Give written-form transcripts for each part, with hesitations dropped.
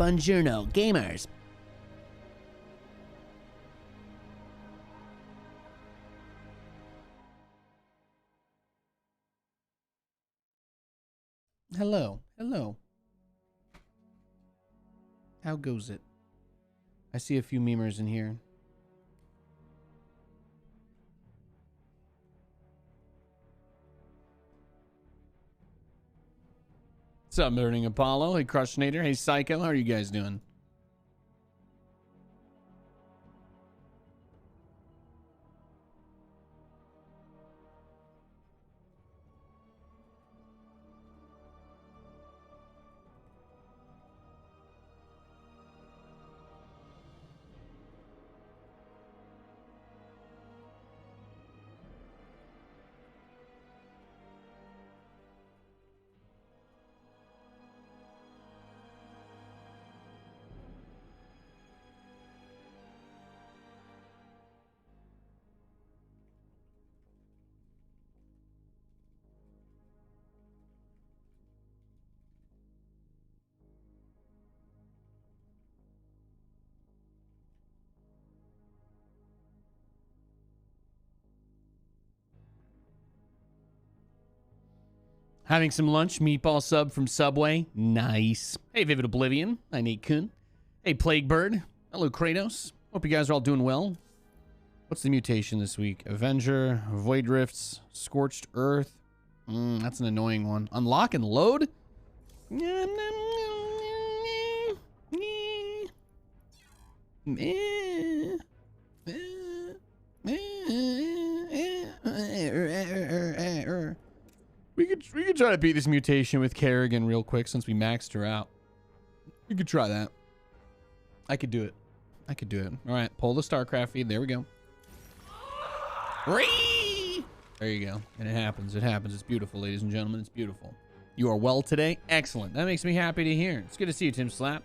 Buongiorno, gamers. Hello, hello. How goes it? I see a few memers in here. What's up, Burning Apollo? Hey, Crushnator. Hey, Psycho. How are you guys doing? Having some lunch, meatball sub from Subway. Nice. Hey, Vivid Oblivion. Hi, Nate Kun. Hey, Plague Bird. Hello, Kratos. Hope you guys are all doing well. What's the mutation this week? Avenger, Void Rifts, Scorched Earth. That's an annoying one. Unlock and load? We could try to beat this mutation with Kerrigan real quick since we maxed her out. We could try that. I could do it. I could do it. All right, pull the StarCraft feed. There we go. There you go. And it happens. It happens. It's beautiful, ladies and gentlemen. It's beautiful. You are well today? Excellent. That makes me happy to hear. It's good to see you, Tim Slap.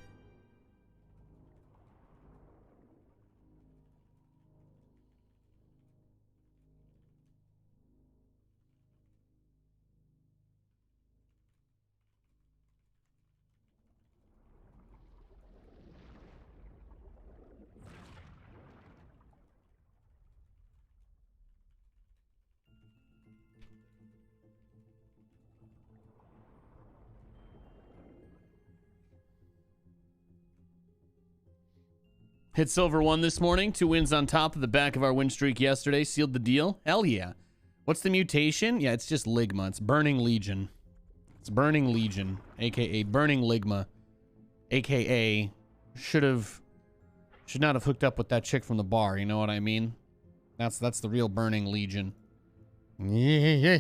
Hit silver 1 this morning. 2 wins on top of the back of our win streak yesterday. Sealed the deal. Hell yeah. What's the mutation? Yeah, it's just Ligma. It's Burning Legion. It's Burning Legion, a.k.a. Burning Ligma, a.k.a. should not have hooked up with that chick from the bar. You know what I mean? That's the real Burning Legion. Yeah.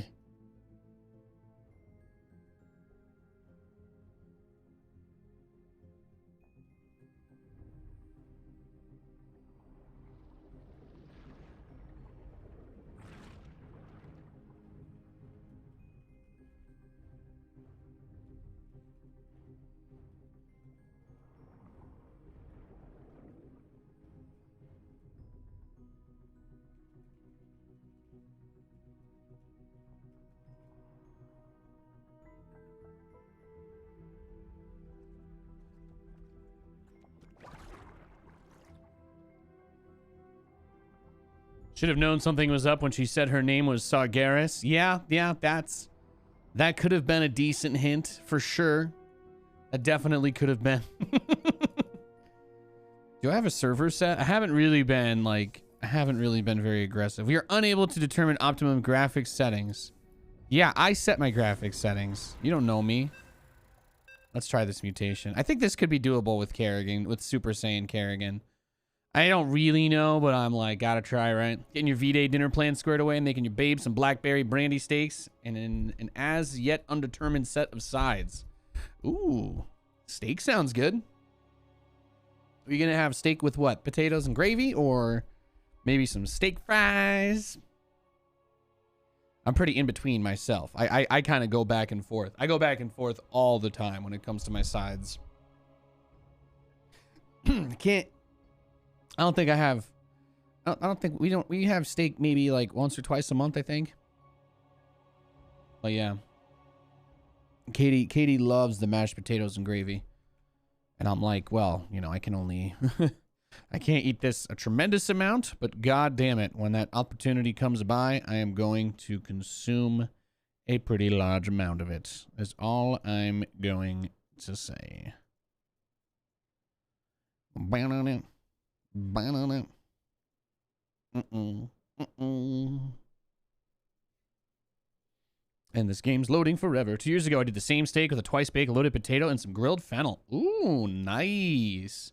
Should have known something was up when she said her name was Sargeras. Yeah, that could have been a decent hint for sure. That definitely could have been. Do I have a server set? I haven't really been very aggressive. We are unable to determine optimum graphics settings. Yeah, I set my graphics settings. You don't know me. Let's try this mutation. I think this could be doable with Kerrigan, with Super Saiyan Kerrigan. I don't really know, but I'm like, gotta try, right? Getting your V-Day dinner plan squared away and making your babe some blackberry brandy steaks and an as yet undetermined set of sides. Ooh, steak sounds good. Are you gonna have steak with what? Potatoes and gravy, or maybe some steak fries? I'm pretty in between myself. I kind of go back and forth. I go back and forth all the time when it comes to my sides. I don't think I have. I don't think we have steak maybe like once or twice a month, I think. But yeah. Katie loves the mashed potatoes and gravy. And I'm like, well, you know, I can only, I can't eat this a tremendous amount, but god damn it, when that opportunity comes by, I am going to consume a pretty large amount of it. Is all I'm going to say. Banana. Banana. And this game's loading forever. 2 years ago, I did the same steak with a twice baked loaded potato and some grilled fennel. Ooh, nice.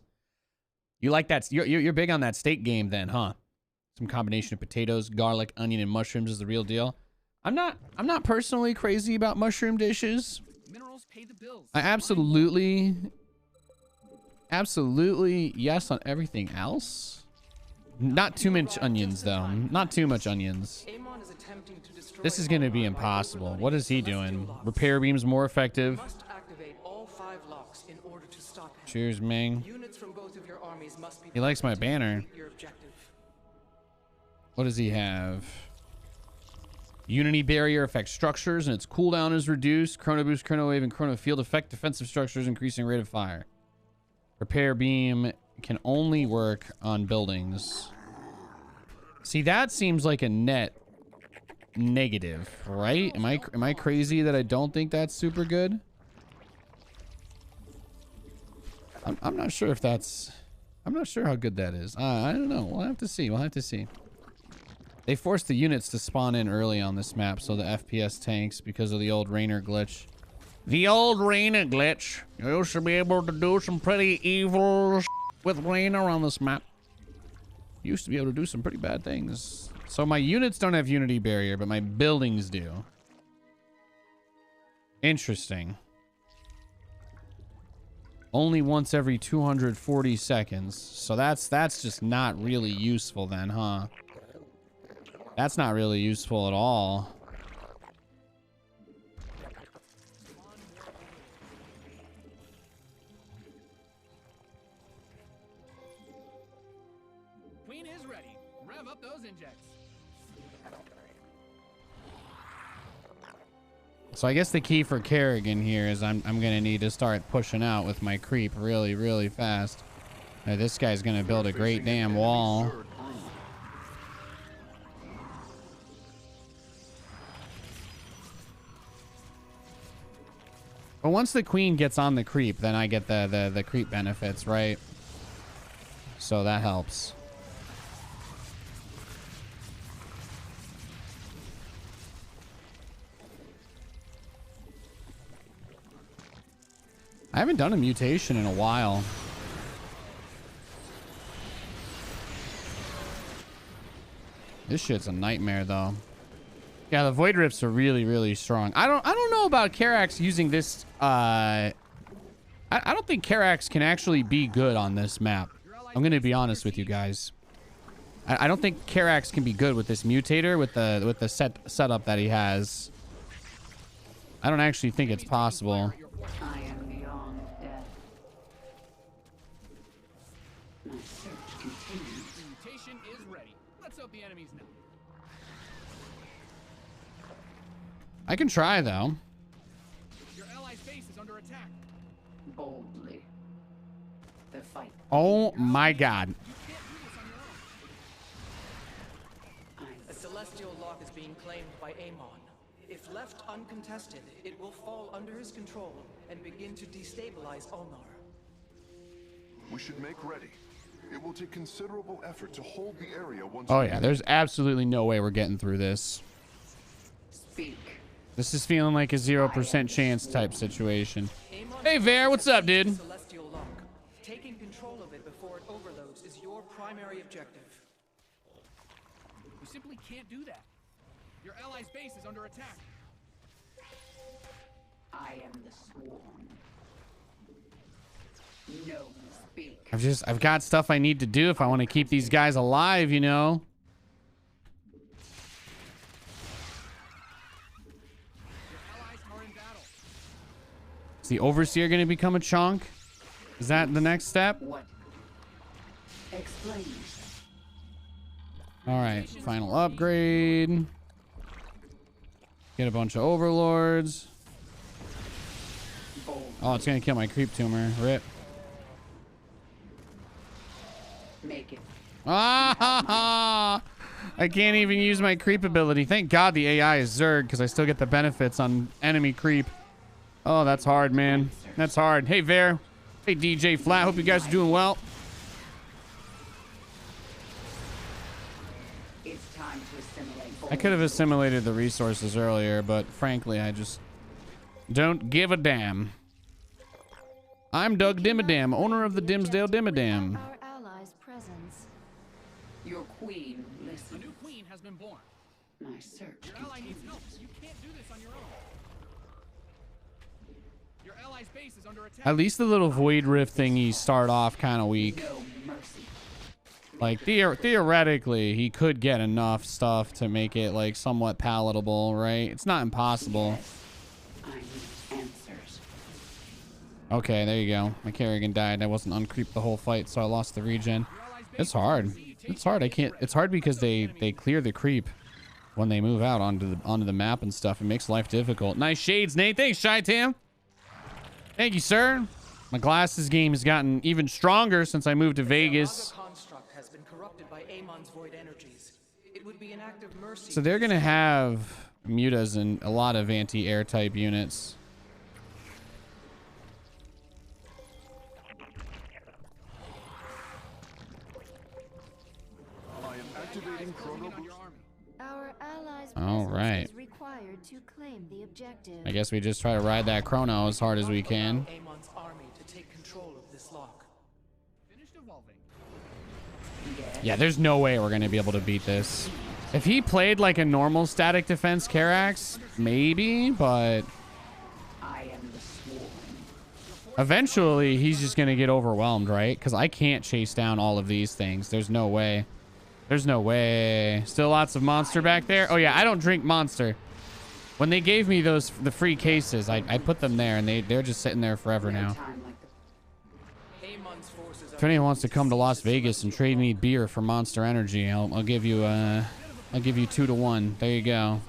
You like that? You're big on that steak game then, huh? Some combination of potatoes, garlic, onion, and mushrooms is the real deal. I'm not personally crazy about mushroom dishes. Minerals pay the bills. I absolutely yes on everything else. Not too much onions though. Not too much onions. This is gonna be impossible. What is he doing? Repair beam's more effective. Cheers, Ming. He likes my banner. What does he have? Unity barrier affects structures and its cooldown is reduced. Chrono boost, chrono wave, and chrono field affect defensive structures, increasing rate of fire. Repair beam can only work on buildings. See, that seems like a net negative, right? Am I crazy that I don't think that's super good? I'm not sure if that's, I'm not sure how good that is. I don't know. We'll have to see. We'll have to see. They forced the units to spawn in early on this map, so the FPS tanks because of the old Rainer glitch. The old Rainer glitch. You should be able to do some pretty evil with Rainer on this map. Used to be able to do some pretty bad things. So my units don't have Unity barrier, but my buildings do. Interesting. Only once every 240 seconds. So that's just not really useful then, huh? That's not really useful at all. Queen is ready. Rev up those injects. So I guess the key for Kerrigan here is I'm gonna need to start pushing out with my creep really, really fast. This guy's gonna build a great damn wall. But once the queen gets on the creep, then I get the creep benefits, right? So that helps. I haven't done a mutation in a while. This shit's a nightmare though. Yeah, the void rifts are really, really strong. I don't know about Karax using this. I don't think Karax can actually be good on this map. I'm gonna be honest with you guys. I don't think Karax can be good with this mutator with the setup that he has. I don't actually think it's possible. I am beyond death. My search continues. The mutation is ready. Let's hope the enemies know. I can try though. Your allies' base is under attack. Boldly. The fight. Oh my god. A celestial lock is being claimed by Amon. If left uncontested, it will fall under his control and begin to destabilize Ulnar. We should make ready. It will take considerable effort to hold the area once. Oh yeah, there's absolutely no way we're getting through this. Speak. This is feeling like a 0% chance type situation. Hey Vare, what's up, dude? Celestial lock. Taking control of it before it overloads is your primary objective. You simply can't do that. Your allies' base is under attack. I am the sworn. No speak. I've got stuff I need to do if I want to keep these guys alive, you know. Is the Overseer going to become a chunk? Is that the next step? What? Explain. All right, final upgrade. Get a bunch of overlords. Oh, it's going to kill my creep tumor. Rip. Ah, ha, ha. I can't even use my creep ability. Thank God the AI is Zerg because I still get the benefits on enemy creep. Oh, that's hard, man. That's hard. Hey, Ver. Hey, DJ Flat. Hope you guys are doing well. It's time to assimilate. I could have assimilated the resources earlier, but frankly, I just don't give a damn. I'm Doug Dimmadam, owner of the Dimsdale Dimmadam. Our allies' presence. Your queen, A listen. new queen has been born. My search Your ally needs continues. help. You can't do this on your own. Your ally's base is under attack. At least the little Void Rift thingies start off kind of weak. No mercy. Like, theoretically, he could get enough stuff to make it, like, somewhat palatable, right? It's not impossible. I need answers. Okay, there you go. My Kerrigan died. I wasn't uncreeped the whole fight, so I lost the regen. It's hard. It's hard. I can't. It's hard because they clear the creep when they move out onto the map and stuff. It makes life difficult. Nice shades, Nate. Thanks, Shy Tam. Thank you, sir. My glasses game has gotten even stronger since I moved to Vegas. Another construct has been corrupted by Amon's void energies. It would be an act of mercy. So they're gonna have mutas and a lot of anti-air type units. I am activating chrono On your army. Our allies' All presence right. is required to claim the objective. I guess we just try to ride that chrono as hard as we can. Amon's army to take control of this lock. Finished evolving. Yeah, there's no way we're gonna be able to beat this. If he played like a normal static defense Karax, maybe, but I am the sworn. eventually he's just gonna get overwhelmed, right? Because I can't chase down all of these things. There's no way. There's no way. Still lots of monster back there. Oh yeah, I don't drink monster. When they gave me the free cases, I put them there, and they're just sitting there forever now. Time like the Amon's forces If anyone wants to come to Las Vegas and trade me beer for Monster Energy, I'll give you 2 to 1. There you go.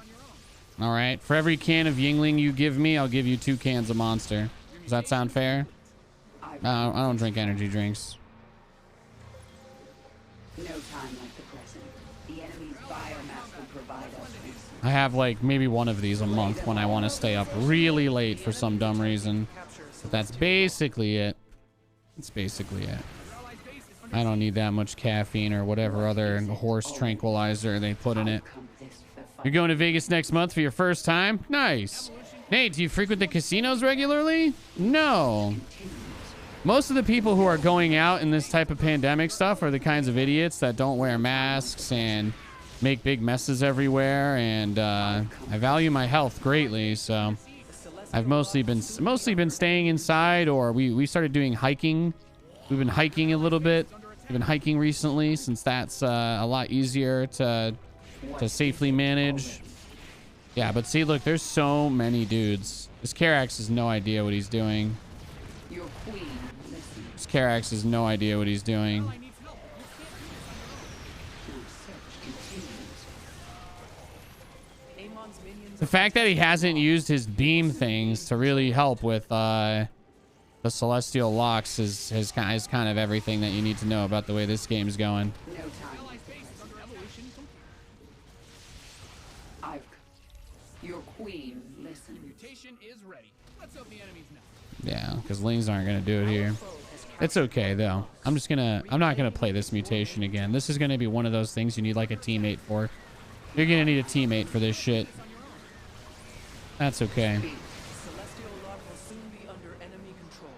All right. For every can of Yingling you give me, I'll give you 2 cans of Monster. Does that sound fair? No, I don't drink energy drinks. no time like the present. The enemy's biomass will provide us with I have like maybe one of these a month when I want to stay up really late for some dumb reason. But that's basically it. That's basically it. I don't need that much caffeine or whatever other horse tranquilizer they put in it. come this for You're going to Vegas next month for your first time? Nice. Nate, do you frequent the casinos regularly? No. Most of the people who are going out in this type of pandemic stuff are the kinds of idiots that don't wear masks and make big messes everywhere. And I value my health greatly, so I've mostly been staying inside, or we started doing hiking. We've been hiking a little bit. We've been hiking recently since that's a lot easier to safely manage. Yeah, but see, look, there's so many dudes. This Karax has no idea what he's doing. your queen. Listen. This Karax has no idea what he's doing. My search continues. Amon's minions The fact that he hasn't used his beam things to really help with the celestial locks is kind of everything that you need to know about the way this game's going. No time. I've. Your queen. Listen. Mutation is ready. Let's open the enemy's nest. Yeah, because Lings aren't gonna do it here. It's okay though. I'm not gonna play this mutation again. This is gonna be one of those things you need like a teammate for. You're gonna need a teammate for this shit. That's okay. celestial lock will soon be under enemy control.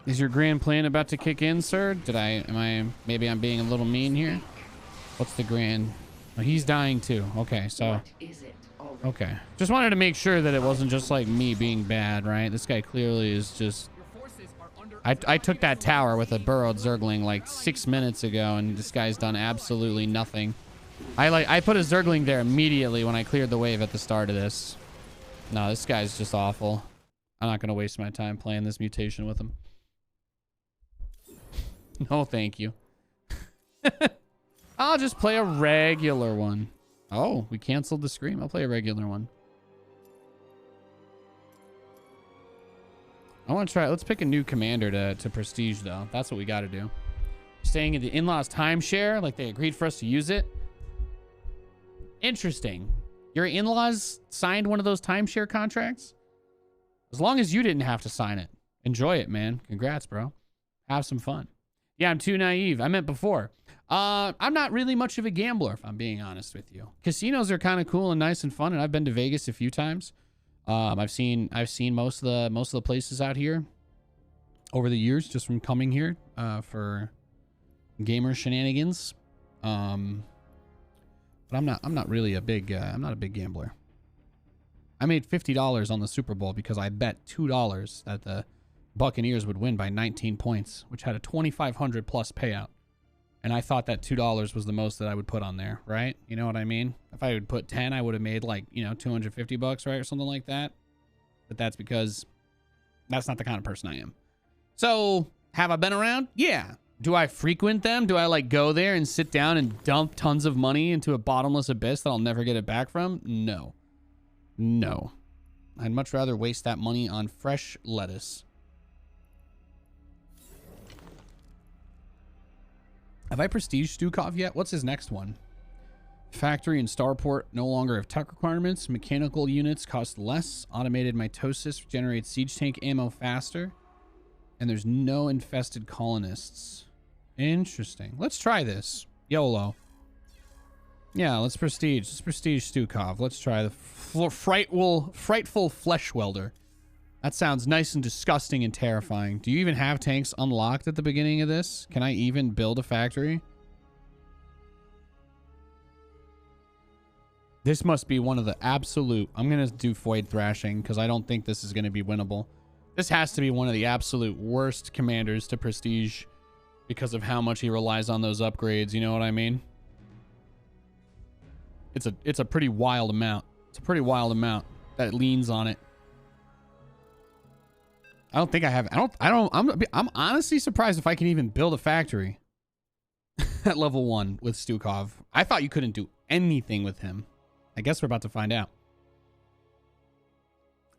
Is your grand plan about to kick in, sir? Maybe I'm being a little mean here? What's the grand? Oh, he's dying too. Okay, so, What is it already? okay. Just wanted to make sure that it wasn't just like me being bad, right? This guy clearly is just... Your forces are under I took that tower with a burrowed Zergling like 6 minutes ago, and this guy's done absolutely nothing. I put a Zergling there immediately when I cleared the wave at the start of this. No, this guy's just awful. I'm not going to waste my time playing this mutation with him. No, thank you. I'll just play a regular one. Oh, we canceled the scream. I'll play a regular one. I want to try. Let's pick a new commander to prestige, though. That's what we got to do. Staying in the in-laws timeshare, like they agreed for us to use it. Interesting. Your in-laws signed one of those timeshare contracts? As long as you didn't have to sign it. Enjoy it, man. Congrats, bro. Have some fun. Yeah, I'm too naive. I meant before. I'm not really much of a gambler, if I'm being honest with you. Casinos are kind of cool and nice and fun, and I've been to Vegas a few times. I've seen most of the places out here over the years, just from coming here for gamer shenanigans. But I'm not really a big I'm not a big gambler. I made $50 on the Super Bowl because I bet $2 that the Buccaneers would win by 19 points, which had a 2,500 plus payout. And I thought that $2 was the most that I would put on there, right? You know what I mean? If I would put 10, I would have made like, you know, 250 bucks, right? Or something like that. But that's because that's not the kind of person I am. So have I been around? Yeah. Do I frequent them? Do I like go there and sit down and dump tons of money into a bottomless abyss that I'll never get it back from? No. No. I'd much rather waste that money on fresh lettuce. Have I prestiged Stukov yet? What's his next one? Factory and starport no longer have tech requirements. Mechanical units cost less. Automated mitosis generates siege tank ammo faster. And there's no infested colonists. Interesting. Let's try this. YOLO. Yeah, let's prestige. Let's prestige Stukov. Let's try the frightful flesh welder. That sounds nice and disgusting and terrifying. Do you even have tanks unlocked at the beginning of this? Can I even build a factory? This must be one of the absolute... I'm going to do Void Thrashing because I don't think this is going to be winnable. This has to be one of the absolute worst commanders to prestige because of how much he relies on those upgrades. You know what I mean? It's a pretty wild amount. It's a pretty wild amount that leans on it. I don't think I have. I'm honestly surprised if I can even build a factory at level 1 with Stukov. I thought you couldn't do anything with him. I guess we're about to find out.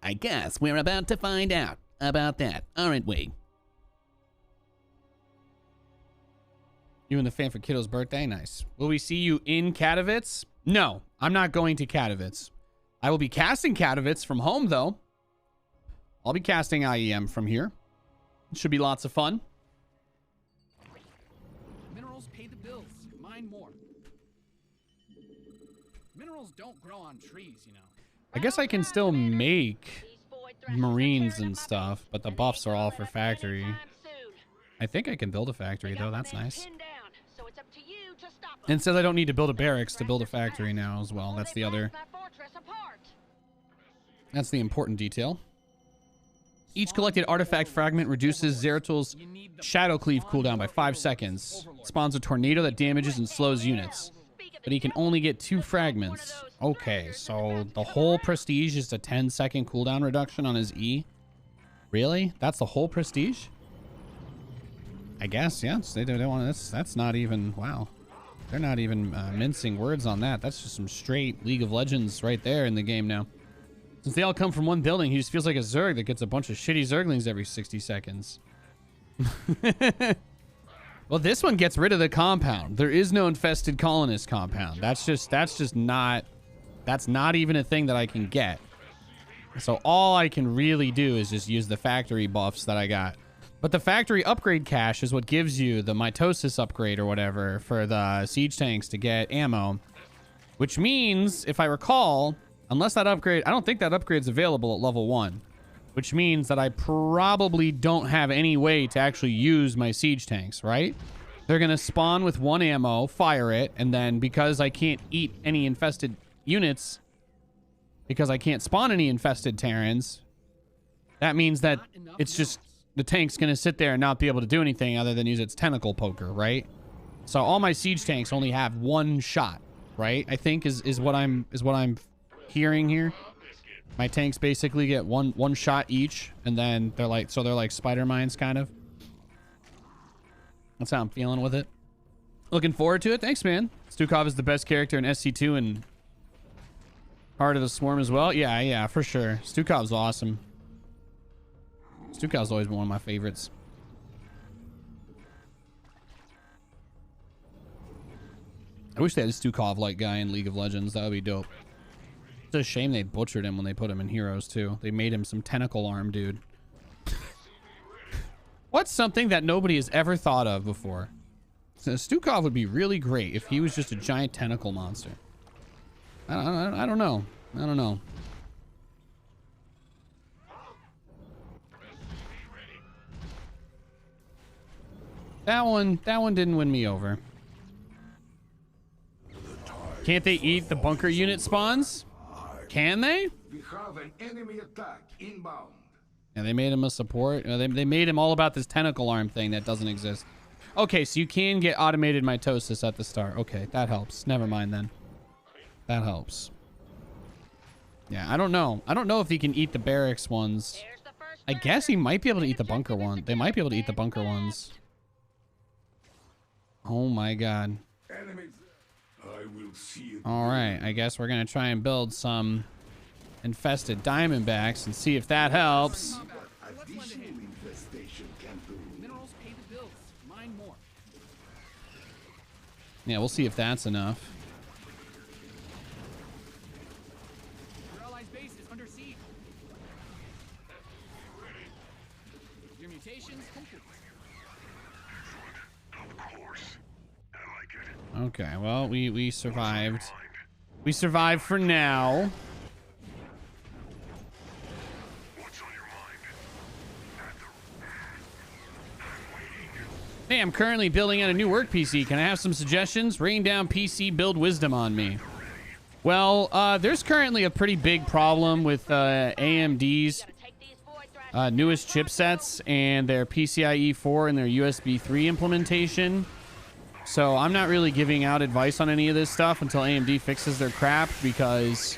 I guess we're about to find out about that, aren't we? You and the fan for Kiddo's birthday? Nice. Will we see you in Katowice? No, I'm not going to Katowice. I will be casting Katowice from home, though. I'll be casting IEM from here. It should be lots of fun. Minerals pay the bills. Mine more. Minerals don't grow on trees, you know. I guess I can still make Marines and stuff, but the buffs are all for factory. I think I can build a factory, though. That's nice. And says I don't need to build a barracks to build a factory now as well. That's the other... That's the important detail. Each collected artifact fragment reduces Zeratil's Shadow Cleave cooldown by 5 seconds. Spawns a tornado that damages and slows units. But he can only get 2 fragments. Okay, so the whole prestige is a 10-second cooldown reduction on his E? Really? That's the whole prestige? I guess, yes. They don't want to... That's not even... Wow. They're not even mincing words on that. That's just some straight League of Legends right there in the game now. Since they all come from one building, he just feels like a Zerg that gets a bunch of shitty Zerglings every 60 seconds. Well, this one gets rid of the compound. There is no infested colonist compound. That's not even a thing that I can get. So all I can really do is just use the factory buffs that I got. But the factory upgrade cache is what gives you the mitosis upgrade or whatever for the siege tanks to get ammo. Which means, if I recall... Unless that upgrade... I don't think that upgrade's available at level 1. Which means that I probably don't have any way to actually use my siege tanks, right? They're going to spawn with 1 ammo, fire it, and then because I can't eat any infested units, because I can't spawn any infested Terrans, that means that it's just... The tank's going to sit there and not be able to do anything other than use its tentacle poker, right? So all my siege tanks only have 1 shot, right? I think is what I'm hearing here. My tanks basically get one shot each, and then they're like spider mines kind of. That's how I'm feeling with it. Looking forward to it. Thanks, man. Stukov is the best character in SC2 and Heart of the Swarm as well. Yeah, for sure. Stukov's awesome. Stukov's always been one of my favorites. I wish they had a Stukov-like guy in League of Legends. That would be dope. It's a shame they butchered him when they put him in Heroes, too. They made him some tentacle arm dude. What's something that nobody has ever thought of before? So Stukov would be really great if he was just a giant tentacle monster. I don't know. I don't know. That one didn't win me over. Can't they eat the bunker unit spawns? Can they? We have an enemy attack inbound. Yeah, they made him a support. They made him all about this tentacle arm thing that doesn't exist. Okay, so you can get automated mitosis at the start. Okay, that helps. Never mind then. That helps. Yeah, I don't know. I don't know if he can eat the barracks ones. I guess he might be able to eat the bunker one. They might be able to eat the bunker ones. Oh my god. Enemies. I will see it. All right, I guess we're gonna try and build some infested diamondbacks and see if that helps. Additional infestation can do. Minerals pay the bills. Mine more. Yeah, we'll see if that's enough. Your allies' base is under siege. Your mutations complete. Okay, well, we survived. We survived for now. Hey, I'm currently building out a new work PC. Can I have some suggestions? Rain down PC build wisdom on me. Well, there's currently a pretty big problem with AMD's newest chipsets and their PCIe 4 and their USB 3 implementation. So I'm not really giving out advice on any of this stuff until AMD fixes their crap, because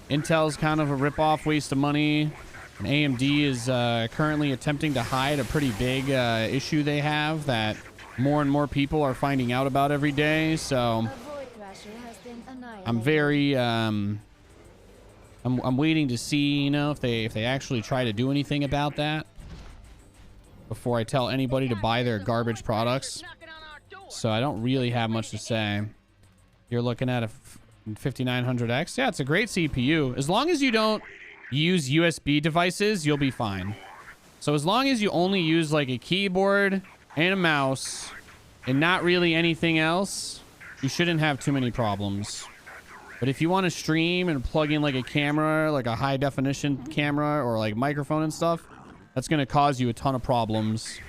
Intel's kind of a rip-off waste of money. And AMD is currently attempting to hide a pretty big issue they have that more and more people are finding out about every day. So I'm very I'm waiting to see, you know, if they actually try to do anything about that before I tell anybody to buy their garbage products. So I don't really have much to say. You're looking at a 5900X. Yeah, it's a great CPU. As long as you don't use USB devices, you'll be fine. So as long as you only use like a keyboard and a mouse and not really anything else, you shouldn't have too many problems. But if you want to stream and plug in like a camera, like a high definition camera or like microphone and stuff, that's going to cause you a ton of problems.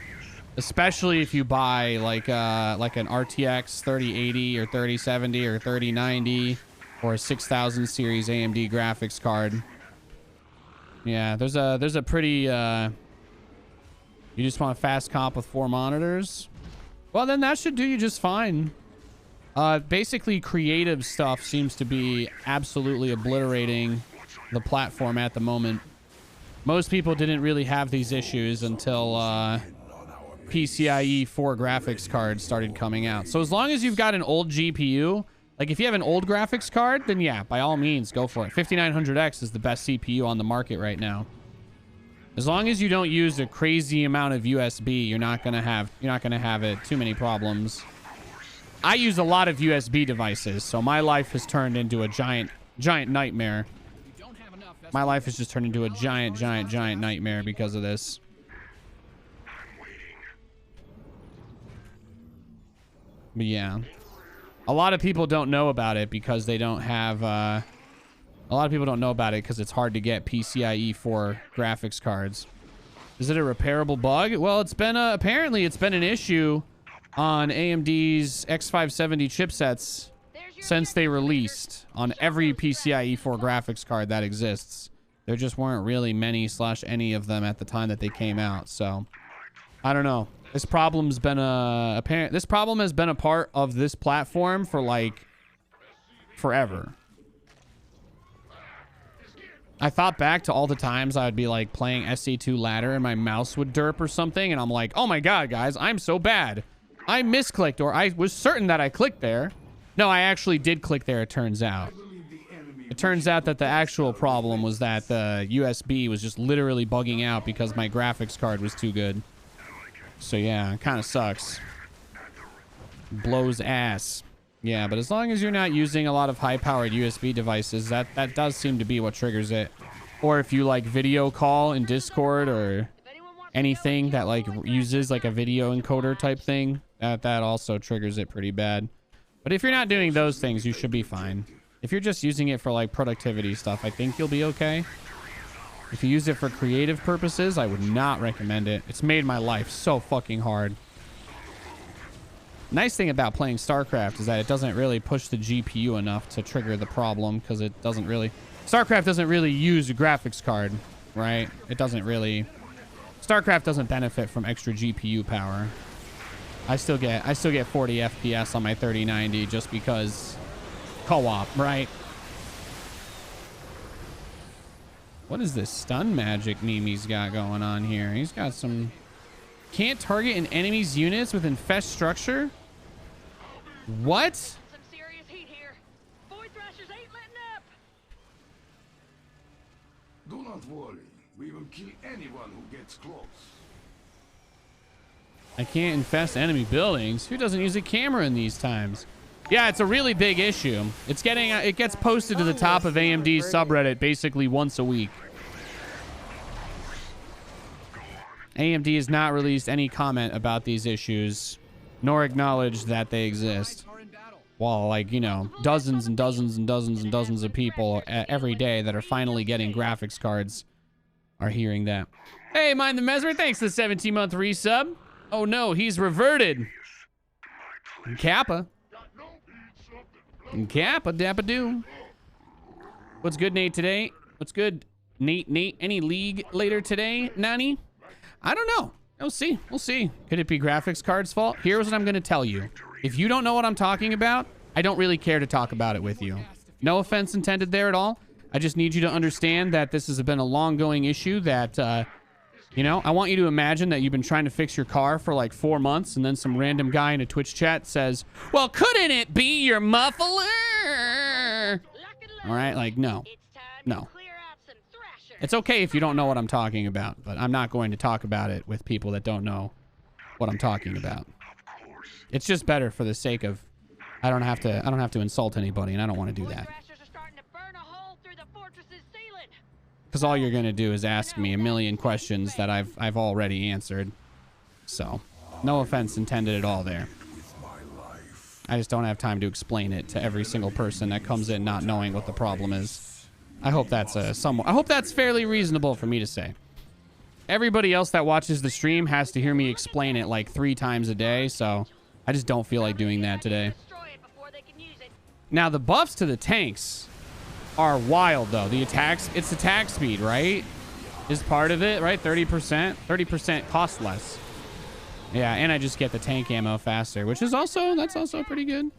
Especially if you buy like an RTX 3080 or 3070 or 3090 or a 6000 series AMD graphics card. Yeah, there's a pretty you just want a fast comp with 4 monitors? Well, then that should do you just fine. Basically creative stuff seems to be absolutely obliterating the platform at the moment. Most people didn't really have these issues until PCIe 4 graphics cards started coming out. So as long as you've got an old GPU, like if you have an old graphics card, then yeah, by all means, go for it. 5900X is the best CPU on the market right now. As long as you don't use a crazy amount of USB, you're not gonna have it too many problems. I use a lot of USB devices, so my life has turned into a giant nightmare. My life has just turned into a giant nightmare because of this. But yeah, a lot of people don't know about it because they don't have a lot of people don't know about it because it's hard to get PCIe 4 graphics cards. Is it a repairable bug? Well, it's been apparently it's been an issue on AMD's X570 chipsets since they released on every PCIe 4 graphics card that exists. There just weren't really many / any of them at the time that they came out. So I don't know. This problem's been this problem has been a part of this platform for like forever. I thought back to all the times I would be like playing SC2 ladder and my mouse would derp or something, and I'm like, oh my god, guys, I'm so bad. I misclicked, or I was certain that I clicked there. No, I actually did click there, it turns out. It turns out that the actual problem was that the USB was just literally bugging out because my graphics card was too good. So yeah, it kind of sucks. Blows ass. Yeah, but as long as you're not using a lot of high-powered USB devices, that does seem to be what triggers it. Or if you like video call in Discord or anything that like uses like a video encoder type thing, that also triggers it pretty bad. But if you're not doing those things, you should be fine. If you're just using it for like productivity stuff, I think you'll be okay. If you use it for creative purposes, I would not recommend it. It's made my life so fucking hard. Nice thing about playing StarCraft is that it doesn't really push the GPU enough to trigger the problem, because it doesn't really... StarCraft doesn't really use a graphics card, right? It doesn't really... StarCraft doesn't benefit from extra GPU power. I still get 40 FPS on my 3090 just because co-op, right? What is this stun magic meme he's got going on here? He's got some... Can't target an enemy's units with infest structure? What? Some serious heat here. Void thrashers ain't letting up. Do not worry. We will kill anyone who gets close. I can't infest enemy buildings. Who doesn't use a camera in these times? Yeah, it's a really big issue. It gets posted to the top of AMD's subreddit basically once a week. AMD has not released any comment about these issues, nor acknowledged that they exist. While, like, you know, dozens and dozens and dozens and dozens of people every day that are finally getting graphics cards are hearing that. Hey, Mind the Mesmer, thanks for the 17-month resub. Oh no, he's reverted. Kappa. Kappa Dappa Doo. What's good, Nate, today? What's good, Nate? Any league later today, Nani? I don't know. We'll see. We'll see. Could it be graphics card's fault? Here's what I'm going to tell you. If you don't know what I'm talking about, I don't really care to talk about it with you. No offense intended there at all. I just need you to understand that this has been a long-going issue that, you know, I want you to imagine that you've been trying to fix your car for like 4 months, and then some random guy in a Twitch chat says, well, couldn't it be your muffler? All right, like, no. No. It's okay if you don't know what I'm talking about, but I'm not going to talk about it with people that don't know what I'm talking about. It's just better for the sake of I don't have to insult anybody, and I don't want to do that. Because all you're going to do is ask me a million questions that I've already answered. So, no offense intended at all there. I just don't have time to explain it to every single person that comes in not knowing what the problem is. I hope that's I hope that's fairly reasonable for me to say. Everybody else that watches the stream has to hear me explain it like 3 times a day, so I just don't feel like doing that today. Now, the buffs to the tanks are wild, though. It's attack speed, right? Is part of it, right? 30%? 30% cost less. Yeah, and I just get the tank ammo faster, which is also, that's also pretty good.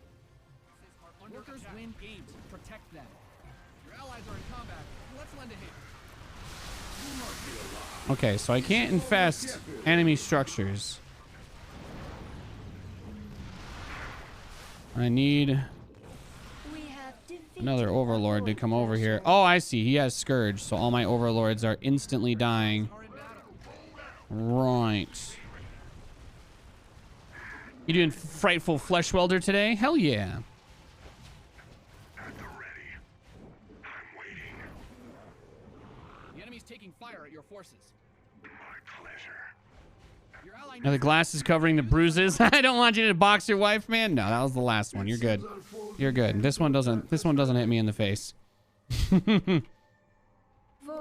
Workers win games. Protect them. Your allies are in combat. Let's lend a hand. Okay, so I can't infest enemy structures. I need another overlord to come over here. Oh, I see. He has Scourge, so all my overlords are instantly dying. Right. You doing Frightful Flesh Welder today? Hell yeah. The enemy's taking fire at your forces. Your ally Now the glass is covering the bruises. I don't want you to box your wife, man. No, that was the last one. You're good. You're good. This one doesn't hit me in the face.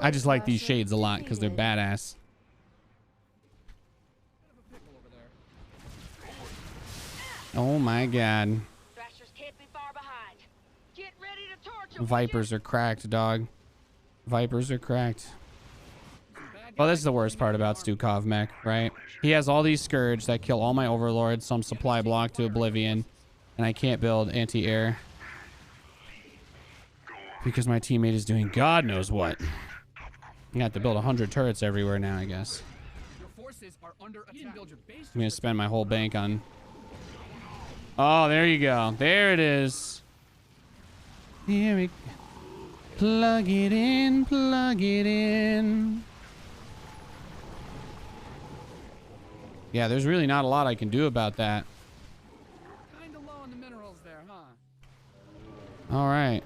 I just like these shades a lot because they're badass. Oh my god. Vipers are cracked, dog. Vipers are cracked. Well, this is the worst part about Stukov mech, right? He has all these Scourge that kill all my overlords, some supply block to oblivion, and I can't build anti-air because my teammate is doing God knows what. I have to build 100 turrets everywhere now, I guess. Your forces are under attack. Build your base. I'm gonna spend my whole bank on. Oh, there you go. There it is. Here we plug it in, plug it in. Yeah, there's really not a lot I can do about that. Kinda low on the minerals there, huh? All right.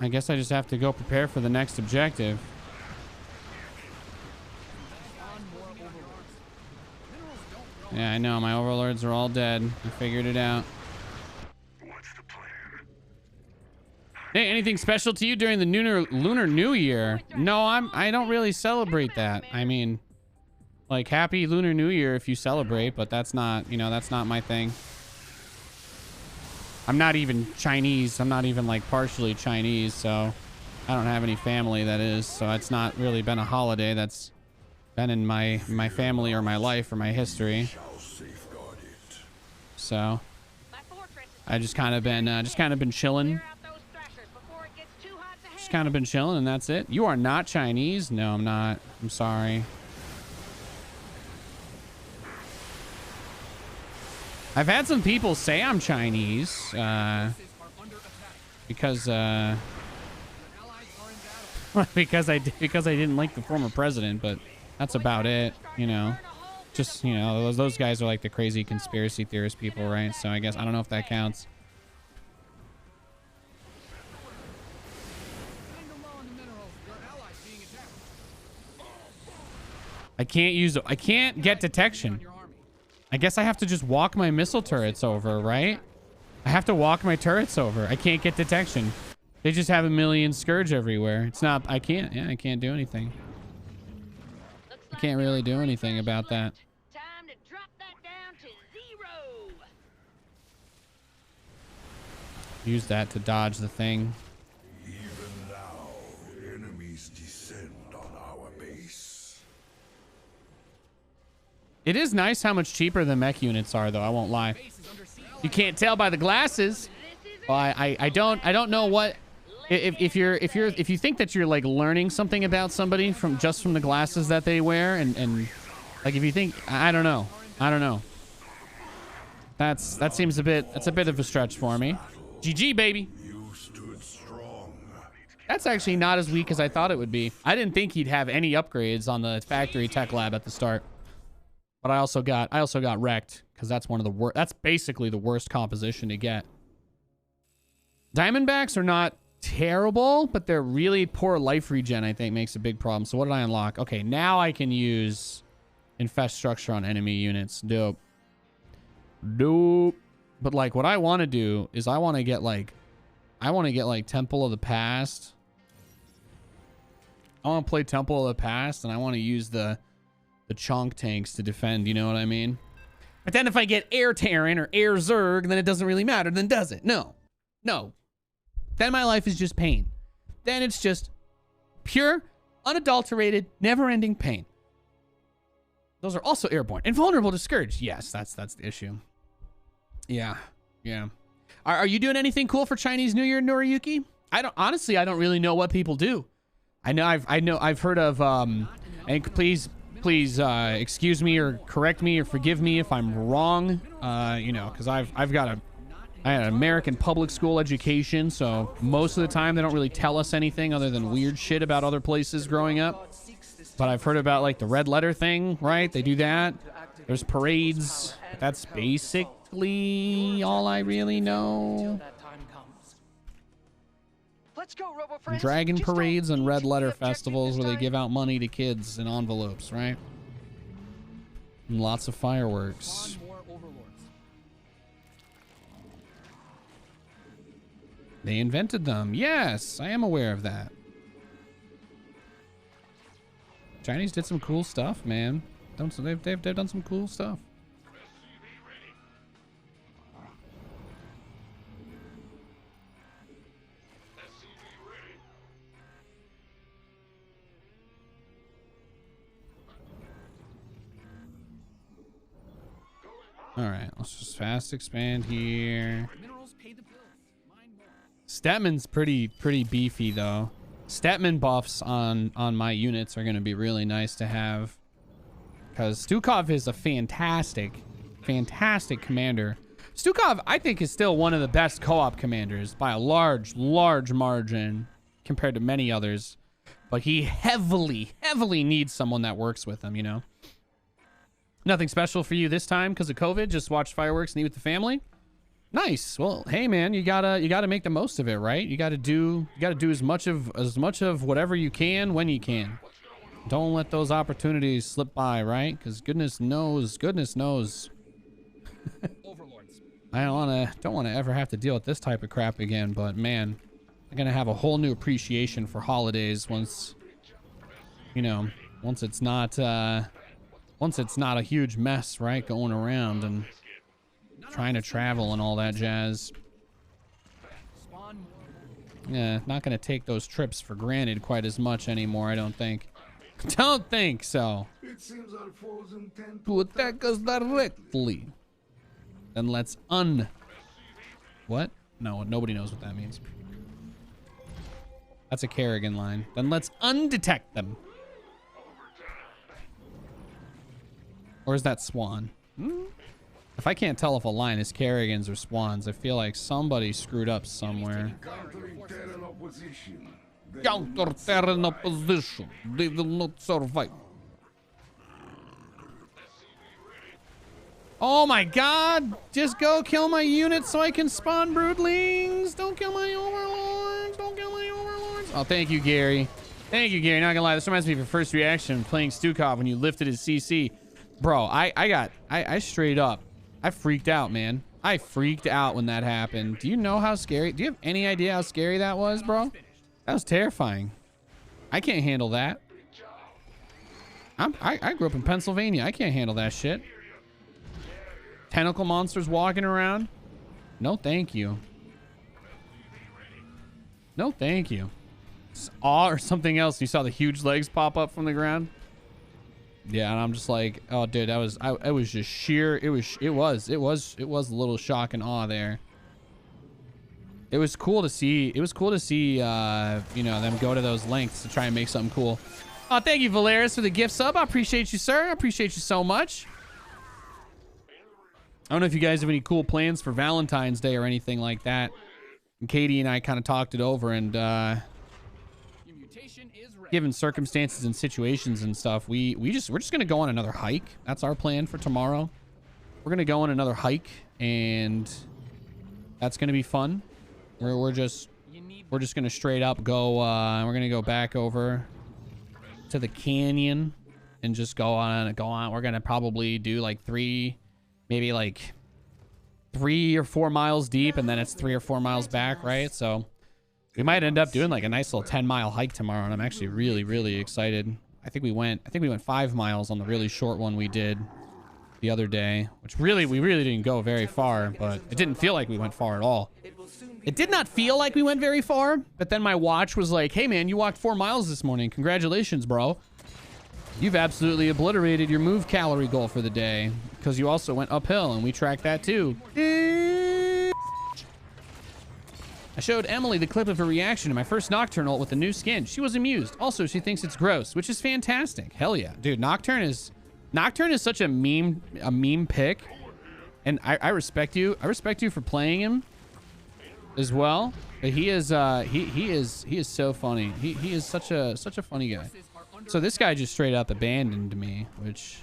I guess I just have to go prepare for the next objective. Yeah, I know. My overlords are all dead. I figured it out. Hey, anything special to you during the Lunar New Year? No, I don't really celebrate that. I mean, like, happy Lunar New Year if you celebrate, but that's not, you know, that's not my thing. I'm not even Chinese. I'm not even like partially Chinese, so I don't have any family that is. So it's not really been a holiday that's been in my family or my life or my history. So I just kind of been chilling. Just kind of been chilling, and that's it. You are not Chinese? No, I'm not. I'm sorry. I've had some people say I'm Chinese because because I didn't like the former president, but that's about it, you know. Just, you know, those guys are like the crazy conspiracy theorist people, right? So I guess I don't know if that counts. I can't get detection. I guess I have to just walk my missile turrets over, right? I have to walk my turrets over. I can't get detection. They just have a million Scourge everywhere. It's not, I can't do anything. I can't really do anything about that. Time to drop that down to 0. Use that to dodge the thing. Even now, enemies descend on our base. It is nice how much cheaper the mech units are, though. I won't lie. You can't tell by the glasses. Well, I don't know what. If you think that you're like learning something about somebody from the glasses that they wear, and like if you think, I don't know. That seems that's a bit of a stretch for me. GG, baby. You stood strong. That's actually not as weak as I thought it would be. I didn't think he'd have any upgrades on the factory tech lab at the start, but I also got wrecked because that's one of the worst. That's basically the worst composition to get. Diamondbacks are not terrible, but they're really poor life regen, I think, makes a big problem. So what did I unlock? Okay, now I can use infest structure on enemy units. Dope. But like what I want to do is I want to get like Temple of the Past. I want to play Temple of the Past, and I want to use the chonk tanks to defend, you know what I mean? But then if I get Air Terran or Air Zerg, then it doesn't really matter, then does it? No. Then my life is just pain. Then it's just pure, unadulterated, never-ending pain. Those are also airborne and vulnerable to Scourge. Yes, that's the issue. Yeah. Are you doing anything cool for Chinese New Year, Noriyuki? I don't really know what people do. I've heard of and please excuse me or correct me or forgive me if I'm wrong. You know, because I had an American public school education, so most of the time they don't really tell us anything other than weird shit about other places growing up. But I've heard about like the red letter thing, right? They do that. There's parades. That's basically all I really know. Dragon parades and red letter festivals where they give out money to kids in envelopes, right? And lots of fireworks. They invented them. Yes, I am aware of that. Chinese did some cool stuff, man. They've done some cool stuff. All right, let's just fast expand here. Stetman's pretty beefy though. Stetman buffs on my units are going to be really nice to have, because Stukov is a fantastic commander. Stukov, I think, is still one of the best co-op commanders by a large margin compared to many others, but he heavily needs someone that works with him, you know. Nothing special for you this time because of COVID? Just watch fireworks and eat with the family? Nice. Well, hey man, you gotta make the most of it, right? You gotta do as much of whatever you can when you can. Don't let those opportunities slip by, right? Because goodness knows. Overlords. I don't wanna ever have to deal with this type of crap again. But man, I'm gonna have a whole new appreciation for holidays once, once it's not a huge mess, right? Going around and trying to travel and all that jazz. Spawn. Yeah, not gonna take those trips for granted quite as much anymore, I don't think. Don't think so. It seems our foes intend To attack us directly. Then let's What? No, nobody knows what that means. That's a Kerrigan line. Then let's undetect them. Or is that Swan? If I can't tell if a line is Kerrigans or Swans, I feel like somebody screwed up somewhere. countering Terran opposition. Counter Terran opposition. They will not survive. Oh my god! Just go kill my units so I can spawn broodlings! Don't kill my overlords! Don't kill my overlords! Oh, thank you, Gary. Thank you, Gary. Not gonna lie, this reminds me of your first reaction playing Stukov when you lifted his CC. Bro, I straight up, I freaked out, man. I freaked out when that happened. Do you know how scary? Do you have any idea how scary that was, bro? That was terrifying. I can't handle that. I grew up in Pennsylvania. I can't handle that shit. Tentacle monsters walking around. No, thank you. No, thank you. Awe or something else. You saw the huge legs pop up from the ground. Yeah, and I'm just like, oh, dude, it was just sheer. It was a little shock and awe there. It was cool to see. It was cool to see, them go to those lengths to try and make something cool. Oh, thank you, Valeris, for the gift sub. I appreciate you, sir. I appreciate you so much. I don't know if you guys have any cool plans for Valentine's Day or anything like that. And Katie and I kind of talked it over, and Your mutation is ready. given circumstances and situations and stuff, we're just gonna go on another hike. That's our plan for tomorrow. We're gonna go on another hike, and that's gonna be fun. We're just gonna straight up go. We're gonna go back over to the canyon and just go on. We're gonna probably do like maybe like 3 or 4 miles deep, and then it's 3 or 4 miles back, right? So we might end up doing like a nice little 10-mile hike tomorrow, and I'm actually really, really excited. I think we went 5 miles on the really short one we did the other day, which we really didn't go very far, but it didn't feel like we went far at all. It did not feel like we went very far, but then my watch was like, hey man, you walked 4 miles this morning. Congratulations, bro. You've absolutely obliterated your move calorie goal for the day, because you also went uphill, and we tracked that too. I showed Emily the clip of her reaction to my first Nocturnal with the new skin. She was amused. Also, she thinks it's gross, which is fantastic. Hell yeah. Dude, Nocturne is such a meme pick. And I respect you. I respect you for playing him as well. But he is so funny. He is such a funny guy. So this guy just straight up abandoned me, which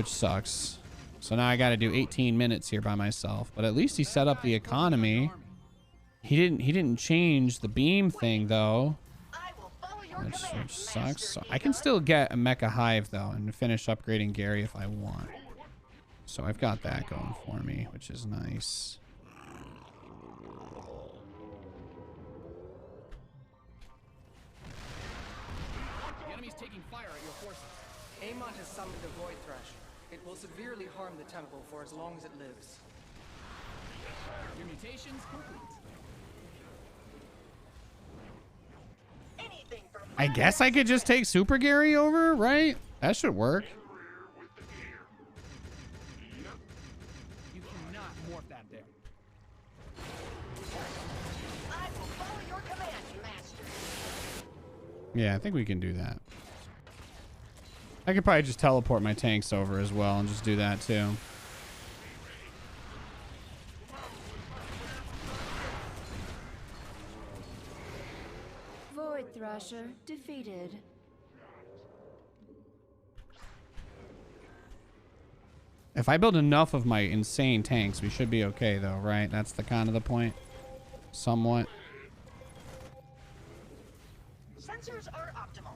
sucks. So now I got to do 18 minutes here by myself. But at least he set up the economy. He didn't change the beam thing though, which sucks. So I can still get a mecha hive though and finish upgrading Gary if I want. So I've got that going for me, which is nice. The enemy's taking fire at your forces. Amon has summoned a Void Thresh. It will severely harm the temple for as long as it lives. Your mutation's complete. I guess I could just take Super Gary over, right? That should work. You cannot morph that there. I will follow your command, Master. Yeah, I think we can do that. I could probably just teleport my tanks over as well and just do that too. Void Thrasher defeated. If I build enough of my insane tanks, we should be okay though, right? That's the kind of the point. Somewhat. Sensors are optimal.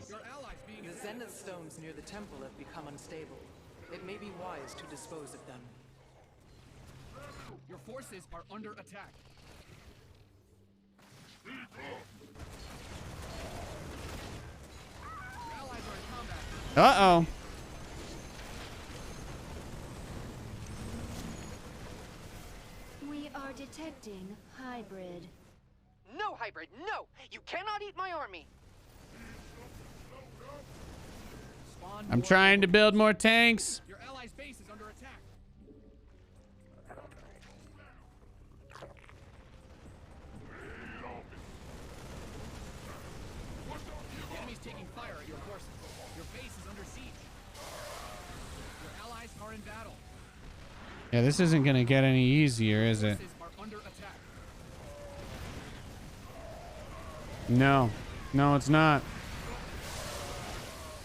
Your allies being The zenith stones near the temple have become unstable. It may be wise to dispose of them. Your forces are under attack. Your allies are in combat. Uh-oh. We are detecting hybrid. No, hybrid, no! You cannot eat my army! Spawn I'm more trying to overlords. build more tanks. Your allies' base is under attack. The enemy's taking fire at your forces. Your base is under siege. Your allies are in battle. Yeah, this isn't going to get any easier, is it? Forces are under attack. No. No, it's not.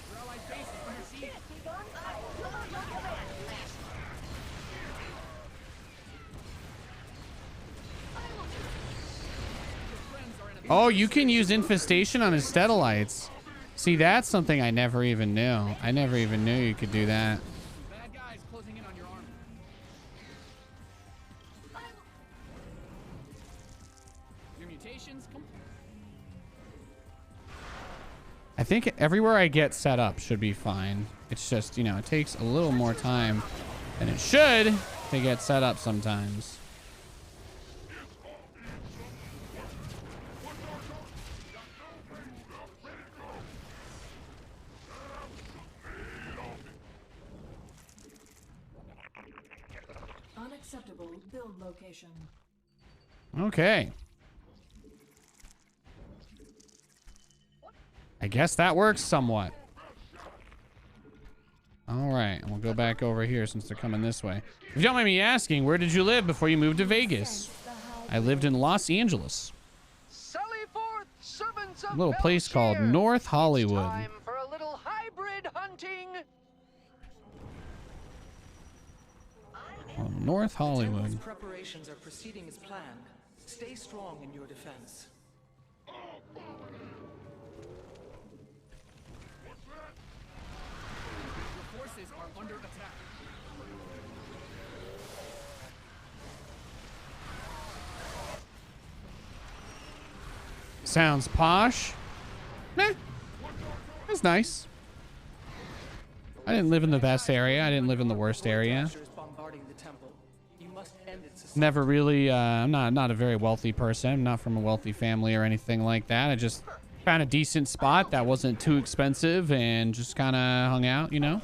Your allies' base is under siege. Oh, you can use infestation on his Steadalites. See, that's something I never even knew. I never even knew you could do that. Bad guys closing in on your army. Your mutations complete. I think everywhere I get set up should be fine. It's just, you know, it takes a little more time than it should to get set up sometimes. Unacceptable build location. Okay. I guess that works somewhat. All right, and we'll go back over here since they're coming this way. If you don't mind me asking, where did you live before you moved to Vegas? I lived in Los Angeles. Sally forth, servants of A little place called Belshire. North Hollywood. Time for a little hybrid hunting. Oh, North Temple's Hollywood. preparations are proceeding as planned. Stay strong in your defense. Your forces are under attack. Sounds posh. Meh. It's nice. I didn't live in the best area. I didn't live in the worst area. Thrashers bombarding the temple. You must end its Never really, I'm not a very wealthy person. I'm not from a wealthy family or anything like that. I just found a decent spot that wasn't too expensive and just kind of hung out, you know?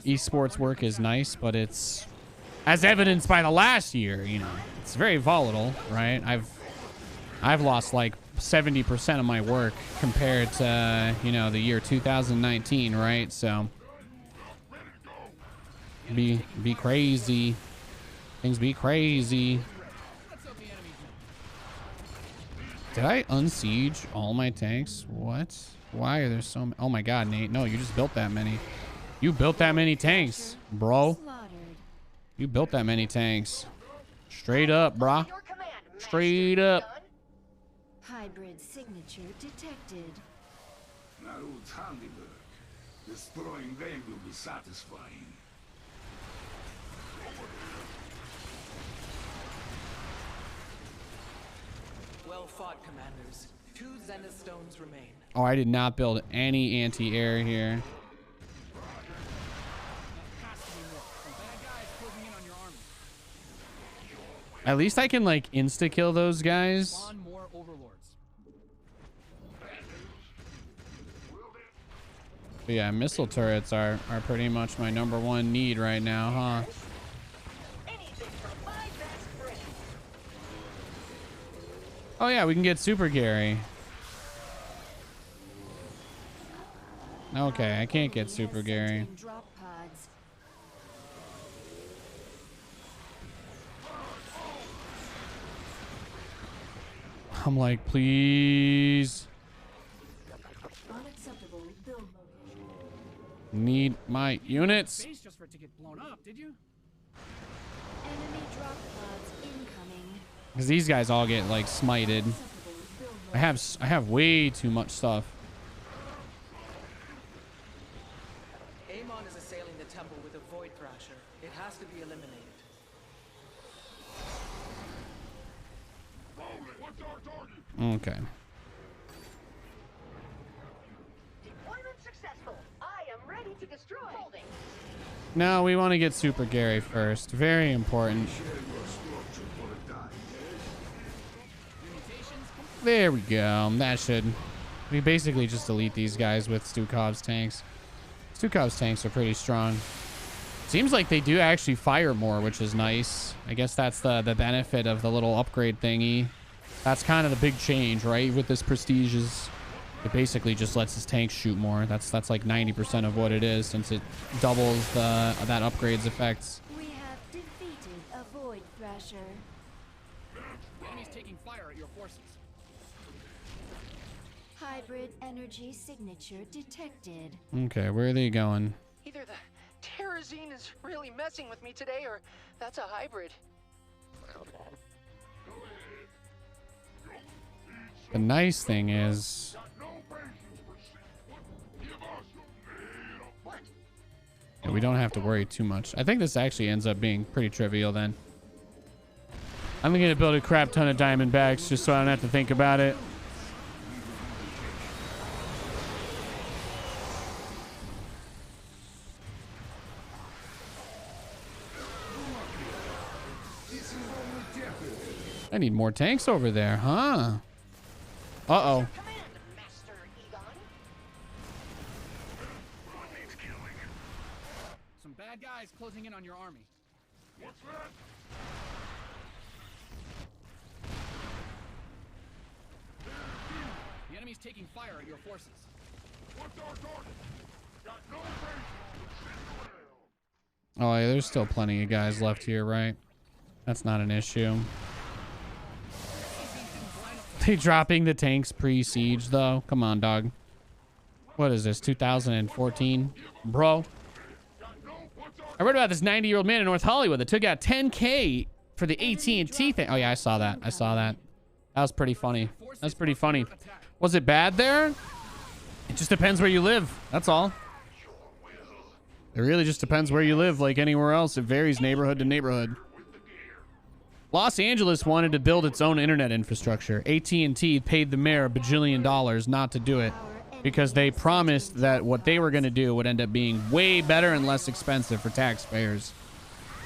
Esports work is nice, but it's, as evidenced by the last year, you know, it's very volatile, right? I've lost like 70% of my work compared to, you know, the year 2019, right? So be crazy. Things be crazy. Did I unsiege all my tanks? What? Why are there so many? Oh my god, Nate. No, you just built that many. You built that many tanks, bro. Slaughtered. You built that many tanks. Straight up, brah. Your command, Master. Straight up. Done. Hybrid signature detected. Narud's handiwork. Destroying them will be satisfying. well fought, commanders. 2 zenith stones remain. Oh, I did not build any anti-air here. At least I can like insta-kill those guys. Spawn more overlords. But yeah, missile turrets are pretty much my #1 need right now, huh? Anything for my best friend. Oh yeah, we can get Super Gary. Okay, I can't get Super Gary. Drop pods. I'm like, please. Unacceptable build Need my units. Base just for it to get blown up, did you? Enemy drop pods incoming. Because these guys all get like smited. I have way too much stuff. Amon is assailing the temple with a Void Thrasher. It has to be eliminated. Okay. Deployment successful. I am ready to destroy. Holding. No, we want to get Super Gary first. Very important. There we go. That should... We basically just delete these guys with Stukov's tanks. Stukov's tanks are pretty strong. Seems like they do actually fire more, which is nice. I guess that's the benefit of the little upgrade thingy. That's kind of the big change, right? With this Prestige is... It basically just lets his tanks shoot more. That's like 90% of what it is, since it doubles that upgrade's effects. We have defeated a Void Thrasher. The enemy's taking fire at your forces. Hybrid energy signature detected. Okay, where are they going? Either the Terrazine is really messing with me today, or that's a hybrid. The nice thing is... Yeah, we don't have to worry too much. I think this actually ends up being pretty trivial then. I'm gonna build a crap ton of Diamondbacks just so I don't have to think about it. I need more tanks over there, huh? Uh-oh. Some bad guys closing in on your army. What's that? The enemy's taking fire at your forces. What's our target? Got no Oh, yeah, there's still plenty of guys left here, right? That's not an issue. They dropping the tanks pre-siege, though? Come on, dog. What is this, 2014? Bro. I read about this 90-year-old man in North Hollywood that took out $10K for the AT&T thing. Oh, yeah, I saw that. I saw that. That was pretty funny. That's pretty funny. Was it bad there? It just depends where you live. That's all. It really just depends where you live. Like anywhere else, it varies neighborhood to neighborhood. Los Angeles wanted to build its own internet infrastructure. AT&T paid the mayor $1 bajillion not to do it because they promised that what they were going to do would end up being way better and less expensive for taxpayers.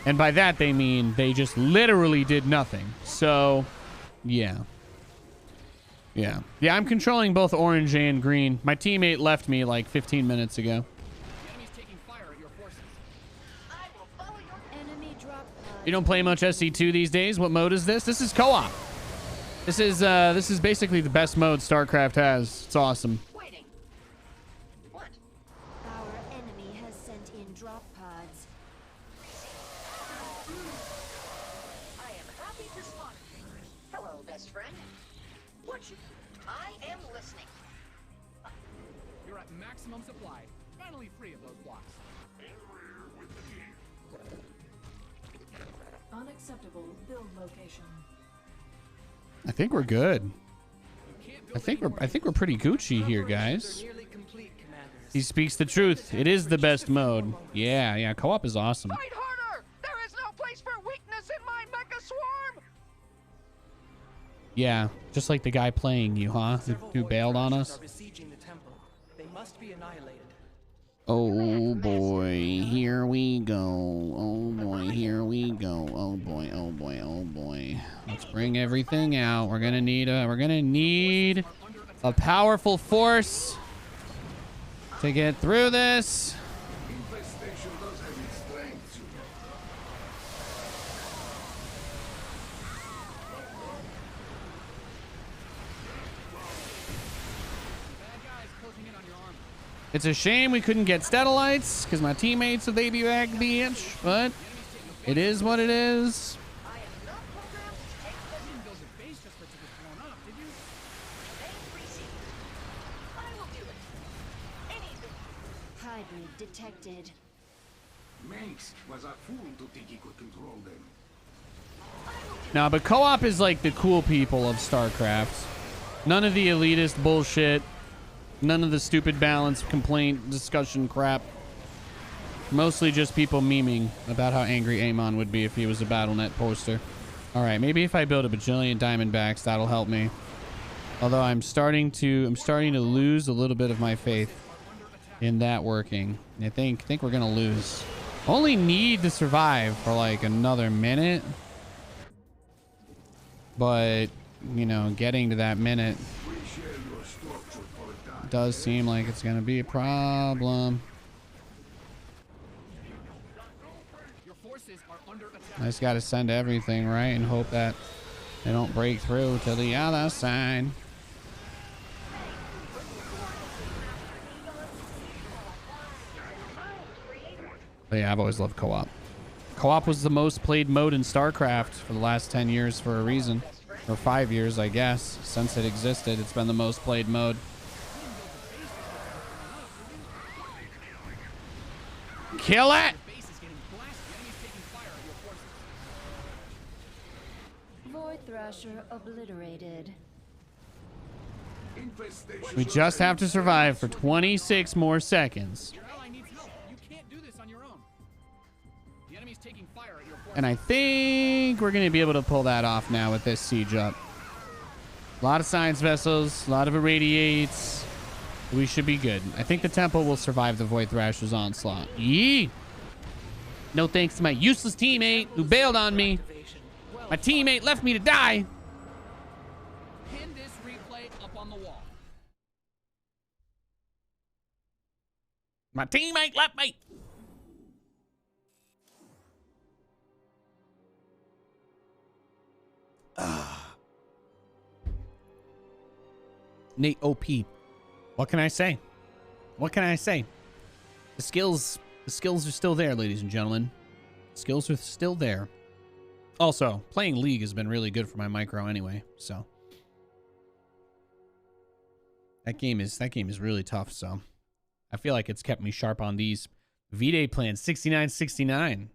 And by that, they mean they just literally did nothing. So, yeah. Yeah. Yeah, I'm controlling both orange and green. My teammate left me like 15 minutes ago. You don't play much SC2 these days? What mode is this? This is co-op. This is basically the best mode StarCraft has. It's awesome. Waiting. What? Our enemy has sent in drop pods. I am happy to spot you. Hello, best friend. What you... I am listening. You're at maximum supply. Finally free of those blocks. Unacceptable build location. I think we're good. I think we're pretty Gucci here, guys. He speaks the truth. It is the best mode. Yeah, co-op is awesome. Fight harder! There is no place for weakness in my mecha swarm! Yeah, just like the guy playing you, huh? Who bailed on us? They must be annihilated. Oh boy, here we go. Oh boy, here we go. Oh boy, oh boy, oh boy. Let's bring everything out. We're gonna need a powerful force to get through this. It's a shame we couldn't get Steadalites because my teammates are baby back bitch, but it is what it is. Hybrid hybrid detected. Manx was a fool to think he could control them. No, but co-op is like the cool people of StarCraft. None of the elitist bullshit. None of the stupid balance complaint discussion crap. Mostly just people memeing about how angry Amon would be if he was a BattleNet poster. All right, maybe if I build a bajillion Diamondbacks, that'll help me. Although I'm starting to lose a little bit of my faith in that working. I think we're gonna lose. Only need to survive for like another minute. But, you know, getting to that minute does seem like it's gonna be a problem. I just gotta send everything, right? And hope that they don't break through to the other side. But yeah, I've always loved co-op. Co-op was the most played mode in StarCraft for the last 10 years for a reason. Or 5 years, I guess. Since it existed, it's been the most played mode. Kill it! Void Thrasher obliterated. We just have to survive for 26 more seconds. Your ally needs help. You can't do this on your own. The enemy's taking fire at your forces. And I think we're going to be able to pull that off now with this siege up. A lot of science vessels, a lot of irradiates. We should be good. I think the temple will survive the Void Thrasher's onslaught. Yee! No thanks to my useless teammate who bailed on me. My teammate left me to die. Pin this replay up on the wall. My teammate left me. Nate OP. What can I say? What can I say? The skills are still there, ladies and gentlemen. Skills are still there. Also, playing League has been really good for my micro anyway, so. That game is really tough, so. I feel like it's kept me sharp on these. V-Day plan 6969.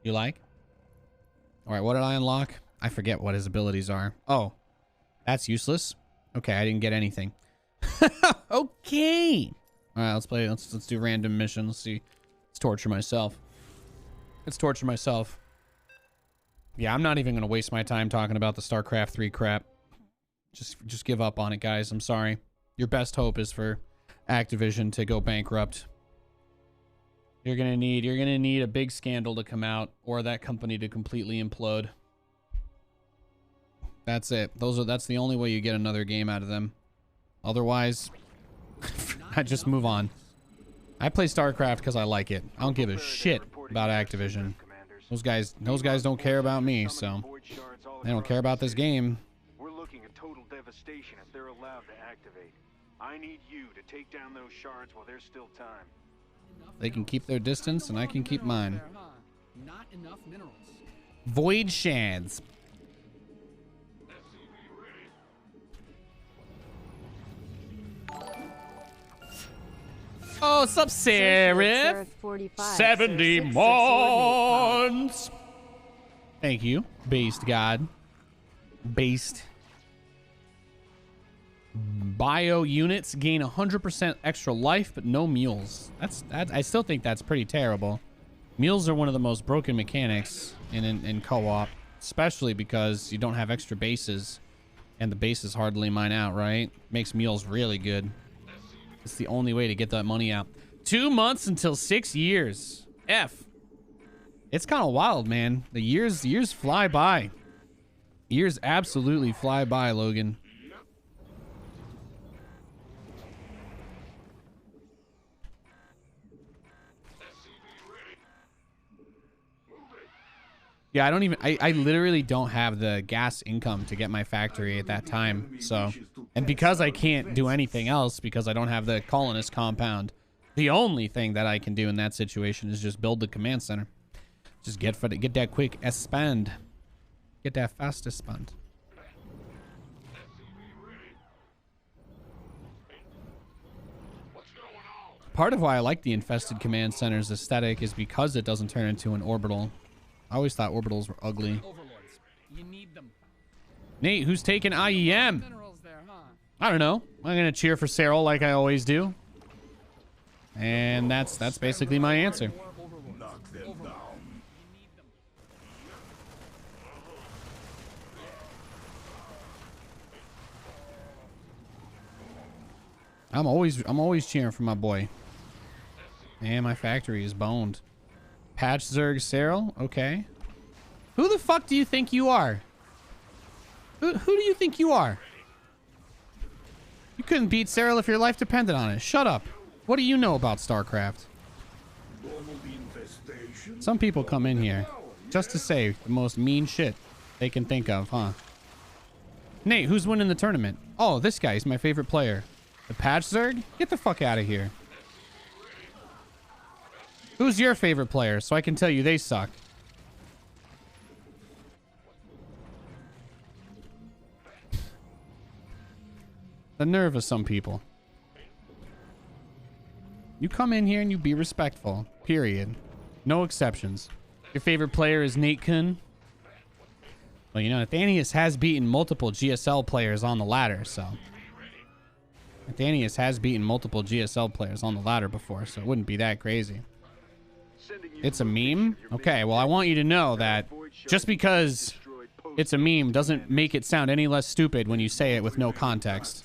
You like? All right, what did I unlock? I forget what his abilities are. Oh, that's useless. Okay, I didn't get anything. Okay. All right, let's play. Let's do random mission. Let's see. Let's torture myself. Let's torture myself. Yeah, I'm not even gonna waste my time talking about the StarCraft 3 crap. Just give up on it, guys. I'm sorry. Your best hope is for Activision to go bankrupt. You're gonna need a big scandal to come out, or that company to completely implode. That's it. That's the only way you get another game out of them. Otherwise, I just move on. I play StarCraft because I like it. I don't give a shit about Activision. Those guys don't care about me, so they don't care about this game. We're looking at total devastation if they're allowed to activate. I need you to take down those shards while there's still time. They can keep their distance, and I can keep mine. Not enough minerals. Void Shads. Oh, what's up, Seraph? 70 months. Thank you, Based God. Based. Bio units gain 100% extra life, but no mules. I still think that's pretty terrible. Mules are one of the most broken mechanics in co-op, especially because you don't have extra bases, and the bases hardly mine out, right? Makes mules really good. It's the only way to get that money out. 2 months until 6 years. F. It's kind of wild, man. The years fly by. Years absolutely fly by, Logan. Yeah, I literally don't have the gas income to get my factory at that time. So, and because I can't do anything else, because I don't have the colonist compound, the only thing that I can do in that situation is just build the command center. Just get that quick expand. Get that fast expand. Part of why I like the infested command center's aesthetic is because it doesn't turn into an orbital. I always thought orbitals were ugly. Overlords. You need them. Nate, who's taking IEM? Minerals there, huh? I don't know. I'm gonna cheer for Cyril like I always do. And that's basically my answer. Knock them down. I'm always cheering for my boy. And my factory is boned. Patch Zerg Cyril, okay. Who the fuck do you think you are? Who do you think you are? You couldn't beat Cyril if your life depended on it. Shut up. What do you know about StarCraft? Some people come in here just to say the most mean shit they can think of, huh? Nate, who's winning the tournament? Oh, this guy's my favorite player. The Patch Zerg? Get the fuck out of here. Who's your favorite player so I can tell you they suck? The nerve of some people. You come in here and you be respectful. Period. No exceptions. Your favorite player is Nate Kun. Well, you know, Nathanius has beaten multiple GSL players on the ladder, so... Nathanius has beaten multiple GSL players on the ladder before, so it wouldn't be that crazy. It's a meme? Okay, well, I want you to know that just because it's a meme doesn't make it sound any less stupid when you say it with no context.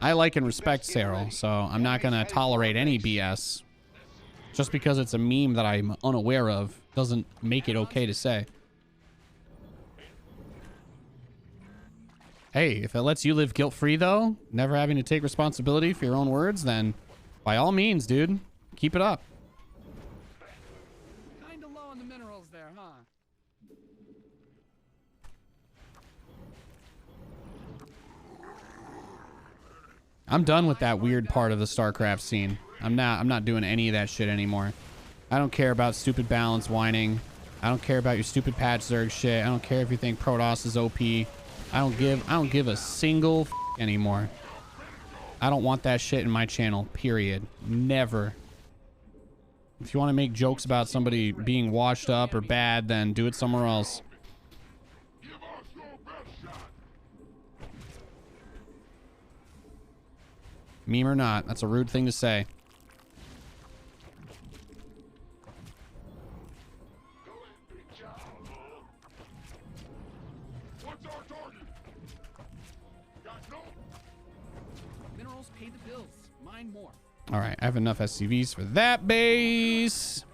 I like and respect Cyril, so I'm not going to tolerate any BS. Just because it's a meme that I'm unaware of doesn't make it okay to say. Hey, if it lets you live guilt-free, though, never having to take responsibility for your own words, then by all means, dude, keep it up. Kinda low on the minerals there, huh? I'm done with that weird part of the StarCraft scene. I'm not doing any of that shit anymore. I don't care about stupid balance whining. I don't care about your stupid patch Zerg shit. I don't care if you think Protoss is OP. I don't give a single f anymore. I don't want that shit in my channel, period. Never. If you want to make jokes about somebody being washed up or bad, then do it somewhere else. Meme or not, that's a rude thing to say. Minerals pay the bills. Mine more. All right, I have enough SCVs for that base.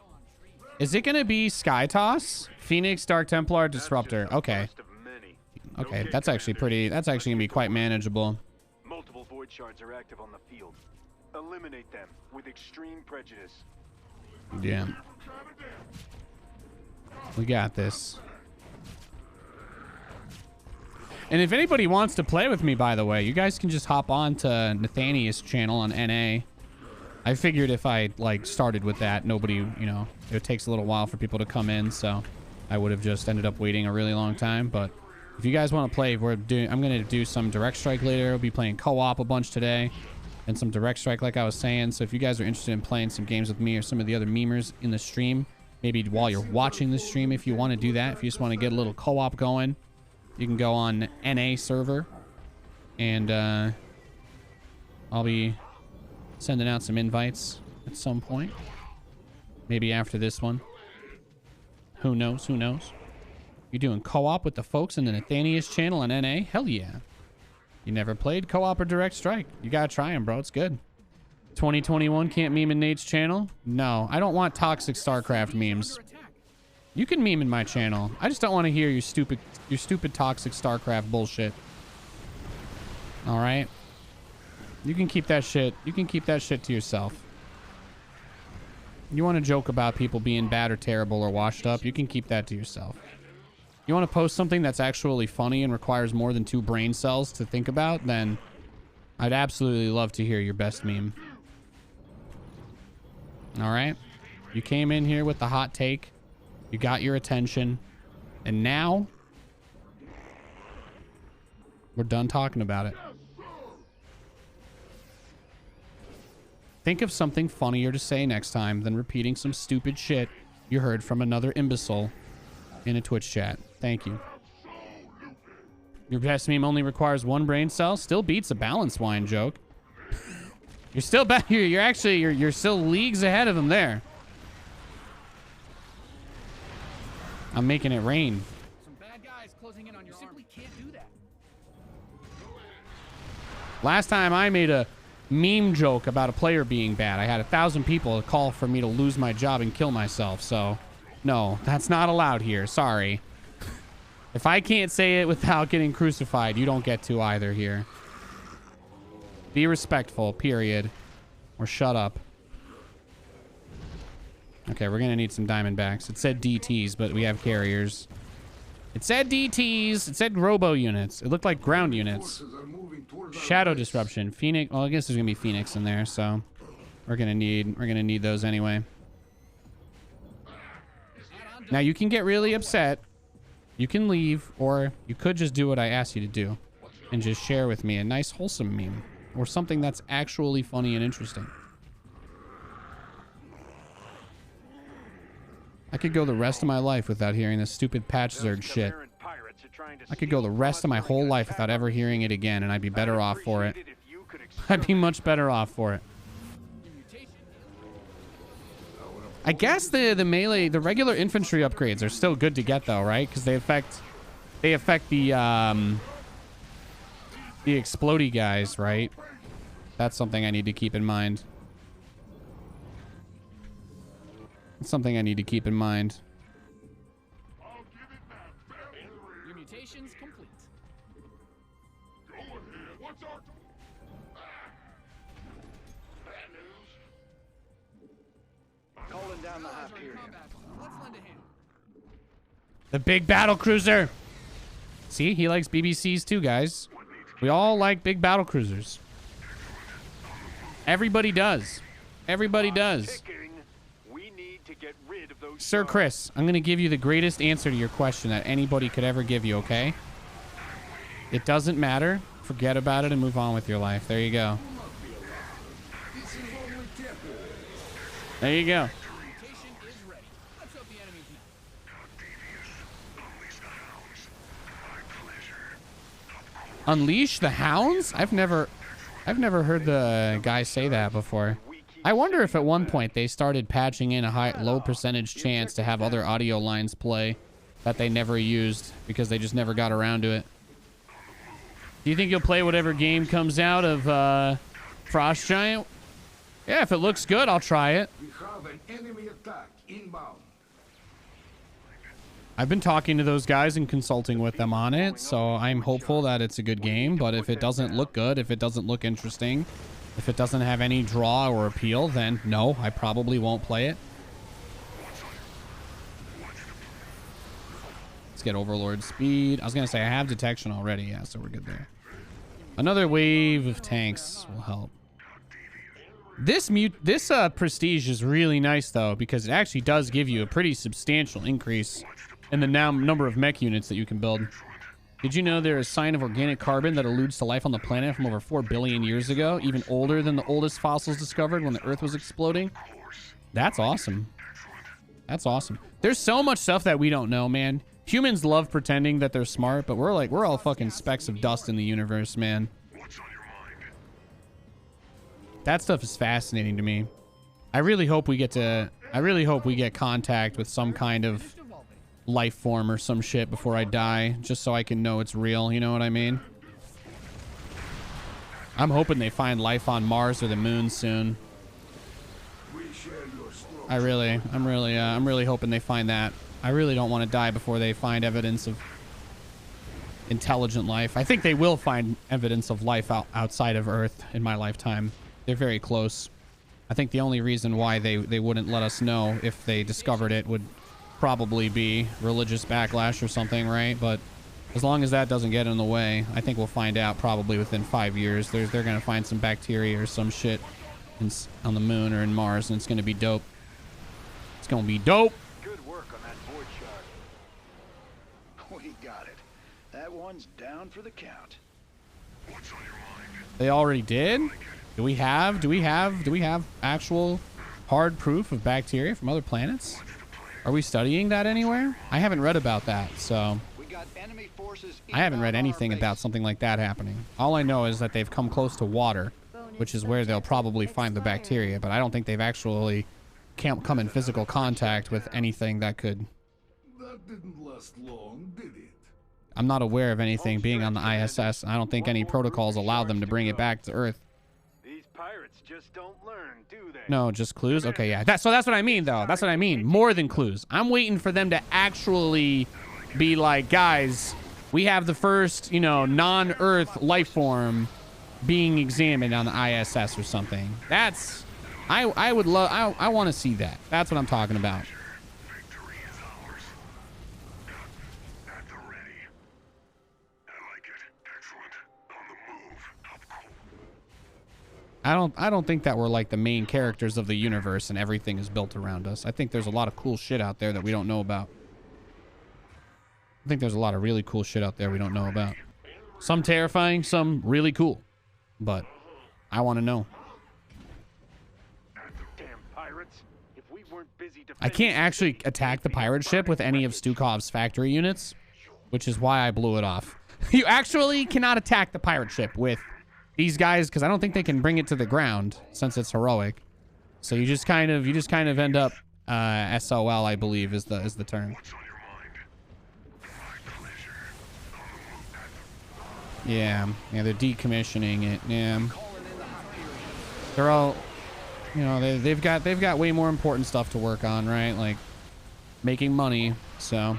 Is it going to be Sky Toss? Phoenix, Dark Templar, Disruptor. Okay. Okay, that's actually pretty, that's actually going to be quite manageable. Multiple void shards are active on the field. Eliminate them with extreme prejudice. Yeah. We got this. And if anybody wants to play with me, by the way, you guys can just hop on to Nathanius' channel on NA. I figured if I, like, started with that, nobody, you know, it takes a little while for people to come in, so I would have just ended up waiting a really long time. But if you guys want to play, I'm going to do some Direct Strike later. We'll be playing co-op a bunch today and some Direct Strike, like I was saying. So if you guys are interested in playing some games with me or some of the other memers in the stream, maybe while you're watching the stream, if you want to do that, if you just want to get a little co-op going, you can go on NA server, and I'll be sending out some invites at some point. Maybe after this one. Who knows? Who knows? You doing co-op with the folks in the Nathanius channel on NA? Hell yeah. You never played co-op or Direct Strike? You gotta try them, bro. It's good. 2021 can't meme in Nate's channel? No, I don't want toxic StarCraft memes. You can meme in my channel. I just don't want to hear your stupid toxic StarCraft bullshit. All right. You can keep that shit. You can keep that shit to yourself. You want to joke about people being bad or terrible or washed up? You can keep that to yourself. You want to post something that's actually funny and requires more than 2 brain cells to think about? Then I'd absolutely love to hear your best meme. All right. You came in here with the hot take. You got your attention. And now we're done talking about it. Think of something funnier to say next time than repeating some stupid shit you heard from another imbecile in a Twitch chat. Thank you. Your best meme only requires 1 brain cell. Still beats a balanced wine joke. You're still back here. You're still leagues ahead of him there. I'm making it rain. Some bad guys closing in on your arm. Simply can't do that. Last time I made a meme joke about a player being bad, I had 1,000 people call for me to lose my job and kill myself. So, no, that's not allowed here. Sorry. If I can't say it without getting crucified, you don't get to either here. Be respectful, period. Or shut up. Okay, we're gonna need some diamondbacks. It said DTs, but we have carriers. It said DTs. It said robo units. It looked like ground units. Shadow disruption. Phoenix. Well, I guess there's gonna be Phoenix in there, so we're gonna need those anyway. Now you can get really upset. You can leave, or you could just do what I asked you to do and just share with me a nice wholesome meme or something that's actually funny and interesting. I could go the rest of my life without hearing this stupid patch zerg shit. I could go the rest of my whole life without ever hearing it again, and I'd be better off for it. I'd be much better off for it. I guess the melee, the regular infantry upgrades are still good to get though, right? Because they affect the explodey guys, right? That's something I need to keep in mind. It's something I need to keep in mind. Your mutation's complete. Calling down the Hyperion. Let's lend a hand. The big battle cruiser. See, he likes BBCs too, guys. We all like big battle cruisers. Everybody does. Everybody does. We need to get rid of those Sir Chris, I'm going to give you the greatest answer to your question that anybody could ever give you, okay? It doesn't matter. Forget about it and move on with your life. There you go. There you go. Mutation is ready. Let's hope the enemy's not. Unleash the hounds? I've never heard the guy say that before. I wonder if at one point they started patching in a low percentage chance to have other audio lines play that they never used because they just never got around to it. Do you think you'll play whatever game comes out of Frost Giant? Yeah, if it looks good, I'll try it. We have an enemy attack inbound. I've been talking to those guys and consulting with them on it, so I'm hopeful that it's a good game. But if it doesn't look good, if it doesn't look interesting, if it doesn't have any draw or appeal, then no, I probably won't play it. Let's get Overlord speed. I was going to say I have detection already, yeah, so we're good there. Another wave of tanks will help. This prestige is really nice though, because it actually does give you a pretty substantial increase in the number of mech units that you can build. Did you know there is a sign of organic carbon that alludes to life on the planet from over 4 billion years ago, even older than the oldest fossils discovered when the Earth was exploding? That's awesome. That's awesome. There's so much stuff that we don't know, man. Humans love pretending that they're smart, but we're all fucking specks of dust in the universe, man. That stuff is fascinating to me. I really hope we get contact with some kind of life form or some shit before I die, just so I can know it's real, you know what I mean? I'm hoping they find life on Mars or the moon soon. I'm really hoping they find that. I really don't want to die before they find evidence of intelligent life. I think they will find evidence of life outside of Earth in my lifetime. They're very close. I think the only reason why they wouldn't let us know if they discovered it would probably be religious backlash or something, right? But as long as that doesn't get in the way, I think we'll find out probably within 5 years. They're going to find some bacteria or some shit on the moon or in Mars, and it's going to be dope. It's going to be dope. Good work on that board shard. We got it. That one's down for the count. They already did? Do we have actual hard proof of bacteria from other planets? Are we studying that anywhere? I haven't read about that, so I haven't read anything about something like that happening. All I know is that they've come close to water, which is where they'll probably find the bacteria, but I don't think they've actually come in physical contact with anything that could... That didn't last long, did it? I'm not aware of anything being on the ISS. I don't think any protocols allow them to bring it back to Earth. These pirates just don't learn, do they? No, just clues? Okay, yeah. So that's what I mean, though. That's what I mean. More than clues. I'm waiting for them to actually be like, guys, we have the first, you know, non-Earth life form being examined on the ISS or something. That's... I would love... I want to see that. That's what I'm talking about. I don't think that we're like the main characters of the universe and everything is built around us. I think there's a lot of cool shit out there that we don't know about. I think there's a lot of really cool shit out there we don't know about. Some terrifying, some really cool. But I want to know. Damn pirates. If we weren't busy I can't actually attack the pirate ship with any of Stukov's factory units, which is why I blew it off. You actually cannot attack the pirate ship with these guys, because I don't think they can bring it to the ground since it's heroic. So you just kind of end up SOL, I believe is the term. Yeah, they're decommissioning it. Yeah, they're all, you know, they've got way more important stuff to work on, right? Like making money. So.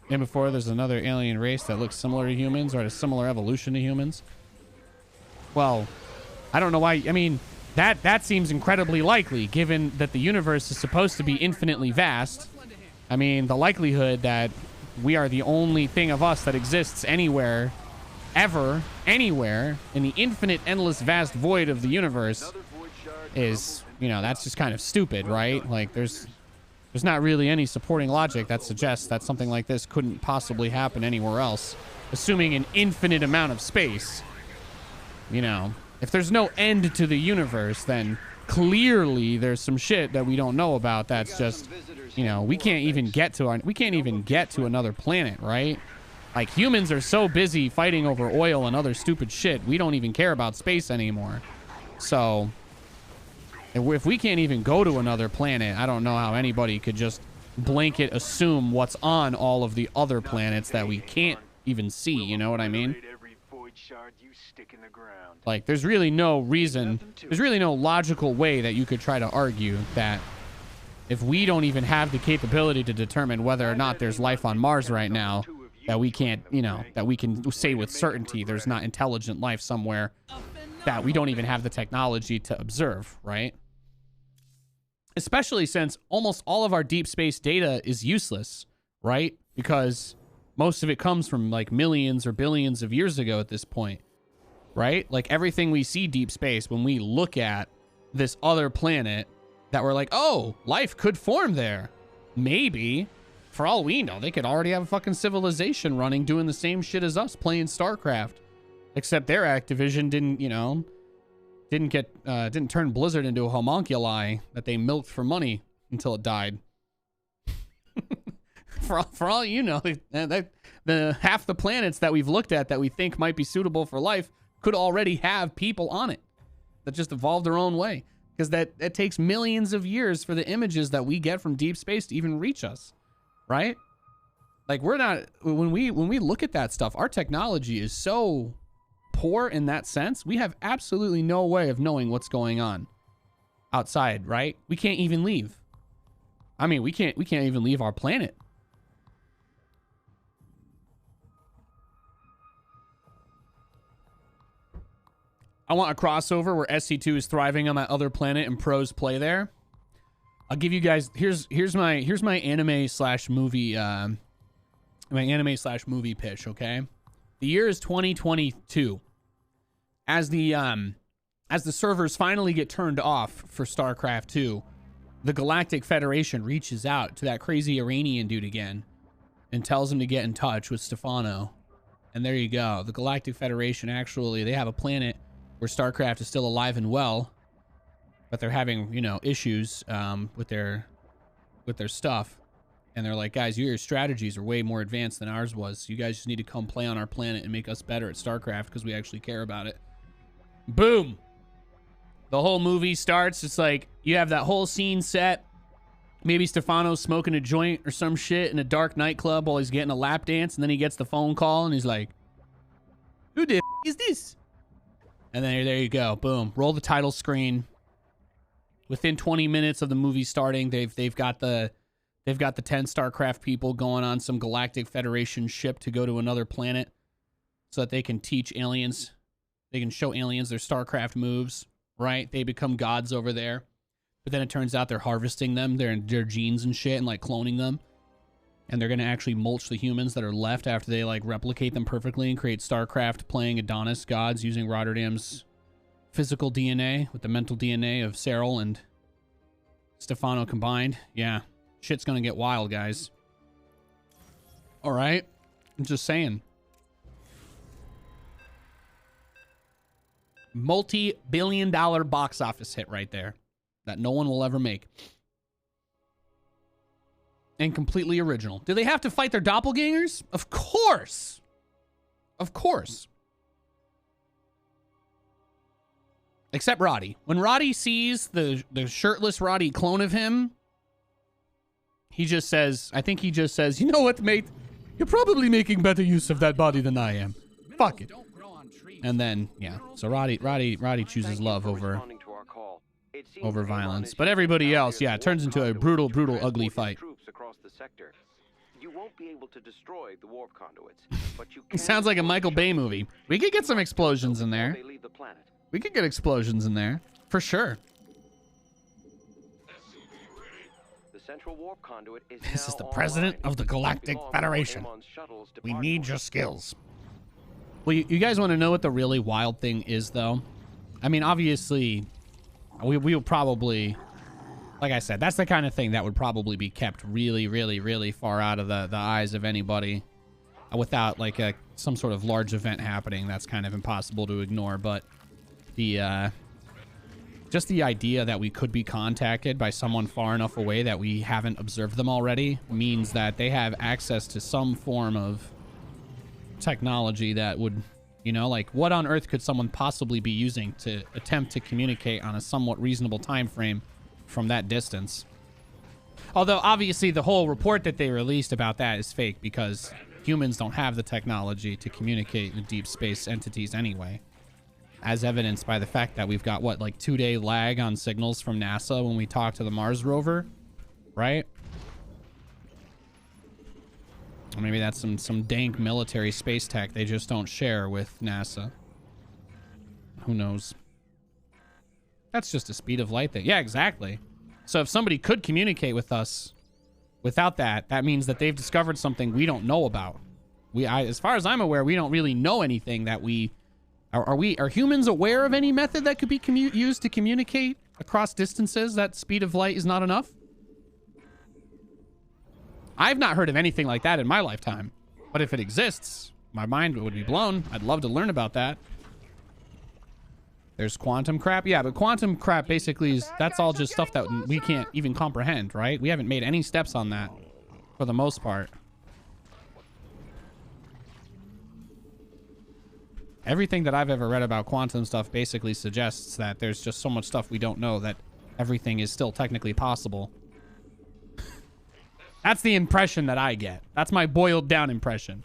And before there's another alien race that looks similar to humans or had a similar evolution to humans. Well, I don't know why. I mean, that seems incredibly likely given that the universe is supposed to be infinitely vast. I mean, the likelihood that we are the only thing of us that exists anywhere, ever, anywhere in the infinite, endless, vast void of the universe is, you know, that's just kind of stupid, right? Like there's not really any supporting logic that suggests that something like this couldn't possibly happen anywhere else, assuming an infinite amount of space. You know, if there's no end to the universe, then clearly there's some shit that we don't know about. That's just, you know, we can't even get to another planet, right? Like humans are so busy fighting over oil and other stupid shit, we don't even care about space anymore. So if we can't even go to another planet, I don't know how anybody could just blanket assume what's on all of the other planets that we can't even see. You know what I mean? Like, there's really no reason, there's really no logical way that you could try to argue that if we don't even have the capability to determine whether or not there's life on Mars right now, that we can't, you know, that we can say with certainty there's not intelligent life somewhere that we don't even have the technology to observe, right? Especially since almost all of our deep space data is useless, right? Because most of it comes from like millions or billions of years ago at this point, right? Like everything we see deep space, when we look at this other planet that we're like, oh, life could form there. Maybe, for all we know, they could already have a fucking civilization running doing the same shit as us playing StarCraft. Except their Activision didn't, you know, didn't turn Blizzard into a homunculi that they milked for money until it died. for all you know, the half the planets that we've looked at that we think might be suitable for life could already have people on it that just evolved their own way, because that takes millions of years for the images that we get from deep space to even reach us, right? Like we're not, when we look at that stuff, our technology is so poor in that sense. We have absolutely no way of knowing what's going on outside, right? We can't even leave. I mean, we can't even leave our planet. I want a crossover where SC2 is thriving on that other planet and pros play there. I'll give you guys, here's my anime slash movie pitch, okay? The year is 2022. As the servers finally get turned off for StarCraft 2, the Galactic Federation reaches out to that crazy Iranian dude again and tells him to get in touch with Stefano And there you go. The Galactic Federation, actually, they have a planet where StarCraft is still alive and well, but they're having, you know, issues with their stuff. And they're like, guys, your strategies are way more advanced than ours was. You guys just need to come play on our planet and make us better at StarCraft because we actually care about it. Boom. The whole movie starts. It's like you have that whole scene set. Maybe Stefano's smoking a joint or some shit in a dark nightclub while he's getting a lap dance. And then he gets the phone call and he's like, who the f is this? And then there you go. Boom. Roll the title screen. Within 20 minutes of the movie starting, they've got the 10 StarCraft people going on some Galactic Federation ship to go to another planet so that they can teach aliens. They can show aliens their StarCraft moves, right? They become gods over there. But then it turns out they're harvesting them, their genes and shit, and like cloning them. And they're going to actually mulch the humans that are left after they like replicate them perfectly and create StarCraft playing Adonis gods using Rotterdam's physical DNA with the mental DNA of Cyril and Stefano combined. Yeah. Shit's gonna get wild, guys. All right. I'm just saying. Multi-billion-dollar box office hit right there that no one will ever make. And completely original. Do they have to fight their doppelgangers? Of course. Of course. Except Roddy. When Roddy sees the shirtless Roddy clone of him, he just says, I think he just says, you know what, mate? You're probably making better use of that body than I am. Fuck it. And then, yeah. So Roddy chooses love over violence. But everybody else, yeah, it turns into a brutal, ugly fight. You won't be able to destroy the warp conduits, but you It sounds like a Michael Bay movie. We could get some explosions in there. We could get explosions in there. For sure. Central warp conduit is this is the president of the Galactic Federation. We need your skills. Well, you guys want to know what the really wild thing is, though? I mean, obviously, we'll probably, like I said, that's the kind of thing that would probably be kept really far out of the eyes of anybody without, like, some sort of large event happening. That's kind of impossible to ignore, but just the idea that we could be contacted by someone far enough away that we haven't observed them already means that they have access to some form of technology that would, you know, like what on earth could someone possibly be using to attempt to communicate on a somewhat reasonable time frame from that distance? Although obviously the whole report that they released about that is fake because humans don't have the technology to communicate with deep space entities anyway. As evidenced by the fact that we've got, what, like 2-day lag on signals from NASA when we talk to the Mars rover, right? Or maybe that's some dank military space tech they just don't share with NASA. Who knows? That's just a speed of light thing. Yeah, exactly. So if somebody could communicate with us without that, that means that they've discovered something we don't know about. As far as I'm aware, we don't really know anything that we... Are humans aware of any method that could be used to communicate across distances that speed of light is not enough? I've not heard of anything like that in my lifetime. But if it exists, my mind would be blown. I'd love to learn about that. There's quantum crap. Yeah, but quantum crap basically is, that's all just stuff that we can't even comprehend, right? We haven't made any steps on that for the most part. Everything that I've ever read about quantum stuff basically suggests that there's just so much stuff we don't know that everything is still technically possible. That's the impression that I get. That's my boiled down impression.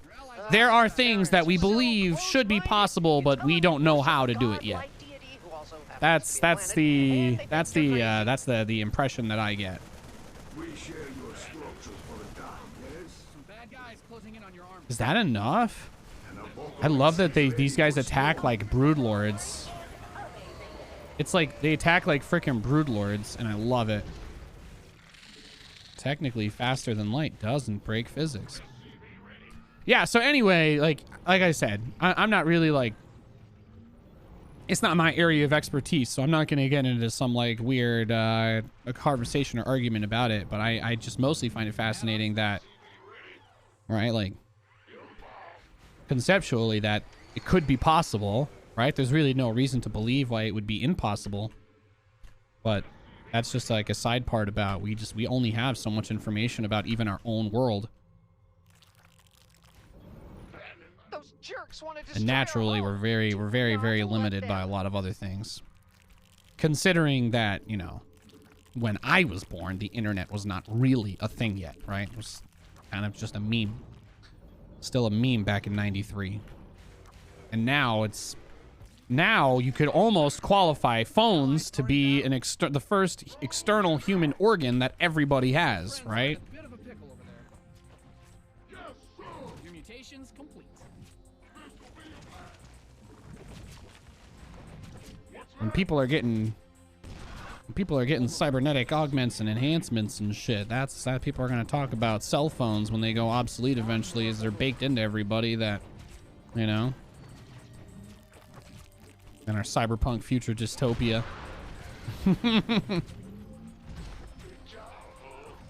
There are things that we believe should be possible, but we don't know how to do it yet. That's the impression that I get. Is that enough? I love that these guys attack like broodlords. It's like they attack like freaking broodlords, and I love it. Technically faster than light doesn't break physics. Yeah, so anyway, like I said, I'm not really like, it's not my area of expertise, so I'm not going to get into some like weird a conversation or argument about it, but I just mostly find it fascinating that, right, like, conceptually that it could be possible, right? There's really no reason to believe why it would be impossible. But that's just like a side part about we only have so much information about even our own world. Those jerks want to destroy And naturally, our home. we're very limited by a lot of other things. Considering that, you know, when I was born, the internet was not really a thing yet, right? It was kind of just a meme. Still a meme back in '93. And now you could almost qualify phones to be the first external human organ that everybody has, right? Bit of a pickle over there. Your mutation's complete. When people are getting cybernetic augments and enhancements and shit, that's that people are going to talk about cell phones when they go obsolete eventually, as they're baked into everybody that, you know, in our cyberpunk future dystopia.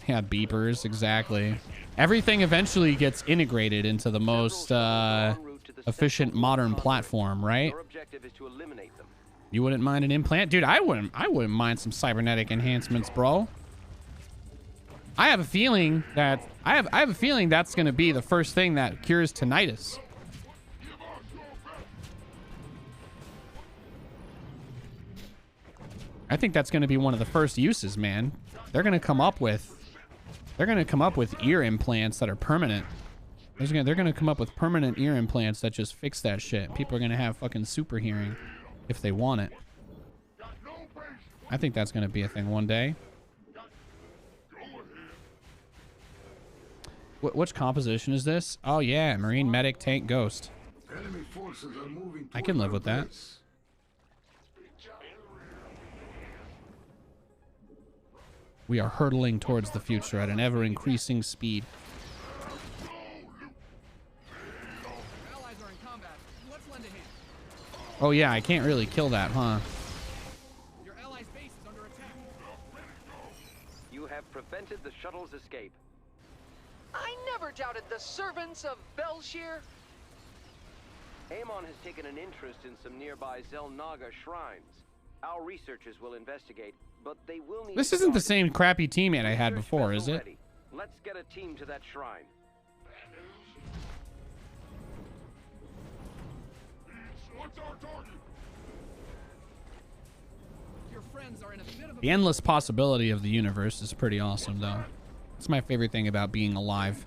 Yeah, beepers, exactly. Everything eventually gets integrated into the most efficient modern platform, right? Your objective is to eliminate them. You wouldn't mind an implant? Dude, I wouldn't mind some cybernetic enhancements, bro. I have a feeling that I have a feeling that's going to be the first thing that cures tinnitus. I think that's going to be one of the first uses, man. They're going to come up with ear implants that are permanent. They're going to come up with permanent ear implants that just fix that shit. People are going to have fucking super hearing if they want it. I think that's going to be a thing one day. Which composition is this? Oh yeah, Marine Medic Tank Ghost. Enemy forces are moving. I can live with that. We are hurtling towards the future at an ever-increasing speed. Allies are in combat. Let's lend a hand. Oh yeah, I can't really kill that, huh? Your allies' base is under attack. You have prevented the shuttle's escape. I never doubted the servants of Belshir. Amon has taken an interest in some nearby Zelnaga shrines. Our researchers will investigate, but they will need... This isn't the same crappy teammate I had before, is it? Ready. Let's get a team to that shrine. Your friends are in a bit of a The endless possibility of the universe is pretty awesome, though. It's my favorite thing about being alive.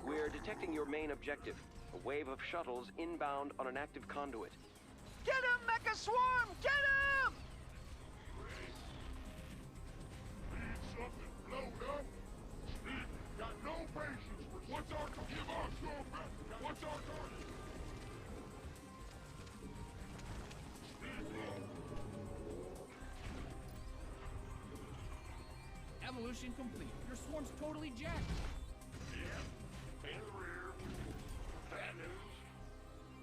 We're detecting your main objective. A wave of shuttles inbound on an active conduit. Get him, Mecha Swarm! Get him! Evolution complete. Your swarm's totally jacked.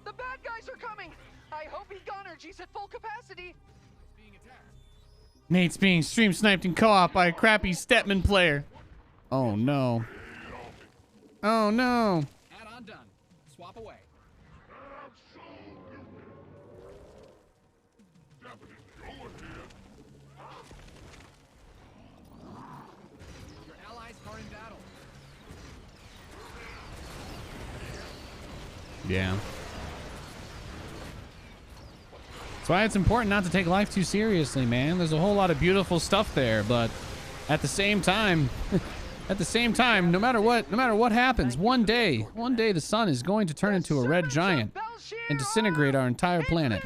The bad guys are coming! I hope Egonergy's at full capacity. It's being attacked. Nate's being stream sniped in co-op by a crappy Stepman player. Oh no. Oh no. Add-on done. Swap away. Your allies are in battle. Yeah. That's why it's important not to take life too seriously, man. There's a whole lot of beautiful stuff there, but at the same time, no matter what happens, one day the sun is going to turn into a red giant and disintegrate our entire planet.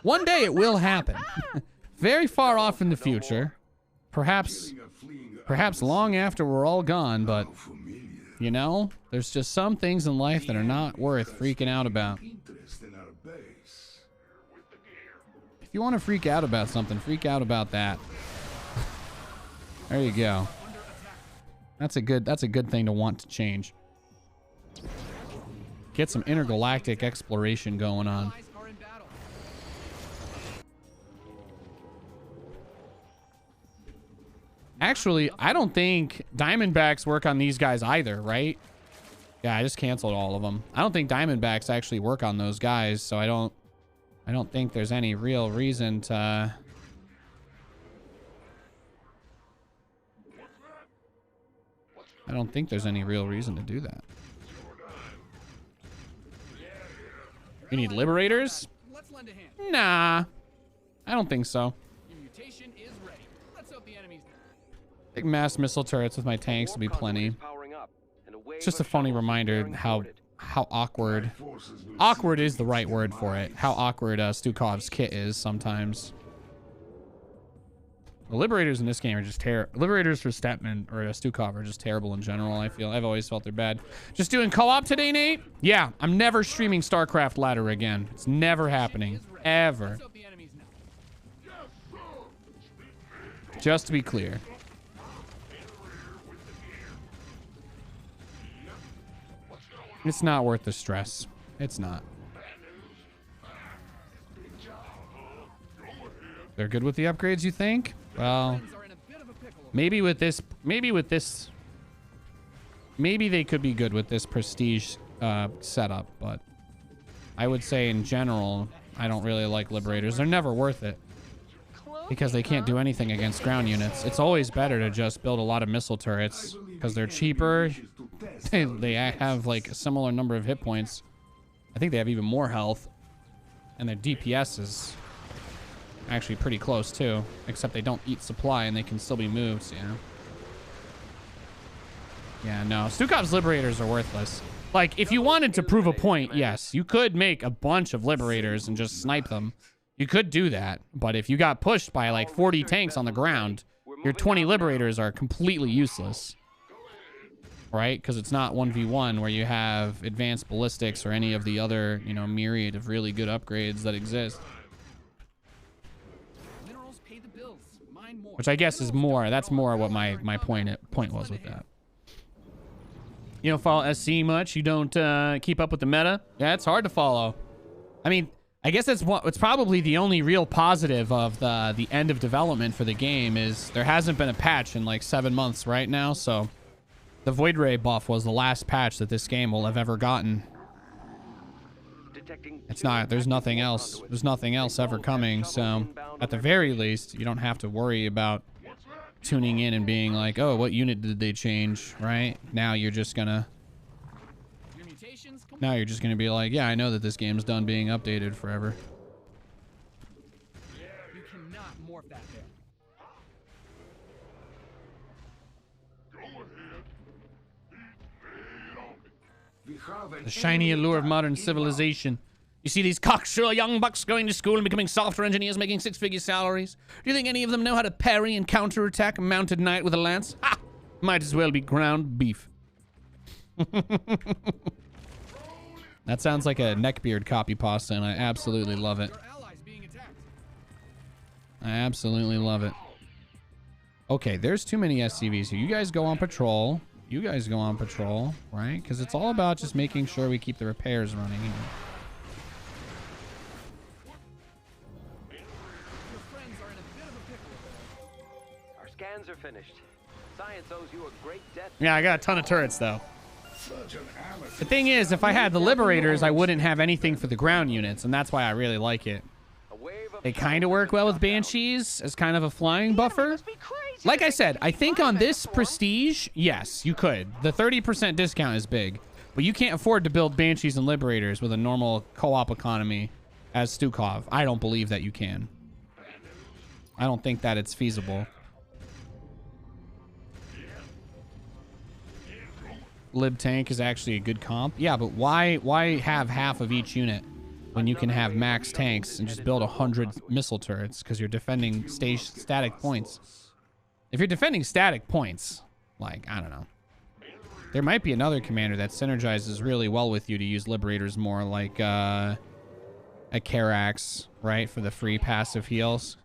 One day it will happen. Very far off in the future. Perhaps long after we're all gone, but you know, there's just some things in life that are not worth freaking out about. If you want to freak out about something, freak out about that. There you go. That's a good thing to want to change. Get some intergalactic exploration going on. Actually, I don't think Diamondbacks work on these guys either, right? Yeah, I just canceled all of them. I don't think Diamondbacks actually work on those guys, so I don't think there's any real reason to... I don't think there's any real reason to do that. You need Liberators? Let's lend a hand. Nah. I don't think so. Your mutation is ready. Let's hope the enemy's... Big mass missile turrets with my tanks will be plenty. It's just a funny reminder how awkward... Awkward is the right word for it. How awkward Stukov's kit is sometimes. The Liberators in this game are just terrible. Liberators for Stepman or Stukov are just terrible in general, I feel. I've always felt they're bad. Just doing co-op today, Nate? Yeah, I'm never streaming StarCraft Ladder again. It's never happening. Ever. Just to be clear. It's not worth the stress. It's not. They're good with the upgrades, you think? Well, maybe with this, maybe they could be good with this prestige setup, but I would say in general, I don't really like Liberators. They're never worth it because they can't do anything against ground units. It's always better to just build a lot of missile turrets because they're cheaper. They have like a similar number of hit points. I think they have even more health, and their DPS is actually pretty close too, except they don't eat supply and they can still be moved, so yeah, no, Stukov's Liberators are worthless. Like, if you wanted to prove a point, yes, you could make a bunch of Liberators and just snipe them. You could do that, but if you got pushed by like 40 tanks on the ground, your 20 Liberators are completely useless, right? Because it's not 1v1 where you have advanced ballistics or any of the other, you know, myriad of really good upgrades that exist. Which I guess is more, that's more what my point was with that. You don't follow SC much? You don't keep up with the meta? Yeah, it's hard to follow. I mean, I guess it's probably the only real positive of the end of development for the game is there hasn't been a patch in like 7 months right now, so the Void Ray buff was the last patch that this game will have ever gotten. It's not, there's nothing else ever coming, so at the very least you don't have to worry about tuning in and being like, oh, what unit did they change, right? Now you're just gonna be like, yeah, I know that this game's done being updated forever. You cannot morph that there. The shiny allure of modern civilization. You see these cocksure young bucks going to school and becoming software engineers making 6-figure salaries? Do you think any of them know how to parry and counterattack a mounted knight with a lance? Ha! Might as well be ground beef. That sounds like a neckbeard copy pasta, and I absolutely love it. I absolutely love it. Okay, there's too many SCVs here. You guys go on patrol. You guys go on patrol, right? Because it's all about just making sure we keep the repairs running. Our scans are finished. Science owes you a great debt. Yeah, I got a ton of turrets, though. The thing is, if I had the Liberators, I wouldn't have anything for the ground units, and that's why I really like it. They kind of work well with Banshees as kind of a flying buffer. Like I said, I think on this Prestige, yes, you could. The 30% discount is big, but you can't afford to build Banshees and Liberators with a normal co-op economy as Stukov. I don't believe that you can. I don't think that it's feasible. Lib Tank is actually a good comp. Yeah, but why have half of each unit when you can have max tanks and just build 100 missile turrets because you're defending static points? If you're defending static points, like, I don't know. There might be another commander that synergizes really well with you to use Liberators more, like a Karax, right, for the free passive heals.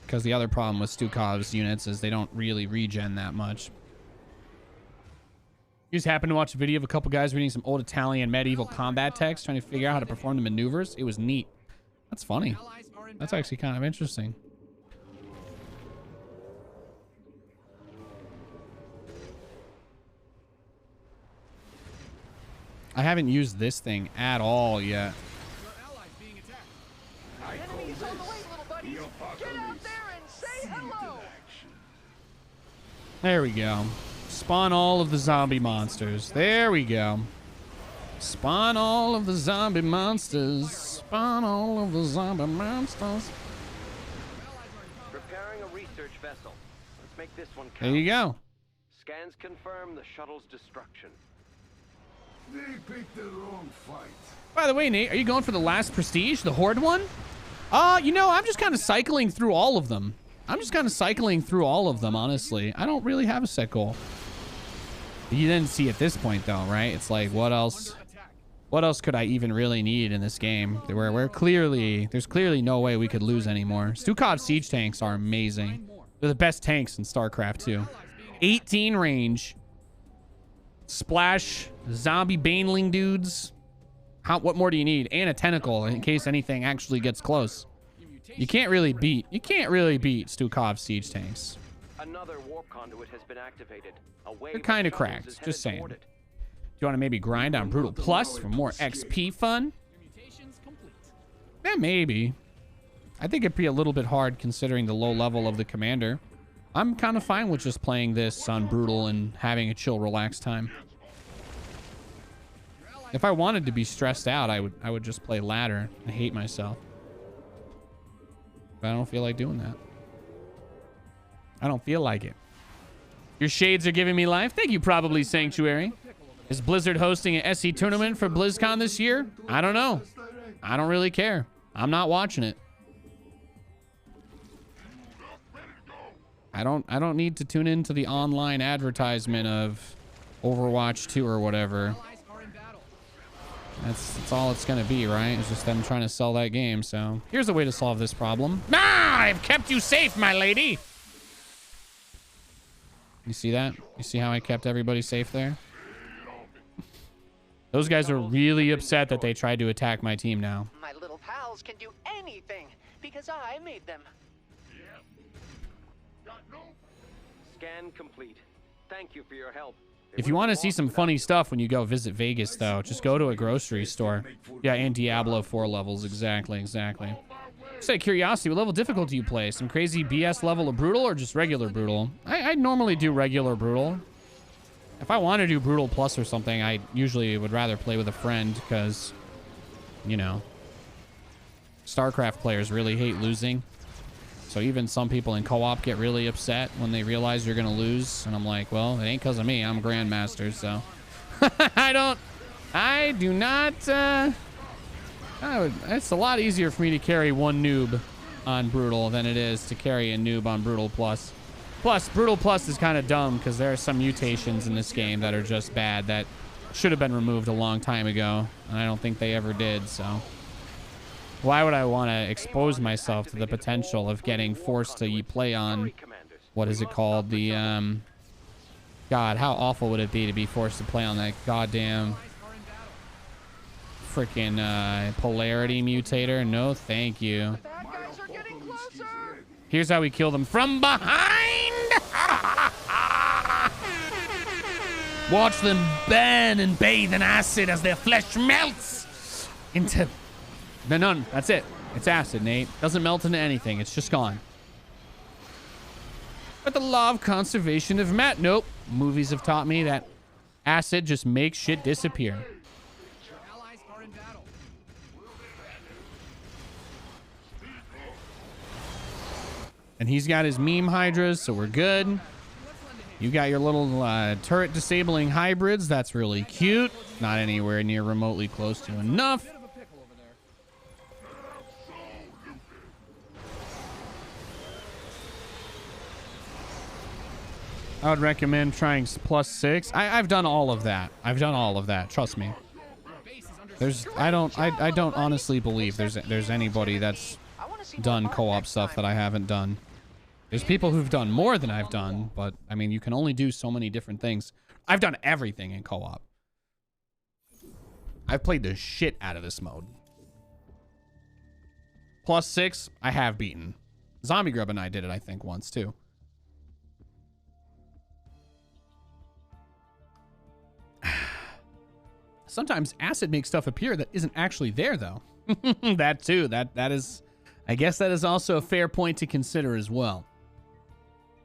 Because the other problem with Stukov's units is they don't really regen that much. You just happened to watch a video of a couple guys reading some old Italian medieval combat text, trying to figure out how to perform the maneuvers. It was neat. That's funny. That's actually kind of interesting. I haven't used this thing at all yet. Enemies on the way, little buddies. Get out there and say hello. There we go. Spawn all of the zombie monsters. There we go. Spawn all of the zombie monsters. Spawn all of the zombie monsters. Preparing a research vessel. Let's make this one count. There you go. Scans confirm the shuttle's destruction. They picked the wrong fight. By the way, Nate, are you going for the last prestige, the Horde one? You know, I'm just kind of cycling through all of them. Honestly. I don't really have a set goal. You didn't see at this point, though, right? It's like, what else? What else could I even really need in this game? There's clearly no way we could lose anymore. Stukov siege tanks are amazing. They're the best tanks in StarCraft 2. 18 range. Splash. Zombie baneling dudes. What more do you need? And a tentacle in case anything actually gets close. You can't really beat Stukov siege tanks. Another warp conduit has been activated. They're kind of cracked, just saying. Do you want to maybe grind on Brutal Plus for more XP fun? Yeah, maybe. I think it'd be a little bit hard considering the low level of the commander. I'm kind of fine with just playing this on Brutal and having a chill, relaxed time. If I wanted to be stressed out, I would just play ladder and hate myself. But I don't feel like doing that. I don't feel like it. Your shades are giving me life. Thank you, Probably Sanctuary. Is Blizzard hosting an SE tournament for BlizzCon this year? I don't know. I don't really care. I'm not watching it. I don't need to tune into the online advertisement of Overwatch 2 or whatever. That's all it's gonna be, right? It's just them trying to sell that game. So here's a way to solve this problem. I've kept you safe, my lady. You see that? You see how I kept everybody safe there? Those guys are really upset that they tried to attack my team now. My little pals can do anything because I made them. Scan complete. Thank you for your help. If you want to see some funny stuff when you go visit Vegas, though, just go to a grocery store. Yeah, and Diablo 4 levels. Exactly. Just out of curiosity, what level difficulty do you play? Some crazy BS level of Brutal or just regular Brutal? I normally do regular Brutal. If I want to do Brutal Plus or something, I usually would rather play with a friend because, you know, StarCraft players really hate losing. So even some people in co-op get really upset when they realize you're going to lose. And I'm like, well, it ain't because of me. I'm a Grandmaster, so. It's a lot easier for me to carry one noob on Brutal than it is to carry a noob on Brutal Plus. Plus, Brutal Plus is kind of dumb because there are some mutations in this game that are just bad that should have been removed a long time ago. And I don't think they ever did, so. Why would I want to expose myself to the potential of getting forced to play on, what is it called? The, God, how awful would it be to be forced to play on that goddamn freaking polarity mutator? No, thank you. Here's how we kill them from behind. Watch them burn and bathe in acid as their flesh melts into... None. That's it. It's acid, Nate. Doesn't melt into anything. It's just gone. But the law of conservation of matter. Nope. Movies have taught me that acid just makes shit disappear. And he's got his meme hydras, so we're good. You got your little turret disabling hybrids. That's really cute. Not anywhere near remotely close to enough. I would recommend trying +6. I've done all of that. Trust me. I don't honestly believe there's anybody that's done co-op stuff that I haven't done. There's people who've done more than I've done, but I mean, you can only do so many different things. I've done everything in co-op. I've played the shit out of this mode. +6, I have beaten. Zombie Grub and I did it, I think, once too. Sometimes acid makes stuff appear that isn't actually there, though. That too. That is, I guess that is also a fair point to consider as well.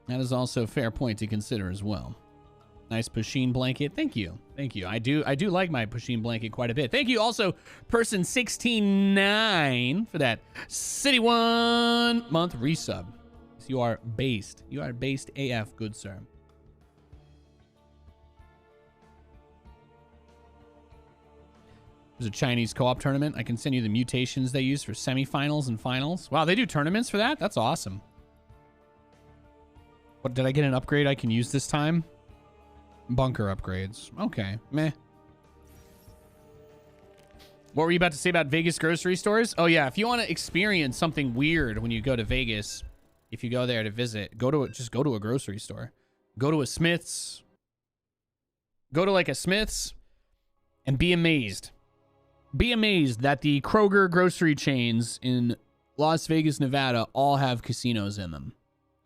That is also a fair point to consider as well. Nice Pusheen blanket. Thank you. Thank you. I do like my Pusheen blanket quite a bit. Thank you also, person 169, for that City 1 month resub. You are based. You are based AF, good sir. There's a Chinese co-op tournament. I can send you the mutations they use for semifinals and finals. Wow, they do tournaments for that? That's awesome. What, did I get an upgrade I can use this time? Bunker upgrades. Okay, meh. What were you about to say about Vegas grocery stores? Oh yeah, if you want to experience something weird when you go to Vegas, if you go there to visit, just go to a grocery store. Go to a Smith's. Go to like a Smith's and be amazed. Be amazed that the Kroger grocery chains in Las Vegas, Nevada all have casinos in them.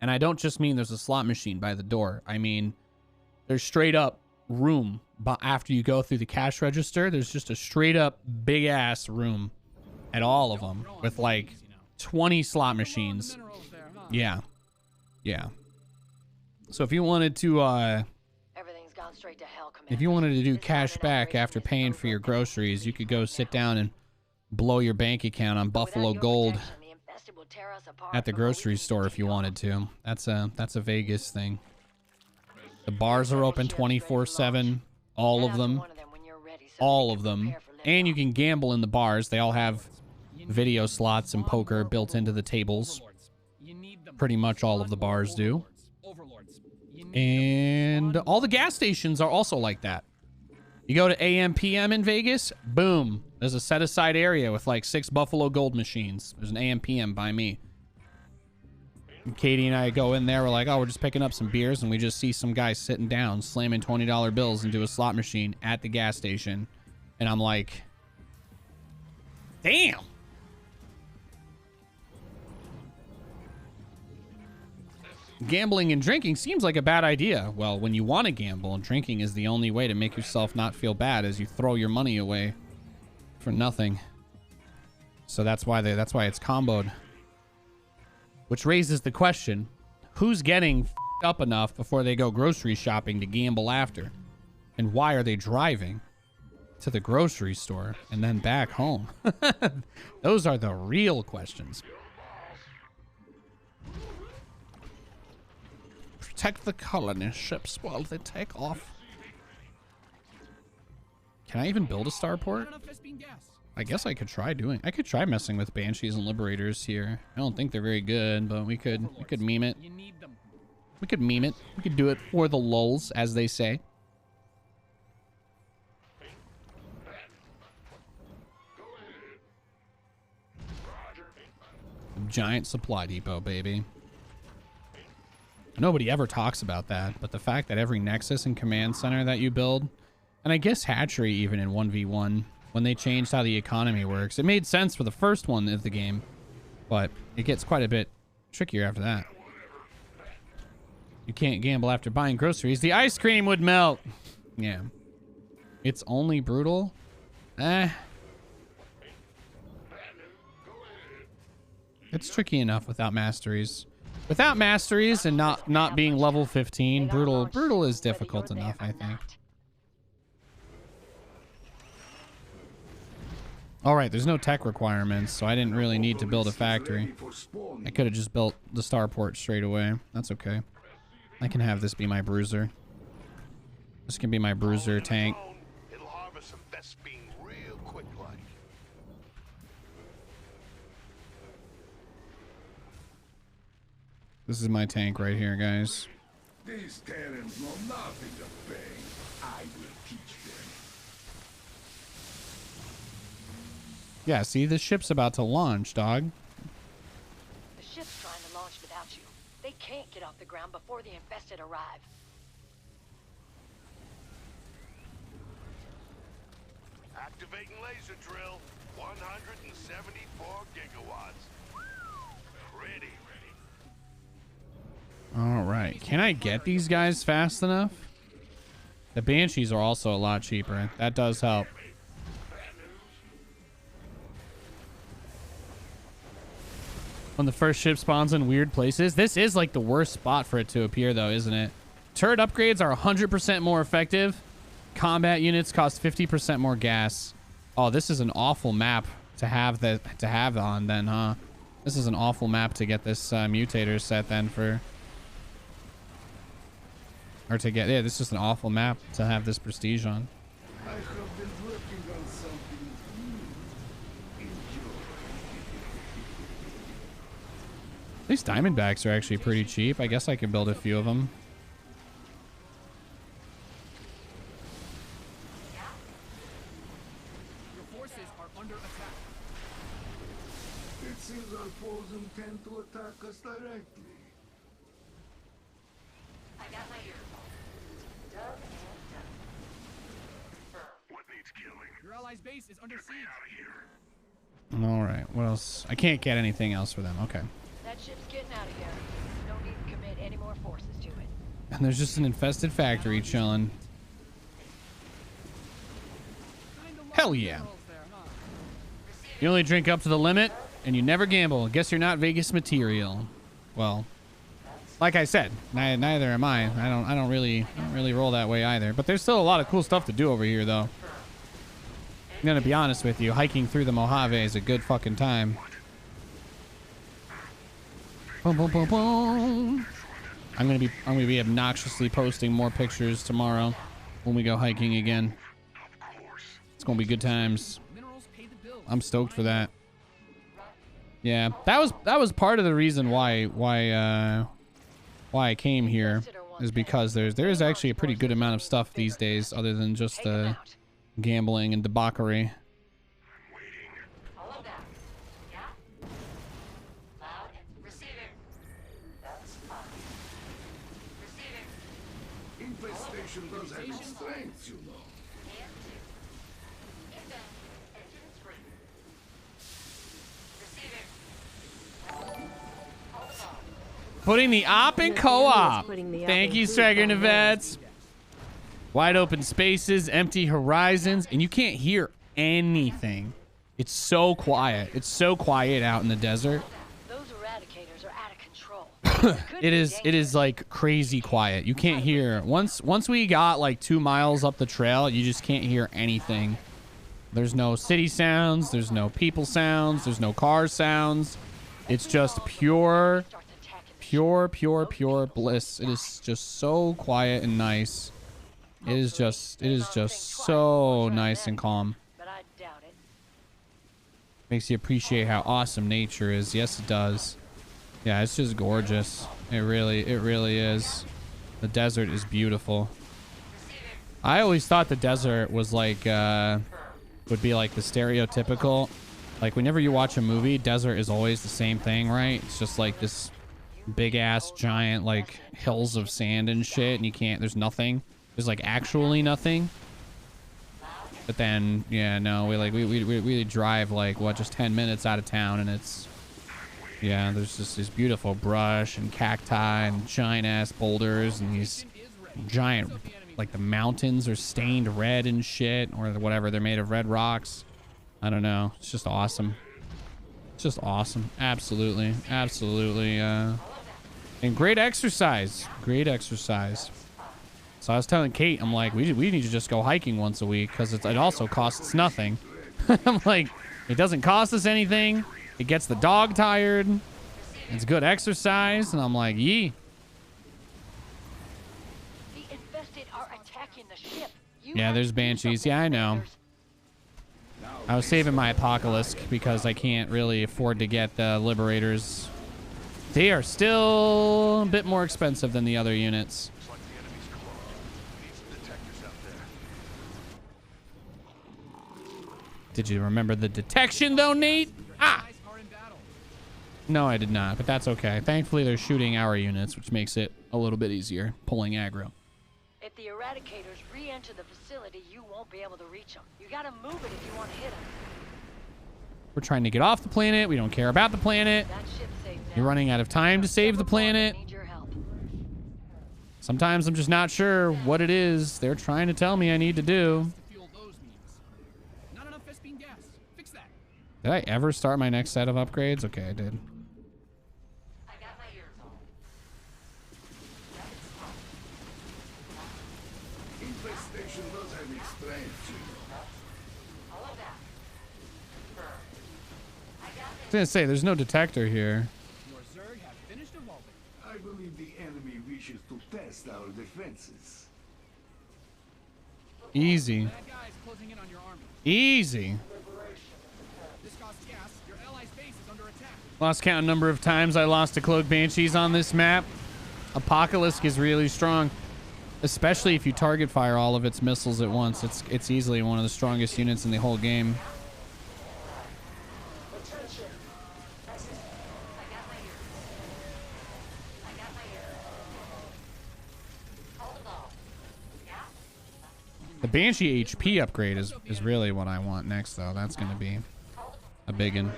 And I don't just mean there's a slot machine by the door. I mean, there's straight up room. But after you go through the cash register, there's just a straight up big ass room at all of them with like 20 slot machines. Yeah. Yeah. So if you wanted to, Everything's gone straight to hell, Commander. if you wanted to do cash back after paying for your groceries, you could go sit down and blow your bank account on Buffalo Gold at the grocery store if you wanted to. That's a Vegas thing. The bars are open 24/7, all of them. All of them. And you can gamble in the bars. They all have video slots and poker built into the tables. Pretty much all of the bars do. And all the gas stations are also like that. You go to AM, PM in Vegas, boom. There's a set-aside area with like 6 Buffalo Gold machines. There's an AM, PM by me. And Katie and I go in there, we're like, oh, we're just picking up some beers, and we just see some guy sitting down, slamming $20 bills into a slot machine at the gas station. And I'm like, damn. Gambling and drinking seems like a bad idea. Well, when you want to gamble, drinking is the only way to make yourself not feel bad as you throw your money away for nothing. So that's why it's comboed. Which raises the question, who's getting f***ed up enough before they go grocery shopping to gamble after? And why are they driving to the grocery store and then back home? Those are the real questions. Protect the colony ships while they take off. Can I even build a starport? I guess I could try messing with Banshees and Liberators here. I don't think they're very good, but we could meme it. We could meme it. We could do it for the lulz, as they say. Giant supply depot, baby. Nobody ever talks about that, but the fact that every Nexus and Command Center that you build, and I guess Hatchery even in 1v1, when they changed how the economy works, it made sense for the first one of the game, but it gets quite a bit trickier after that. You can't gamble after buying groceries. The ice cream would melt. Yeah. It's only brutal? It's tricky enough without masteries. Without masteries and not being level 15, brutal is difficult enough, I think. All right, there's no tech requirements, so I didn't really need to build a factory. I could have just built the starport straight away. That's okay. I can have this be my bruiser. This can be my bruiser tank. It'll harvest some Vespine real quick like. This is my tank right here, guys. These Terrans know nothing of pain. I will teach them. Yeah, see, this ship's about to launch, dog. The ship's trying to launch without you. They can't get off the ground before the infested arrive. Activating laser drill. 174 gigawatts. Ready. All right. Can I get these guys fast enough? The Banshees are also a lot cheaper. That does help. When the first ship spawns in weird places. This is like the worst spot for it to appear though, isn't it? Turret upgrades are 100% more effective. Combat units cost 50% more gas. Oh, this is an awful map to have on then, huh? This is an awful map to get this mutator set then for... Or to get... Yeah, this is an awful map to have this prestige on. I have been working on something new. These Diamondbacks are actually pretty cheap. I guess I could build a few of them. Your forces are under attack. It seems our foes intend to attack us directly. I got my earphones. Done and done. What needs killing? Your allies' base is under siege. Out of here. All right. What else? I can't get anything else for them. Okay. That ship's getting out of here. No need to commit any more forces to it. And there's just an infested factory chilling. Hell yeah. You only drink up to the limit, and you never gamble. Guess you're not Vegas material. Well, like I said, neither am I. I don't really roll that way either. But there's still a lot of cool stuff to do over here, though. I'm gonna be honest with you. Hiking through the Mojave is a good fucking time. Boom, boom, boom, boom. I'm gonna be obnoxiously posting more pictures tomorrow when we go hiking again. It's gonna be good times. I'm stoked for that. Yeah, that was part of the reason why I came here, is because there is actually a pretty good amount of stuff these days other than just gambling and debauchery. All of that. Yeah? Loud. Receiving. That's fine. Receiving. Infestation does have its strengths, you know. And two. Inbound. Engines free. Receiving. Hold on. Putting the op in co-op. Thank you, Striker Nevets. Wide open spaces, empty horizons, and you can't hear anything. It's so quiet. It's so quiet out in the desert. Those eradicators are out of control. It is like crazy quiet. You can't hear. Once we got like 2 miles up the trail, you just can't hear anything. There's no city sounds, there's no people sounds, there's no car sounds. It's just pure bliss. It is just so quiet and nice. It is just so nice and calm. But I doubt it. Makes you appreciate how awesome nature is. Yes, it does. Yeah, it's just gorgeous. It really is. The desert is beautiful. I always thought the desert was like would be like the stereotypical, like whenever you watch a movie, desert is always the same thing, right? It's just like this big ass giant like hills of sand and shit, and there's nothing. There's like actually nothing. But then, yeah, no, we drive like what, just 10 minutes out of town, and it's, yeah, there's just this beautiful brush and cacti and giant ass boulders and these giant, like the mountains are stained red and shit, or whatever, they're made of red rocks. I don't know. It's just awesome. It's just awesome. Absolutely, and great exercise. Great exercise. So I was telling Kate, I'm like, we need to just go hiking once a week, because it also costs nothing. I'm like, it doesn't cost us anything. It gets the dog tired. It's good exercise. And I'm like, yee. The infested are attacking the ship. Yeah, there's banshees. Yeah, I know. I was saving my apocalypse because I can't really afford to get the liberators. They are still a bit more expensive than the other units. Did you remember the detection though, Nate? Ah! No, I did not, but that's okay. Thankfully, they're shooting our units, which makes it a little bit easier pulling aggro. If the eradicators re-enter the facility, you won't be able to reach them. You gotta move it if you want to hit them. We're trying to get off the planet. We don't care about the planet. That ship saves You're running out of time to save the planet. Need your help. Sometimes I'm just not sure what it is they're trying to tell me I need to do. Not enough Vespine gas. Fix that. Did I ever start my next set of upgrades? Okay, I did. was gonna say, there's no detector here. Your Zerg have finished evolving. I believe the enemy wishes to test our defenses. Easy. Bad guys closing in on your army. Easy. This costs gas. Your allies' base is under attack. Lost count number of times I lost to Cloak Banshees on this map. Apocalypse is really strong, especially if you target fire all of its missiles at once. It's easily one of the strongest units in the whole game. The Banshee HP upgrade is really what I want next, though. That's going to be a big one.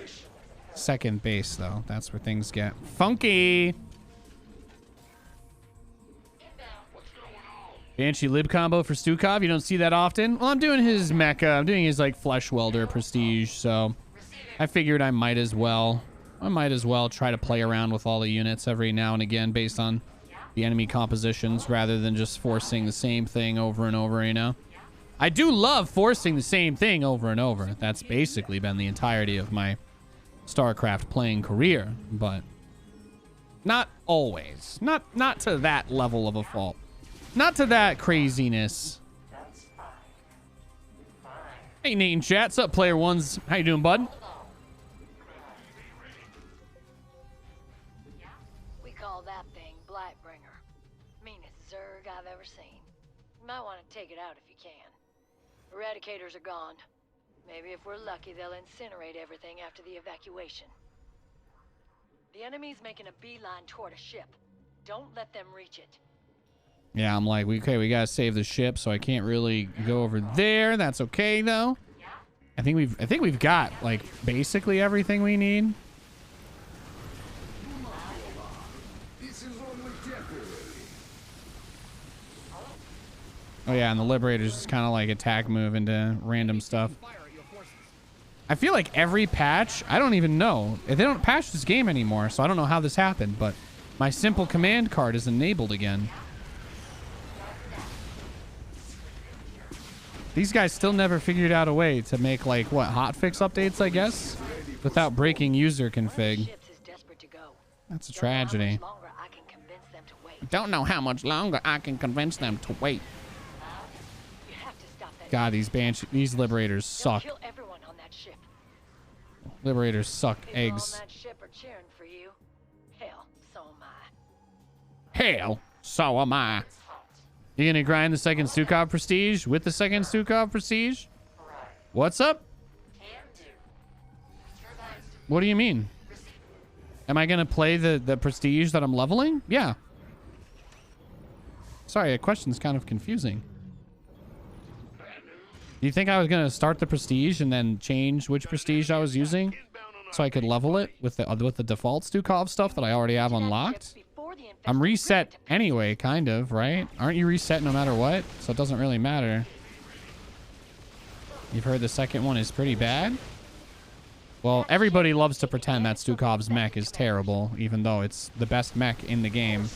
Second base, though. That's where things get funky. Banshee lib combo for Stukov. You don't see that often. Well, I'm doing his mecha. I'm doing his, like, Flesh Welder prestige, so I figured I might as well try to play around with all the units every now and again based on the enemy compositions rather than just forcing the same thing over and over, you know? I do love forcing the same thing over and over. That's basically been the entirety of my StarCraft playing career, but not always. Not to that level of a fault. Not to that craziness. Hey, Nate in chat. What's up, Player Ones? How you doing, bud? We call that thing Blightbringer. Meanest Zerg I've ever seen. You might want to take it out if you can. Eradicators are gone. Maybe if we're lucky, they'll incinerate everything after the evacuation. The enemy's making a beeline toward a ship. Don't let them reach it. Yeah, I'm like, okay, we gotta save the ship, so I can't really go over there. That's okay though. I think we've got like basically everything we need. Oh yeah, and the Liberator's just kind of like attack move into random stuff. I feel like every patch, I don't even know. They don't patch this game anymore, so I don't know how this happened, but my simple command card is enabled again. These guys still never figured out a way to make, like, what, hotfix updates, I guess? Without breaking user config. That's a tragedy. Don't know how much longer I can convince them to wait. God, these Liberators suck. Liberators suck eggs. Hell, so am I. You gonna grind the second Stukov prestige with the second Stukov prestige? What's up? What do you mean? Am I gonna play the prestige that I'm leveling? Yeah. Sorry, the question's kind of confusing. Do you think I was gonna start the prestige and then change which prestige I was using so I could level it with the default Stukov stuff that I already have unlocked? I'm reset anyway, kind of, right? Aren't you reset no matter what? So it doesn't really matter. You've heard the second one is pretty bad? Well, everybody loves to pretend that Stukov's mech is terrible, even though it's the best mech in the game.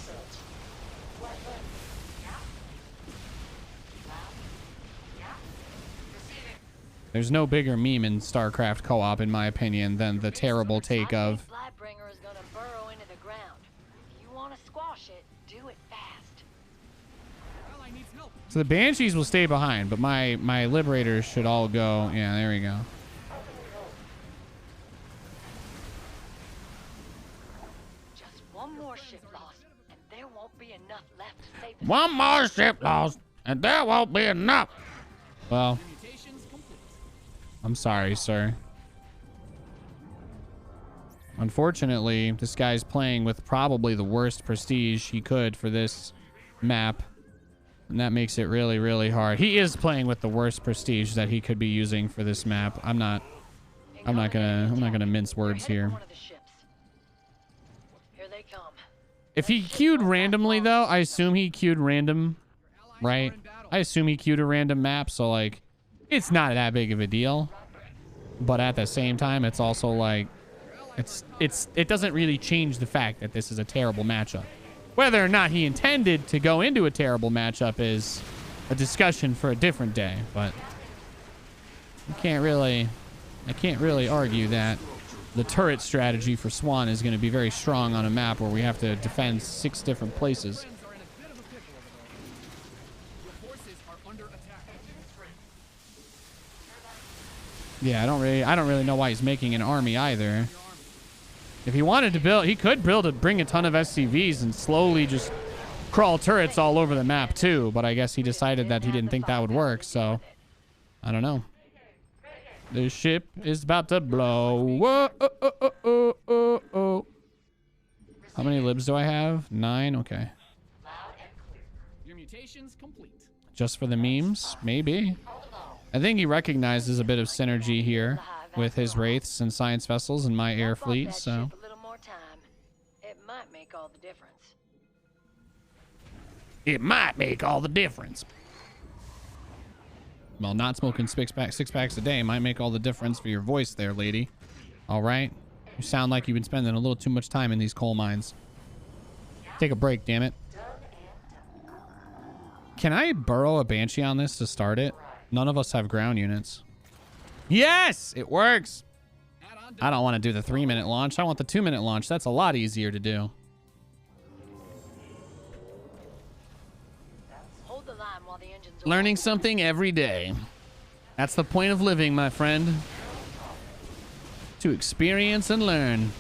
There's no bigger meme in StarCraft co-op, in my opinion, than the terrible take of... So the Banshees will stay behind, but my Liberators should all go. Yeah, there we go. Just one more ship lost, and there won't be enough left to save it. One more ship lost, and there won't be enough. Well, I'm sorry, sir. Unfortunately, this guy's playing with probably the worst prestige he could for this map. And that makes it really, really hard. He is playing with the worst prestige that he could be using for this map. I'm not gonna mince words here. If he queued randomly though, I assume he queued random, right? I assume he queued a random map, so like it's not that big of a deal. But at the same time, it's also like it doesn't really change the fact that this is a terrible matchup. Whether or not he intended to go into a terrible matchup is a discussion for a different day, but I can't really argue that the turret strategy for Swan is going to be very strong on a map where we have to defend 6 different places. Yeah, I don't really know why he's making an army either. If he wanted to build, he could bring a ton of SCVs and slowly just crawl turrets all over the map too, but I guess he decided that he didn't think that would work, so I don't know. The ship is about to blow. Whoa, oh, oh, oh, oh, oh, oh. How many libs do I have? 9? Okay. Your mutation's complete. Just for the memes? Maybe. I think he recognizes a bit of synergy here with his wraiths and science vessels and my air fleet, so. A little more time. It might make all the difference. It might make all the difference. Well, not smoking 6 packs a day might make all the difference for your voice there, lady. All right? You sound like you've been spending a little too much time in these coal mines. Take a break, damn it. Can I burrow a Banshee on this to start it? None of us have ground units. Yes! It works! I don't want to do the 3-minute launch. I want the 2-minute launch. That's a lot easier to do. Hold the line while the engines are Learning something every day. That's the point of living, my friend. To experience and learn.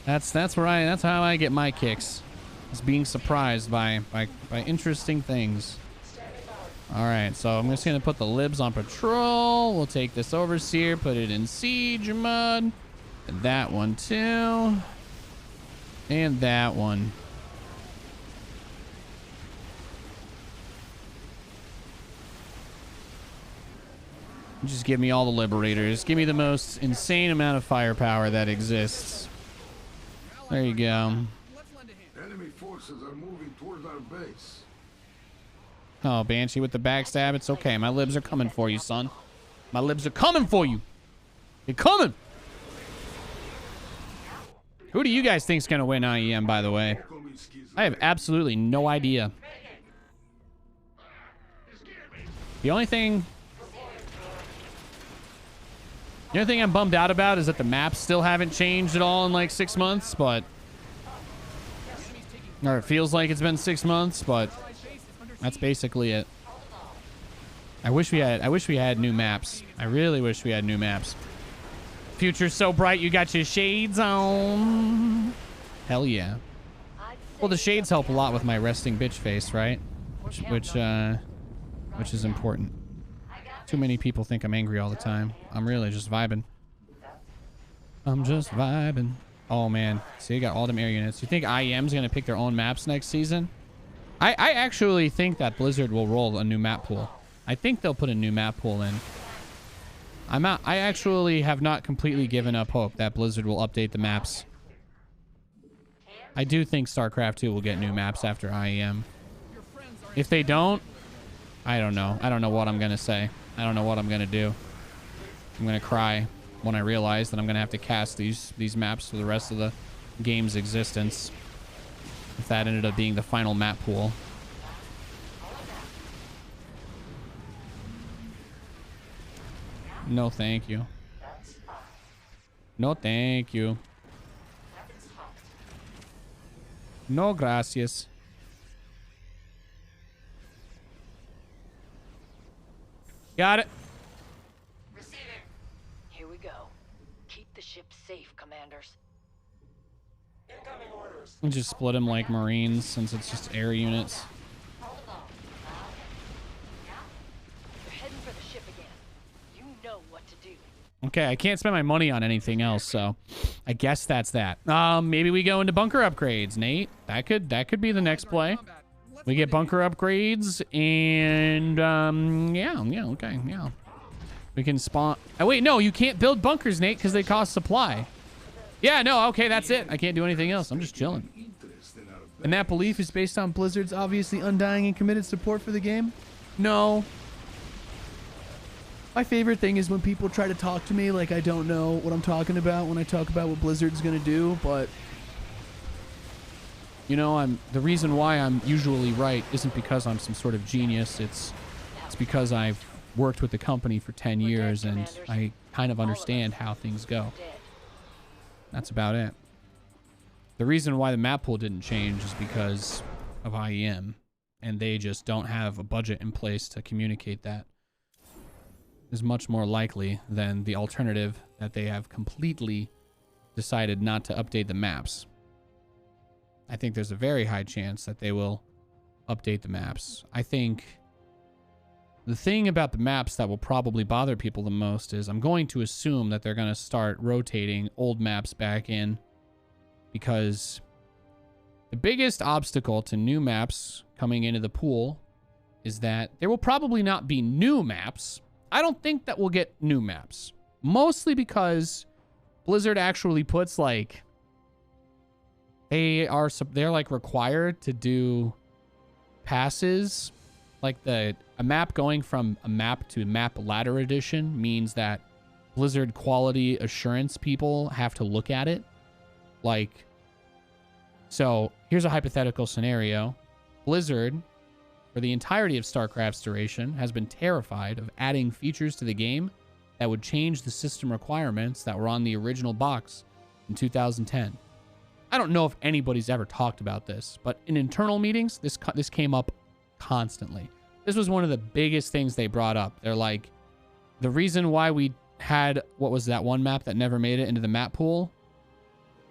That's how I get my kicks. Is being surprised by interesting things. All right, so I'm just gonna put the libs on patrol. We'll take this overseer, put it in siege mode. And that one too. And that one. Just give me all the liberators. Give me the most insane amount of firepower that exists. There you go. Enemy forces are moving toward our base. Oh, Banshee with the backstab. It's okay. My libs are coming for you, son. My libs are coming for you. They're coming. Who do you guys think's gonna win IEM, by the way? I have absolutely no idea. The only thing I'm bummed out about is that the maps still haven't changed at all in like 6 months, but or it feels like it's been 6 months, but that's basically it. I wish we had new maps. I really wish we had new maps. Future's so bright, you got your shades on. Hell yeah. Well, the shades help a lot with my resting bitch face, right? Which is important. Too many people think I'm angry all the time. I'm really just vibing. I'm just vibing. Oh man, see, you got all them air units. You think IEM's gonna pick their own maps next season? I actually think that Blizzard will roll a new map pool. I think they'll put a new map pool in. I actually have not completely given up hope that Blizzard will update the maps. I do think StarCraft 2 will get new maps after IEM. If they don't, I don't know. I don't know what I'm gonna say. I don't know what I'm gonna do. I'm gonna cry when I realize that I'm gonna have to cast these maps for the rest of the game's existence. If that ended up being the final map pool. No, thank you. No, thank you. No, gracias. Got it. Here we go. Keep the ship safe, commanders. And just split them like Marines since it's just air units. They're heading for the ship again. You know what to do. Okay, I can't spend my money on anything else, so I guess that's that. Maybe we go into bunker upgrades, Nate. That could be the next play. We get bunker upgrades, and yeah, okay, yeah. We can spawn. Oh wait, no, you can't build bunkers, Nate, because they cost supply. Yeah, no, okay, that's it. I can't do anything else. I'm just chilling. And that belief is based on Blizzard's obviously undying and committed support for the game? No. My favorite thing is when people try to talk to me like I don't know what I'm talking about when I talk about what Blizzard's gonna do, but you know, the reason why I'm usually right isn't because I'm some sort of genius. It's because I've worked with the company for 10 We're dead, years, and Commanders. I kind of All of understand us. how things go. Dead. That's about it. The reason why the map pool didn't change is because of IEM, and they just don't have a budget in place to communicate that. Is much more likely than the alternative that they have completely decided not to update the maps. I think there's a very high chance that they will update the maps. I think the thing about the maps that will probably bother people the most is I'm going to assume that they're going to start rotating old maps back in, because the biggest obstacle to new maps coming into the pool is that there will probably not be new maps. I don't think that we'll get new maps, mostly because Blizzard actually puts like they're like required to do passes, like a map going from a map to map ladder edition means that Blizzard quality assurance people have to look at it. Like, so here's a hypothetical scenario. Blizzard, for the entirety of StarCraft's duration, has been terrified of adding features to the game that would change the system requirements that were on the original box in 2010. I don't know if anybody's ever talked about this, but in internal meetings, this came up constantly. This was one of the biggest things they brought up. They're like, the reason why we had, what was that one map that never made it into the map pool,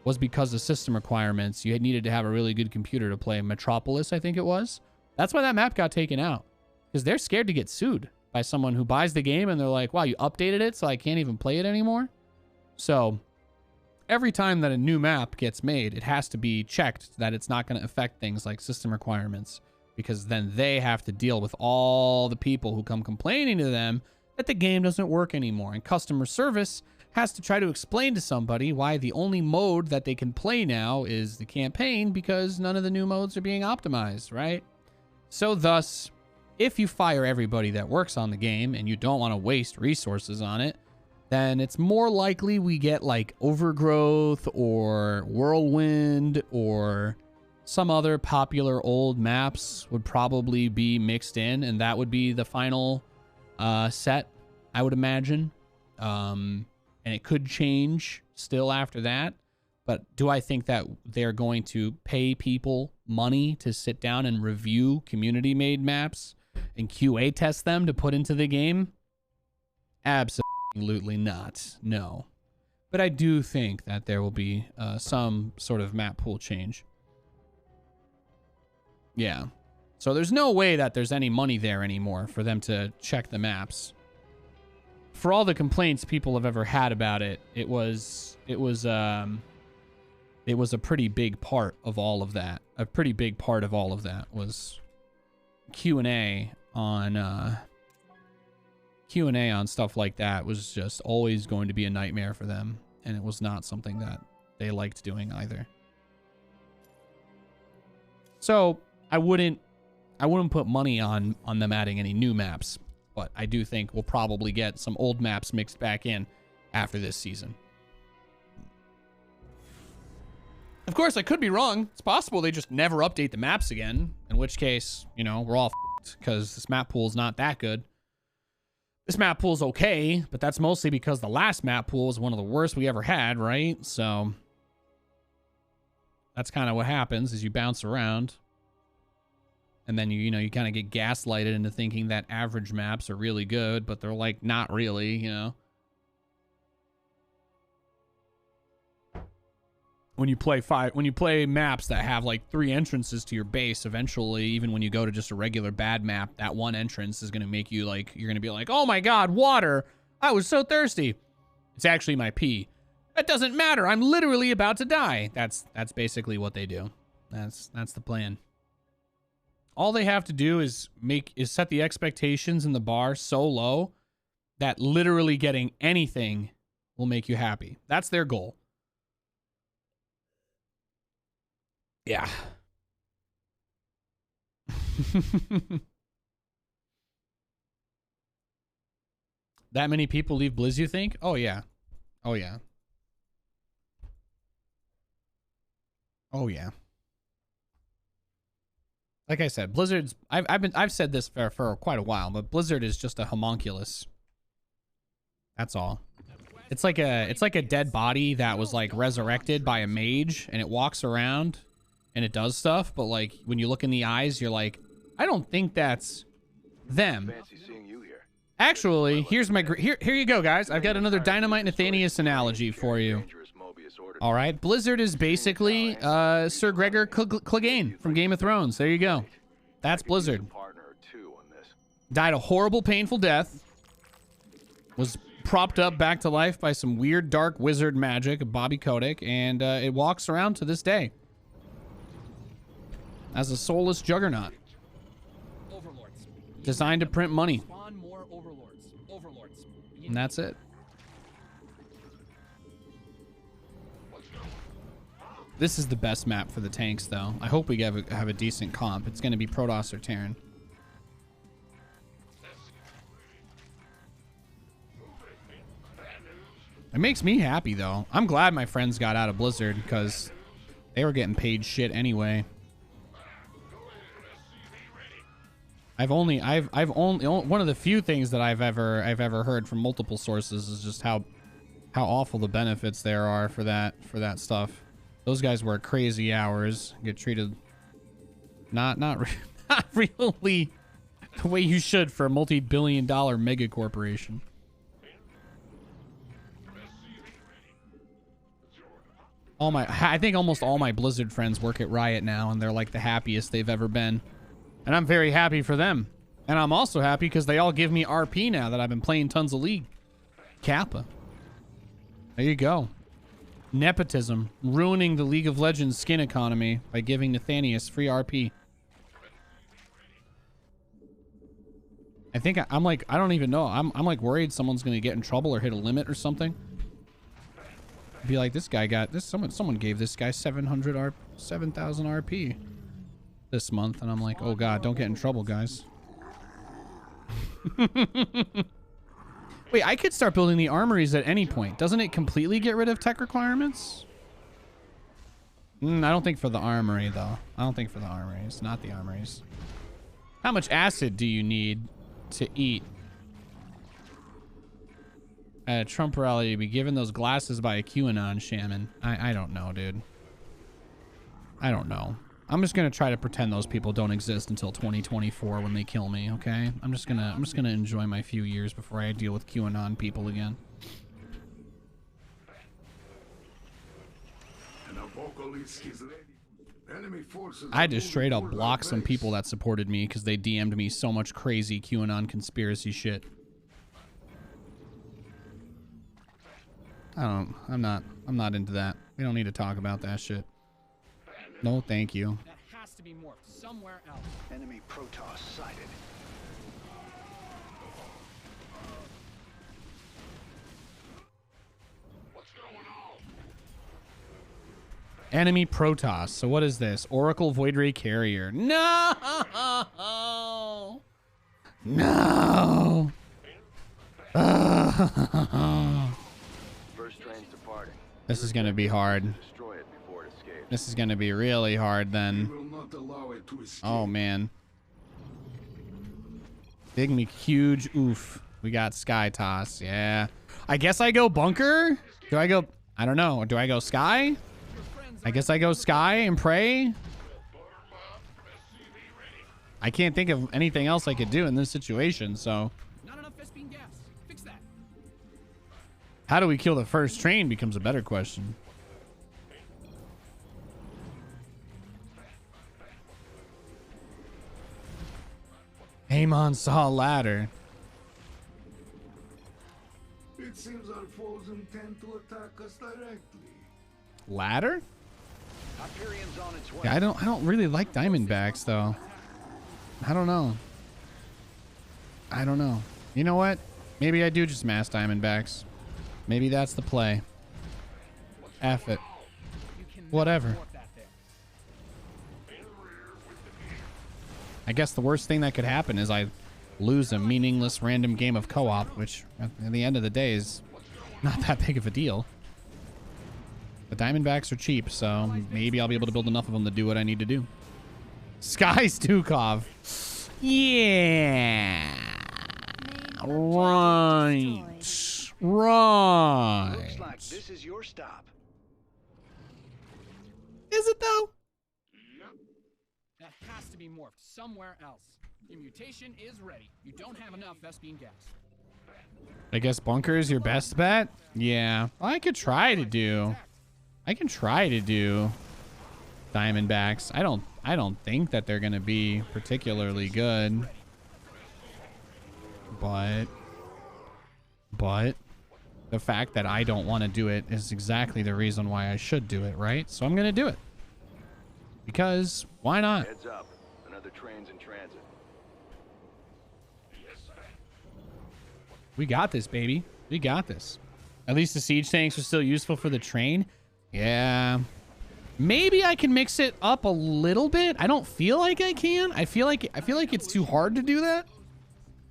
was because of system requirements. You needed to have a really good computer to play Metropolis, I think it was. That's why that map got taken out, because they're scared to get sued by someone who buys the game and they're like, wow, you updated it so I can't even play it anymore. So every time that a new map gets made, it has to be checked that it's not going to affect things like system requirements, because then they have to deal with all the people who come complaining to them that the game doesn't work anymore. And customer service has to try to explain to somebody why the only mode that they can play now is the campaign, because none of the new modes are being optimized, right? So thus, if you fire everybody that works on the game and you don't want to waste resources on it, then it's more likely we get like Overgrowth or Whirlwind or some other popular old maps would probably be mixed in, and that would be the final set, I would imagine. And it could change still after that. But do I think that they're going to pay people money to sit down and review community-made maps and QA test them to put into the game? Absolutely not. No. But I do think that there will be some sort of map pool change. Yeah. So there's no way that there's any money there anymore for them to check the maps. For all the complaints people have ever had about it, it was a pretty big part of all of that. A pretty big part of all of that was Q&A on stuff like that was just always going to be a nightmare for them, and it was not something that they liked doing either. So I wouldn't put money on them adding any new maps, but I do think we'll probably get some old maps mixed back in after this season. Of course, I could be wrong. It's possible they just never update the maps again, in which case, you know, we're all f***ed because this map pool is not that good. This map pool is okay, but that's mostly because the last map pool was one of the worst we ever had, right? So that's kind of what happens is you bounce around. And then you kind of get gaslighted into thinking that average maps are really good, but they're like not really, you know. When you play maps that have like 3 entrances to your base, eventually, even when you go to just a regular bad map, that one entrance is going to make you like, you're going to be like, oh my God, water. I was so thirsty. It's actually my pee. That doesn't matter. I'm literally about to die. That's basically what they do. That's the plan. All they have to do is set the expectations in the bar so low that literally getting anything will make you happy. That's their goal. Yeah. That many people leave Blizz, you think? Oh, yeah. Oh, yeah. Oh, yeah. Like I said, Blizzard's I've said this for quite a while, but Blizzard is just a homunculus. That's all. It's like a dead body that was like resurrected by a mage, and it walks around and it does stuff, but like when you look in the eyes, you're like, I don't think that's them. Actually, here's my here you go, guys. I've got another Dynamite Nathanius analogy for you. All right, Blizzard is basically Sir Gregor Clegane from Game of Thrones. There you go. That's Blizzard. Died a horrible, painful death. Was propped up back to life by some weird, dark wizard magic of Bobby Kotick, and it walks around to this day as a soulless juggernaut. Overlords. Designed to print money. Spawn more overlords. Overlords. And that's it. This is the best map for the tanks, though. I hope we have a decent comp. It's going to be Protoss or Terran. It makes me happy, though. I'm glad my friends got out of Blizzard because they were getting paid shit anyway. I've only one of the few things that I've ever heard from multiple sources is just how awful the benefits there are for that stuff. Those guys work crazy hours, get treated not really the way you should for a multi-billion-dollar mega corporation. I think almost all my Blizzard friends work at Riot now, and they're like the happiest they've ever been. And I'm very happy for them. And I'm also happy because they all give me RP now that I've been playing tons of League. Kappa. There you go. Nepotism. Ruining the League of Legends skin economy by giving Nathanius free RP. I think I'm like, I don't even know. I'm like worried someone's going to get in trouble or hit a limit or something. Be like, this guy got this. Someone gave this guy 7,000 RP this month. And I'm like, oh God, don't get in trouble, guys. Wait, I could start building the armories at any point. Doesn't it completely get rid of tech requirements? I don't think for the armory, though. I don't think for the armories. Not the armories. How much acid do you need to eat? At a Trump rally, to be given those glasses by a QAnon shaman. I don't know, dude. I don't know. I'm just gonna try to pretend those people don't exist until 2024 when they kill me, okay? I'm just gonna enjoy my few years before I deal with QAnon people again. I just straight up blocked some people that supported me because they DM'd me so much crazy QAnon conspiracy shit. I'm not into that. We don't need to talk about that shit. No, thank you. That has to be morphed somewhere else. Enemy Protoss sighted. What's going on? Enemy Protoss. So what is this? Oracle Void Ray Carrier. No! No! First train's departing. This is gonna be hard. Destroy it before it escapes. This is gonna be really hard then. We will not allow it to escape. Oh man. Big me huge oof. We got Sky Toss. Yeah. I guess I go bunker? Do I go? I don't know. Do I go Sky? I guess I go Sky and pray. I can't think of anything else I could do in this situation, so. Not enough Vespine gas. Fix that. How do we kill the first train becomes a better question. Amon saw a ladder. It seems our foes intend to attack us directly. Ladder? Hyperion's on its way. Yeah, I don't really like Diamondbacks though. I don't know. I don't know. You know what? Maybe I do just mass Diamondbacks. Maybe that's the play. F it. Whatever. I guess the worst thing that could happen is I lose a meaningless random game of co-op, which at the end of the day is not that big of a deal. The Diamondbacks are cheap, so maybe I'll be able to build enough of them to do what I need to do. Sky Stukov. Yeah. Right. Right. Looks like this is your stop. Is it though? That has to be morphed somewhere else. Your mutation is ready. You don't have enough Vespine gas. I guess bunker is your best bet? Yeah. I could try to do. I can try to do Diamondbacks. I don't think that they're gonna be particularly good. But the fact that I don't want to do it is exactly the reason why I should do it, right? So I'm gonna do it. Because why not? Heads up. Another train's in transit. We got this, baby. We got this. At least the siege tanks are still useful for the train. Yeah. Maybe I can mix it up a little bit. I don't feel like I can. I feel like it's too hard to do that.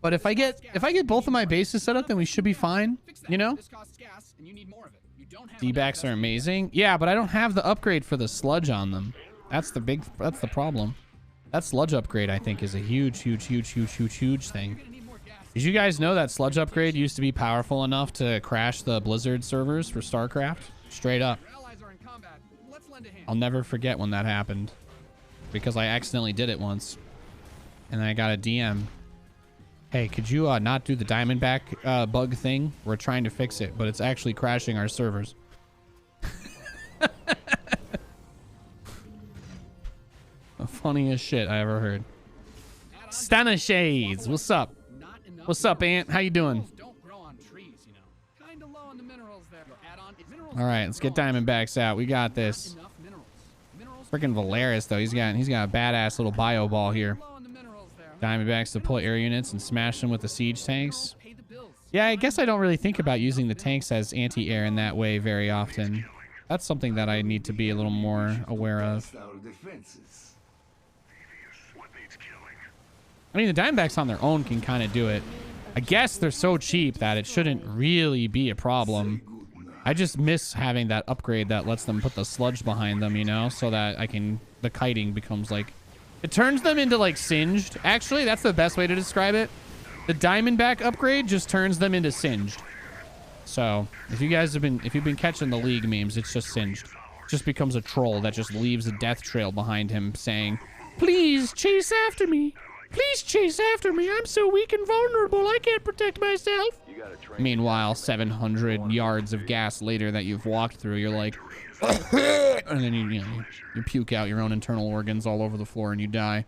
But if I get both of my bases set up, then we should be fine. You know? D-backs are amazing. Yeah, but I don't have the upgrade for the sludge on them. That's the problem. That sludge upgrade, I think, is a huge thing. Did you guys know that sludge upgrade used to be powerful enough to crash the Blizzard servers for StarCraft? Straight up. I'll never forget when that happened. Because I accidentally did it once. And then I got a DM. Hey, could you not do the Diamondback bug thing? We're trying to fix it, but it's actually crashing our servers. The funniest shit I ever heard. Stunner Shades, what's up? What's up, Ant? How you doing? All right, let's get Diamondbacks out. We got this. Freaking Valeris, though, he's got a badass little bio ball here. Diamondbacks deploy air units and smash them with the siege tanks. Yeah, I guess I don't really think about using the tanks as anti-air in that way very often. That's something that I need to be a little more aware of. I mean, the Diamondbacks on their own can kind of do it. I guess they're so cheap that it shouldn't really be a problem. I just miss having that upgrade that lets them put the sludge behind them, you know, so that the kiting becomes like, it turns them into like singed. Actually, that's the best way to describe it. The Diamondback upgrade just turns them into singed. So if you've been catching the League memes, it's just singed. It just becomes a troll that just leaves a death trail behind him saying, please chase after me. Please chase after me. I'm so weak and vulnerable. I can't protect myself. Meanwhile, 700 yards of gas later that you've walked through, you're like, and then you puke out your own internal organs all over the floor and you die.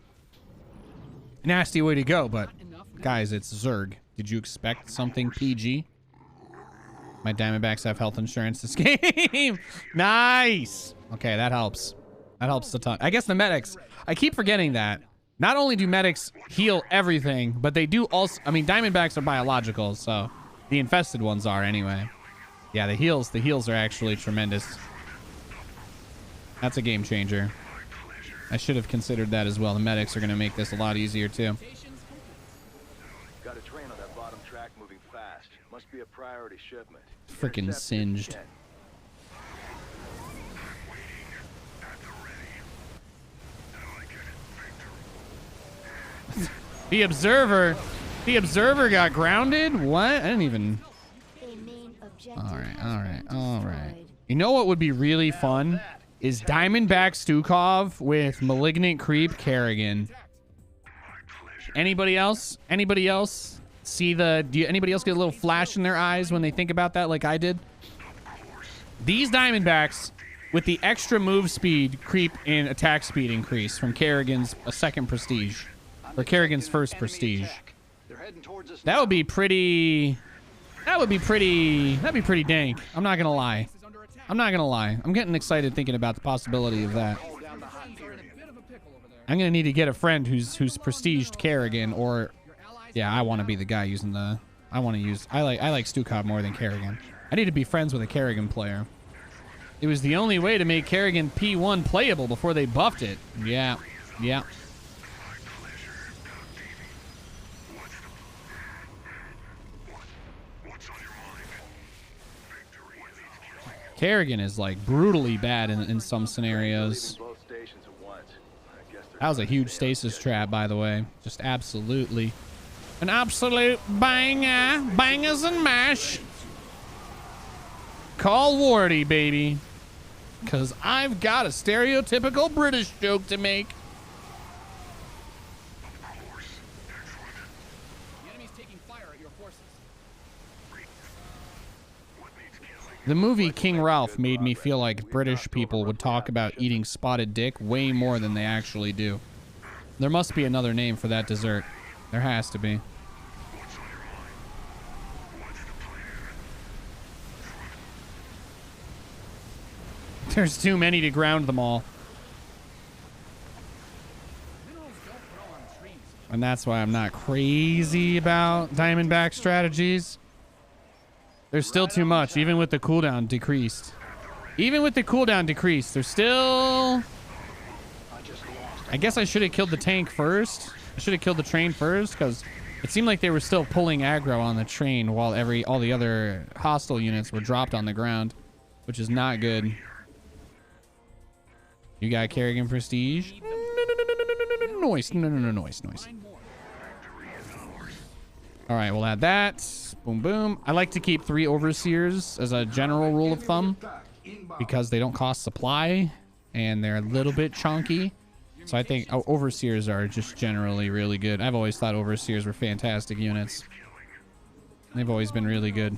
Nasty way to go, but guys, it's Zerg. Did you expect something PG? My Diamondbacks have health insurance this game. Nice. Okay, that helps. That helps a ton. I guess the medics, I keep forgetting that. Not only do medics heal everything, but they do also, I mean, Diamondbacks are biological, so the infested ones are anyway. Yeah, the heals are actually tremendous. That's a game changer. I should have considered that as well. The medics are going to make this a lot easier too. Got a train on that bottom track moving fast. Must be a priority shipment. Freaking singed. The observer got grounded? What? I didn't even... All right. You know what would be really fun? Is Diamondback Stukov with Malignant Creep Kerrigan. Anybody else? Anybody else see anybody else get a little flash in their eyes when they think about that like I did? These Diamondbacks with the extra move speed, creep, and attack speed increase from Kerrigan's second prestige. Or Kerrigan's first prestige. That would be pretty... That'd be pretty dank. I'm not gonna lie. I'm getting excited thinking about the possibility of that. I'm gonna need to get a friend who's prestiged Kerrigan, or... Yeah, I want to be the guy using the... I like Stukov more than Kerrigan. I need to be friends with a Kerrigan player. It was the only way to make Kerrigan P1 playable before they buffed it. Yeah. Kerrigan is like brutally bad in some scenarios. That was a huge stasis trap, by the way. Just absolutely. An absolute banger. Bangers and mash. Call Wardy, baby. Because I've got a stereotypical British joke to make. The enemy's taking fire at your forces. The movie King Ralph made me feel like British people would talk about eating spotted dick way more than they actually do. There must be another name for that dessert. There has to be. There's too many to ground them all. And that's why I'm not crazy about Diamondback strategies. There's still too much, even with the cooldown decreased. Even with the cooldown decreased, there's still... I guess I should have killed the tank first. I should have killed the train first, because it seemed like they were still pulling aggro on the train while all the other hostile units were dropped on the ground, which is not good. You got Kerrigan Prestige? Noise. Noise. All right, we'll add that. Boom, boom. I like to keep 3 overseers as a general rule of thumb because they don't cost supply and they're a little bit chunky. So I think overseers are just generally really good. I've always thought overseers were fantastic units. They've always been really good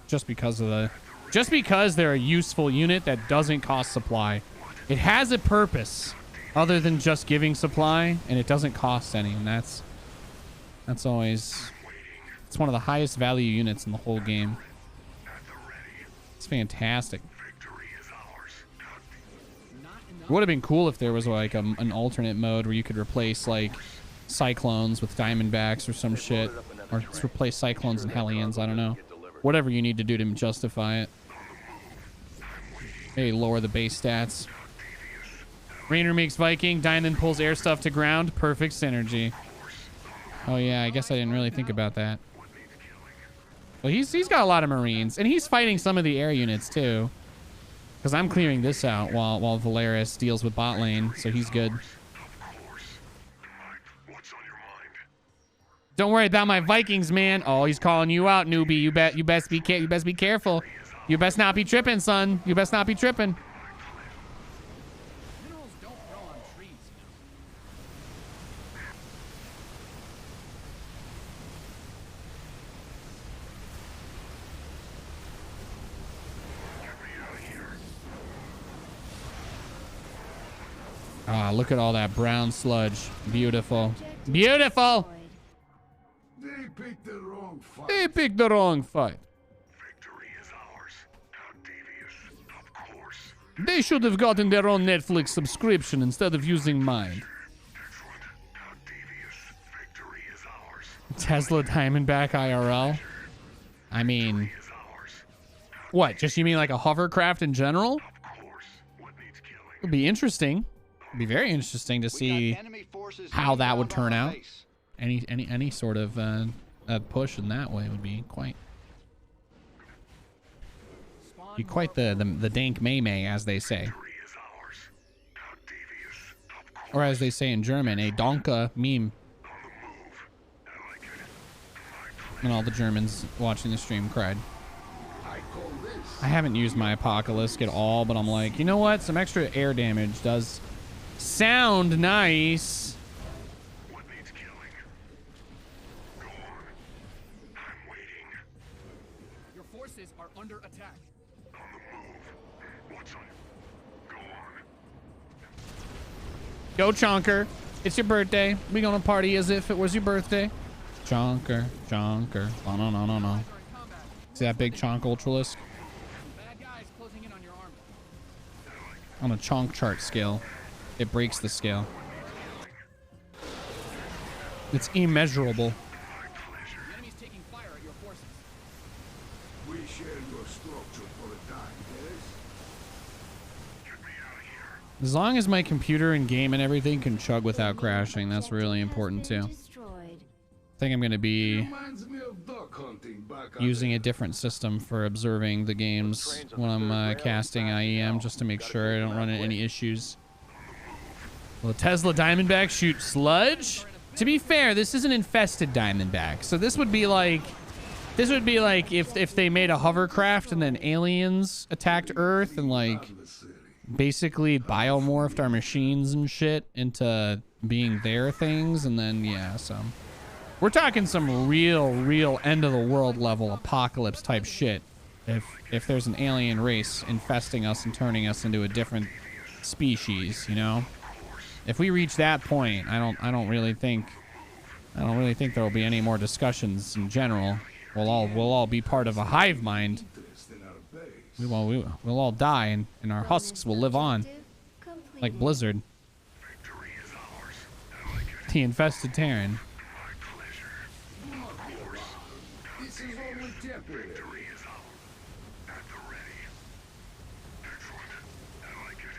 just because they're a useful unit that doesn't cost supply. It has a purpose other than just giving supply, and it doesn't cost any, and that's always... It's one of the highest value units in the whole game. It's fantastic. It would have been cool if there was like an alternate mode where you could replace like Cyclones with Diamondbacks or some shit. Or replace Cyclones and Hellions, I don't know. Whatever you need to do to justify it. Maybe lower the base stats. Rainer makes Viking, Diamond pulls air stuff to ground. Perfect synergy. Oh yeah, I guess I didn't really think about that. Well, he's got a lot of Marines, and he's fighting some of the air units too. Because I'm clearing this out while Valeris deals with bot lane, so he's good. Don't worry about my Vikings, man. Oh, he's calling you out, newbie. You best be careful. You best not be tripping, son. You best not be tripping. Ah, look at all that brown sludge. Beautiful. Beautiful! They picked the wrong fight. They picked the wrong fight. Victory is ours. How devious, of course. They should have gotten their own Netflix subscription instead of using mine. Excellent. How devious. Victory is ours. Tesla Diamondback IRL? I mean... What, just you mean like a hovercraft in general? Of course. What needs killing? It would be interesting. It'd be very interesting to see how that would turn out. Any sort of push in that way would be quite the dank May, as they say, or as they say in German, a Donka meme. And all the Germans watching the stream cried. I haven't used my Apocalypse at all, but I'm like, you know what? Some extra air damage does sound nice. What needs killing? Go on. I'm waiting. Your forces are under attack. On the move. What's on? Go on. Go Chonker. It's your birthday. We gonna party as if it was your birthday. Chonker. No. See that big Chonk Ultralisk? Bad guys closing in on your army. On a Chonk chart scale, it breaks the scale. It's immeasurable. The enemy's taking fire at your forces. We share your structure for a time, yes? Get me out of here. As long as my computer and game and everything can chug without crashing, that's really important too. I think I'm going to be Reminds me of duck hunting back at using a different system for observing the games when I'm casting IEM, just to make sure I don't run into any issues. Will a Tesla Diamondback shoot sludge? To be fair, this is an infested Diamondback. So this would be like if they made a hovercraft and then aliens attacked Earth and like basically biomorphed our machines and shit into being their things, and then yeah, so we're talking some real end of the world level apocalypse type shit. If there's an alien race infesting us and turning us into a different species, you know? If we reach that point, I don't really think there will be any more discussions in general. We'll all be part of a hive mind. We'll all die, and our husks will live on, like Blizzard. The infested Terran. This is only temporary.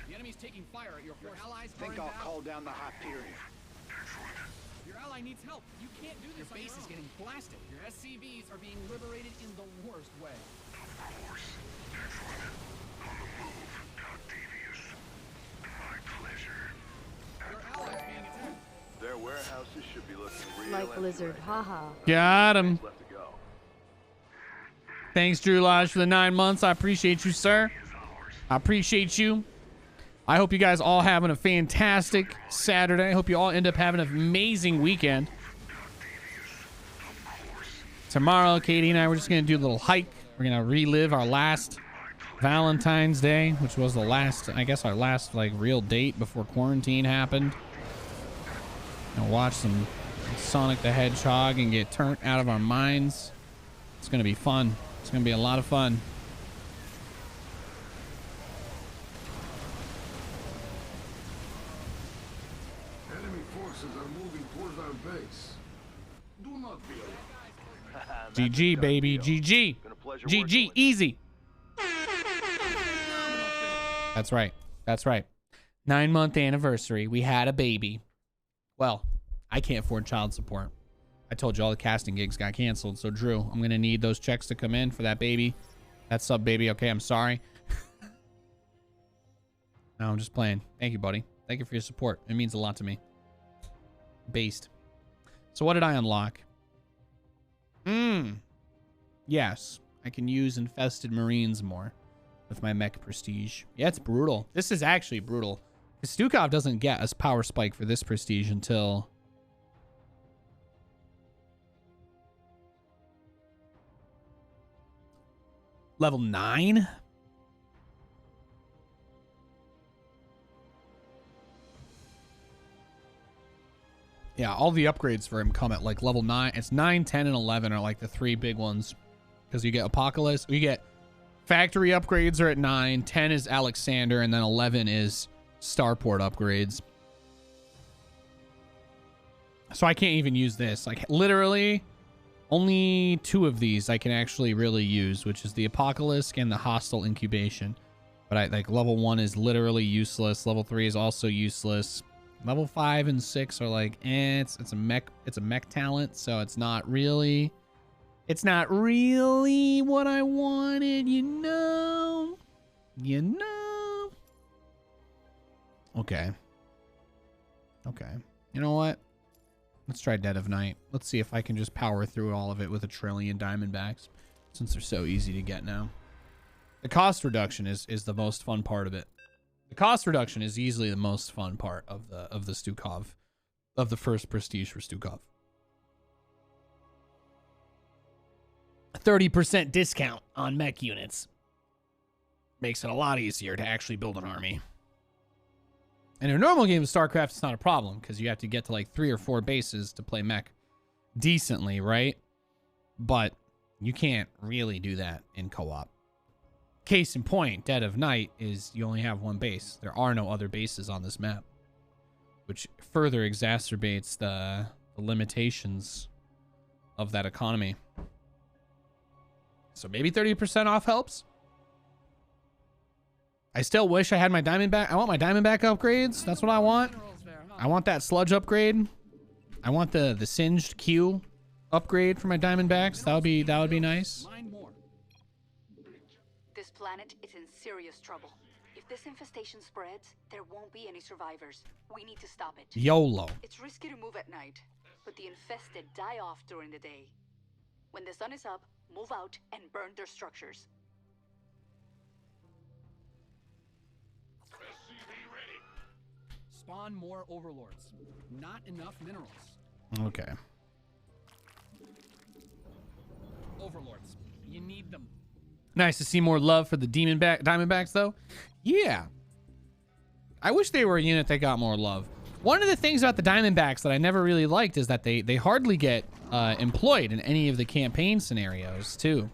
The enemy's taking fire at your force. Your allies Think I'll call down the Hyperion. Your ally needs help. You can't do this. Your base is getting blasted. Your SCVs are being liberated in the worst way. Of course. On the move, Octavius. My pleasure. Your allies being attacked. Their warehouses should be looking real Like Blizzard, haha. Got him. left to go. Thanks, Drew Lodge, for the 9 months. I appreciate you, sir. I appreciate you. I hope you guys all having a fantastic Saturday. I hope you all end up having an amazing weekend. Tomorrow, Katie and I, we're just going to do a little hike. We're going to relive our last Valentine's Day, which was the last, I guess, our last, like, real date before quarantine happened. And watch some Sonic the Hedgehog and get turned out of our minds. It's going to be fun. It's going to be a lot of fun. Enemy forces are moving towards our base. Do not be alarmed. GG, baby. GG. GG. Easy. That's right. That's right. 9-month anniversary. We had a baby. Well, I can't afford child support. I told you all the casting gigs got canceled. So, Drew, I'm going to need those checks to come in for that baby. That sub baby. Okay, I'm sorry. No, I'm just playing. Thank you, buddy. Thank you for your support. It means a lot to me. Based. So what did I unlock? Yes. I can use infested marines more with my mech prestige. Yeah, it's brutal. This is actually brutal. Stukov doesn't get a power spike for this prestige until... level 9? Yeah, all the upgrades for him come at like level 9. It's 9, 10, and 11 are like the 3 big ones. Because you get Apocalypse. You get factory upgrades are at 9. 10 is Alexander. And then 11 is Starport upgrades. So I can't even use this. Like literally only 2 of these I can actually really use. Which is the Apocalypse and the Hostile Incubation. But I like level 1 is literally useless. Level 3 is also useless. Level 5 and 6 are like, it's a mech talent, so it's not really what I wanted, you know. Okay. You know what? Let's try Dead of Night. Let's see if I can just power through all of it with 1 trillion Diamondbacks, since they're so easy to get now. The cost reduction is the most fun part of it. The cost reduction is easily the most fun part of the Stukov, of the first prestige for Stukov. 30% discount on mech units makes it a lot easier to actually build an army. In a normal game of StarCraft, it's not a problem because you have to get to like 3 or 4 bases to play mech decently, right? But you can't really do that in co-op. Case in point, Dead of Night is you only have 1 base. There are no other bases on this map, which further exacerbates the limitations of that economy. So maybe 30% off helps. I still wish I had my Diamondback. I want my Diamondback upgrades. That's what I want. I want that sludge upgrade. I want the singed Q upgrade for my Diamondbacks. That would be nice. This planet is in serious trouble. If If this infestation spreads, there won't be any survivors. We need to stop it. YOLO. It's risky to move at night, but the infested die off during the day. When the sun is up, move out and burn their structures. Spawn more overlords. Not enough minerals. Okay. Overlords. You need them. Nice to see more love for the Diamondbacks, though. Yeah. I wish they were a unit that got more love. One of the things about the Diamondbacks that I never really liked is that they hardly get employed in any of the campaign scenarios, too.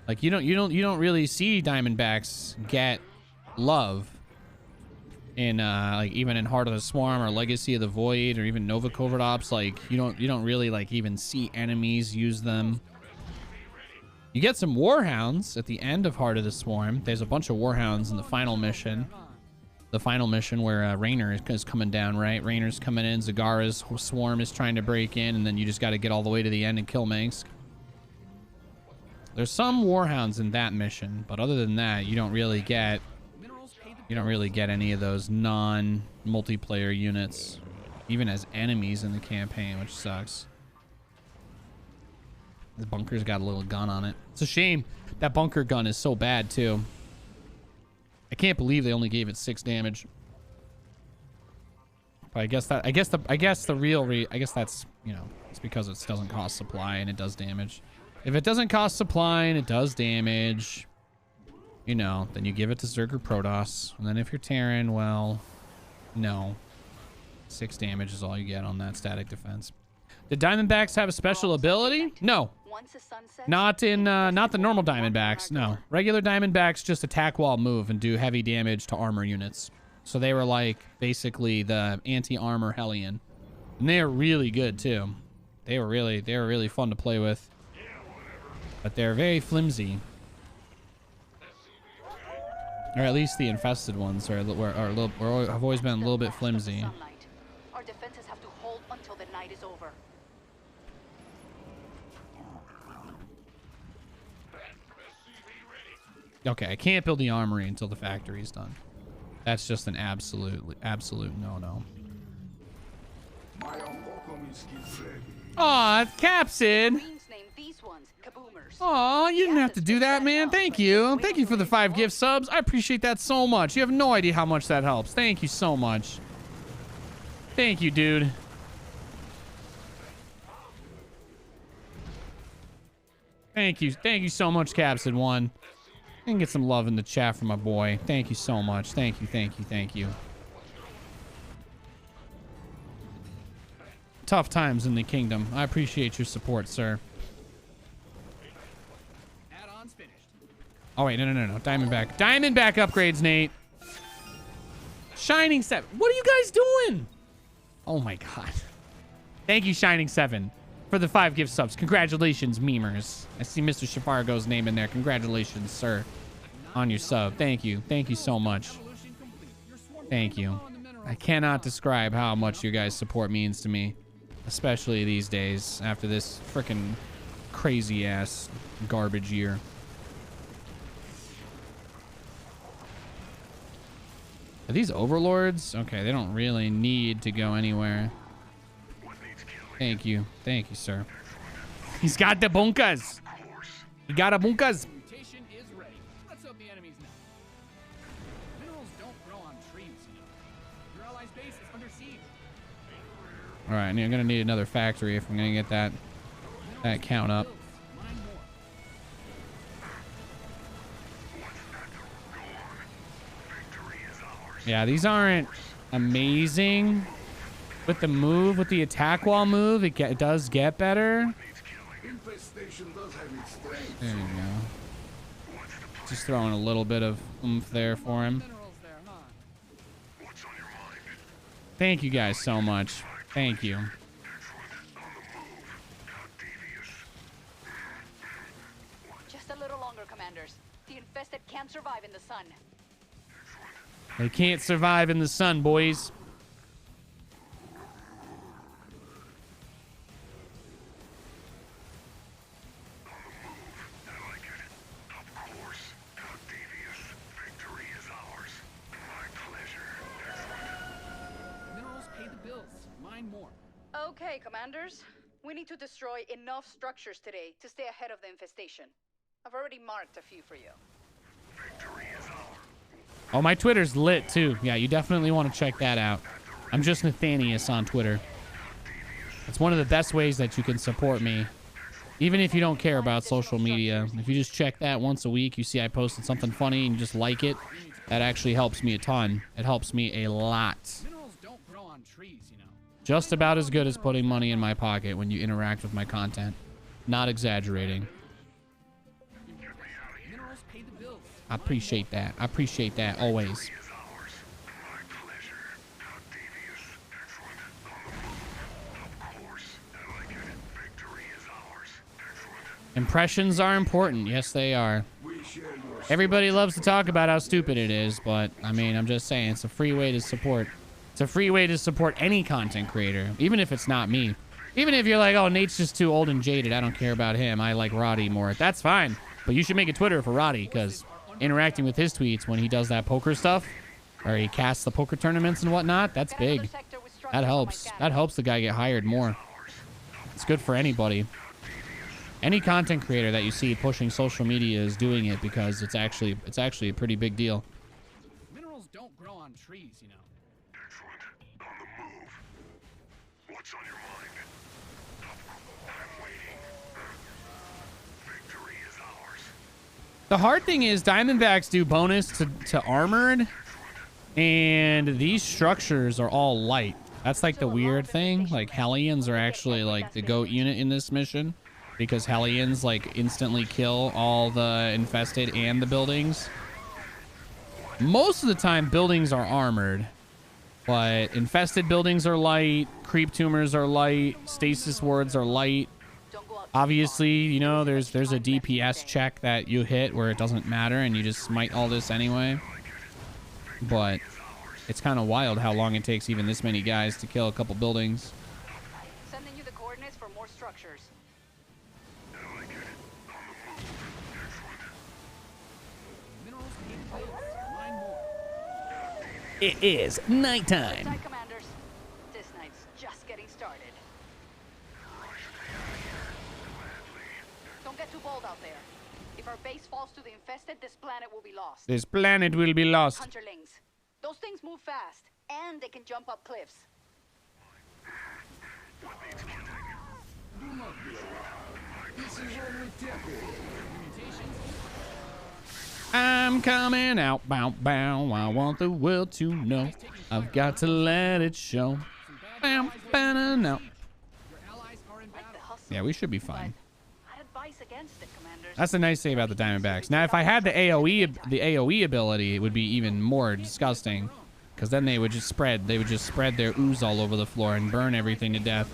Like you don't really see Diamondbacks get love in like even in Heart of the Swarm or Legacy of the Void or even Nova Covert Ops. Like you don't really like even see enemies use them. You get some Warhounds at the end of Heart of the Swarm. There's a bunch of Warhounds in the final mission. The final mission where Raynor is coming down, right? Raynor's coming in, Zagara's Swarm is trying to break in, and then you just got to get all the way to the end and kill Mengsk. There's some Warhounds in that mission, but other than that, you don't really get any of those non-multiplayer units, even as enemies in the campaign, which sucks. The bunker's got a little gun on it. It's a shame that bunker gun is so bad too. I can't believe they only gave it 6 damage. But I guess that's, you know, it's because it doesn't cost supply and it does damage. If it doesn't cost supply and it does damage, you know, then you give it to Zerg or Protoss. And then if you're Terran, well, no. 6 damage is all you get on that static defense. Did Diamondbacks have a special ability? No. Not in, not the normal Diamondbacks, no. Regular Diamondbacks just attack while move and do heavy damage to armor units. So they were like, basically the anti-armor Hellion. And they are really good too. They were really fun to play with. But they're very flimsy. Or at least the infested ones have always been a little bit flimsy. Our defenses have to hold until the night is over. Okay, I can't build the armory until the factory's done. That's just an absolute no-no. Aw, Capsid! Aw, you didn't have to do that, man. Thank you. Thank you for the 5 gift subs. I appreciate that so much. You have no idea how much that helps. Thank you so much. Thank you, dude. Thank you. Thank you so much, Capsid1. I can get some love in the chat from my boy. Thank you so much. Thank you, thank you, thank you. Tough times in the kingdom. I appreciate your support, sir. Add-ons finished. Oh, wait, no. Diamondback. Diamondback upgrades, Nate. Shining 7. What are you guys doing? Oh, my God. Thank you, Shining 7, for the 5 gift subs. Congratulations, memers. I see Mr. Shafargo's name in there. Congratulations, sir, on your sub. Thank you. Thank you so much. Thank you. I cannot describe how much your guys' support means to me, especially these days after this freaking crazy-ass garbage year. Are these overlords? Okay, they don't really need to go anywhere. Thank you. Thank you, sir. He's got the bunkers. He got a bunkers. Mutation is ready. Let's hope the enemies know. Minerals don't grow on trees, you know. Your allies' base is under siege. All right, I'm gonna need another factory if I'm gonna get that count up. Yeah, these aren't amazing. With the move, with the attack wall move, it does get better. There you go. Just throwing a little bit of oomph there for him. Thank you guys so much. Thank you. Just a little longer, commanders. The infested can't survive in the sun. They can't survive in the sun, boys. Okay, commanders. We need to destroy enough structures today to stay ahead of the infestation. I've already marked a few for you. Oh, my Twitter's lit too. Yeah, you definitely want to check that out. I'm just Nathanius on Twitter. It's one of the best ways that you can support me. Even if you don't care about social media, if you just check that once a week, you see I posted something funny and you just like it, that actually helps me a ton. It helps me a lot. Minerals don't grow on trees, you know. Just about as good as putting money in my pocket when you interact with my content. Not exaggerating. Minerals pay the bills. I appreciate that. I appreciate that always. Impressions are important. Yes, they are. Everybody loves to talk about how stupid it is, but I mean, I'm just saying, it's a free way to support. It's a free way to support any content creator, even if it's not me. Even if you're like, oh, Nate's just too old and jaded. I don't care about him. I like Roddy more. That's fine. But you should make a Twitter for Roddy, because interacting with his tweets when he does that poker stuff, or he casts the poker tournaments and whatnot, that's big. That helps. That helps the guy get hired more. It's good for anybody. Any content creator that you see pushing social media is doing it because it's actually a pretty big deal. Minerals don't grow on trees, you know. Excellent. On the move. What's on your mind? I'm waiting. Victory is ours. The hard thing is Diamondbacks do bonus to armored, and these structures are all light. That's like the weird thing. Like Hellions are actually like the GOAT unit in this mission, because Hellions like instantly kill all the infested and the buildings. Most of the time buildings are armored, but infested buildings are light, creep tumors are light, stasis wards are light. Obviously, you know, there's a DPS check that you hit where it doesn't matter and you just smite all this anyway. But it's kind of wild how long it takes even this many guys to kill a couple buildings. Sending you the coordinates for more structures. It is nighttime. Commanders, this night's just getting started. Don't get too bold out there. If our base falls to the infested, this planet will be lost. This planet will be lost. Hunterlings. Those things move fast, and they can jump up cliffs. I'm coming out, bow, bow. I want the world to know. I've got to let it show. Bow, bow, no. Yeah, we should be fine. That's the nice thing about the Diamondbacks. Now, if I had the AOE ability, it would be even more disgusting, because then they would just spread. They would just spread their ooze all over the floor and burn everything to death.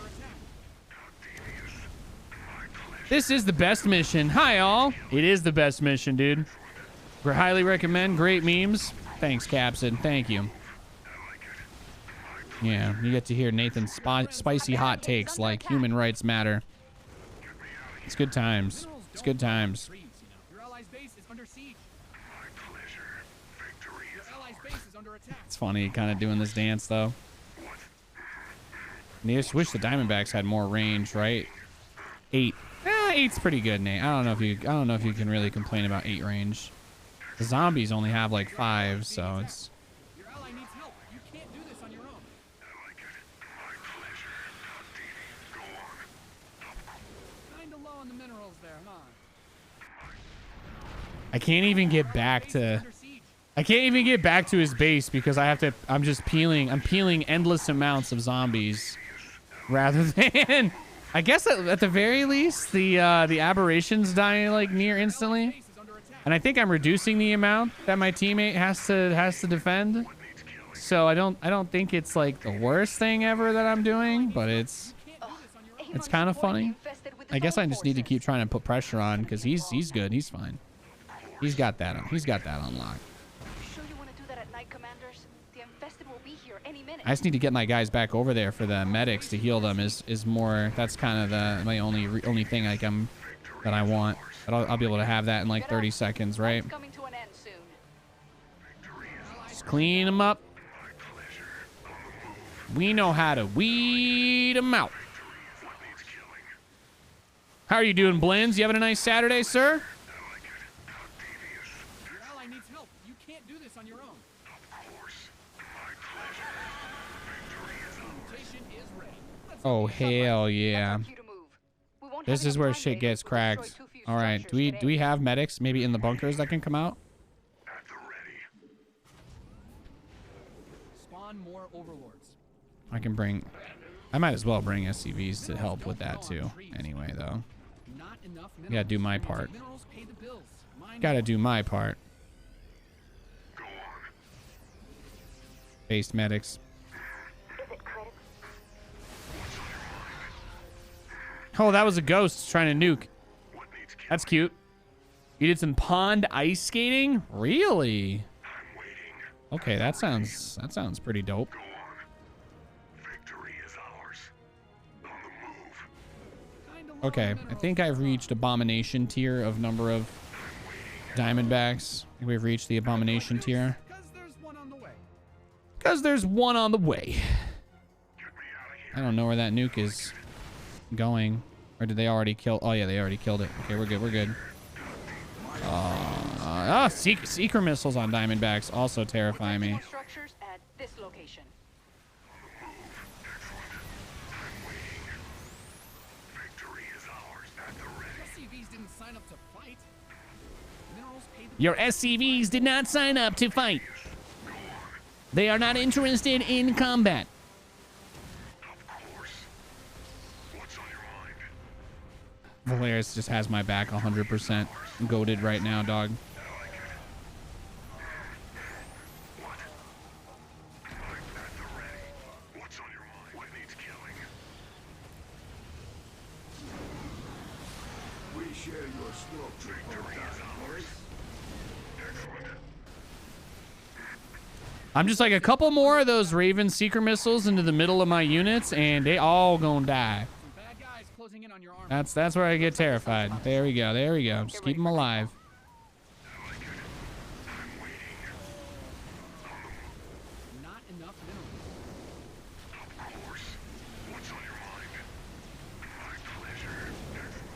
This is the best mission. Hi, all. It is the best mission, dude. We highly recommend. Great memes. Thanks, Capsid. Thank you. Yeah, you get to hear Nathan's spicy hot takes like human rights matter. It's good times. It's good times. It's funny kind of doing this dance, though. I just wish the Diamondbacks had more range, right? 8. 8's pretty good, Nate. I don't know if you can really complain about 8 range. The zombies only have like 5, so it's... Your ally needs help. You can't do this on your own. Kinda low on the minerals there, huh? I can't even get back to... I can't even get back to his base because I have to... I'm peeling endless amounts of zombies rather than... I guess at the very least, the aberrations die like near instantly. And I think I'm reducing the amount that my teammate has to defend. So I don't think it's like the worst thing ever that I'm doing, but it's kind of funny. I guess I just need to keep trying to put pressure on because he's good. He's fine. He's got that on. He's got that on lock. I just need to get my guys back over there for the medics to heal them. Is more. That's kind of my only thing like that I want. But I'll be able to have that in like 30 seconds, right? Just clean them up. We know how to weed them out. How are you doing, Blins? You having a nice Saturday, sir? Your ally needs help. You can't do this on your own. Mutation is ready. Oh, hell yeah. This is where shit gets cracked. All right. Do we have medics maybe in the bunkers that can come out? Spawn more overlords. I might as well bring SCVs to help with that too. Anyway, though. Gotta do my part. Gotta do my part. Based medics. Oh, that was a ghost trying to nuke. That's cute. You did some pond ice skating? Really? Okay, that sounds pretty dope. Okay, I think I've reached abomination tier of number of Diamondbacks. I think we've reached the abomination tier. Because there's one on the way. I don't know where that nuke is going. Or did they already kill? Oh, yeah, they already killed it. Okay, we're good. We're good. Seeker missiles on Diamondbacks also terrify me. Structures at this location. SCVs didn't sign up to fight. Your SCVs did not sign up to fight. They are not interested in combat. Valeris just has my back 100%. Goated right now, dog. We share your structure. I'm just like a couple more of those Raven Seeker missiles into the middle of my units, and they all gonna die. That's where I get terrified. There we go. There we go. Just keep them alive. Not enough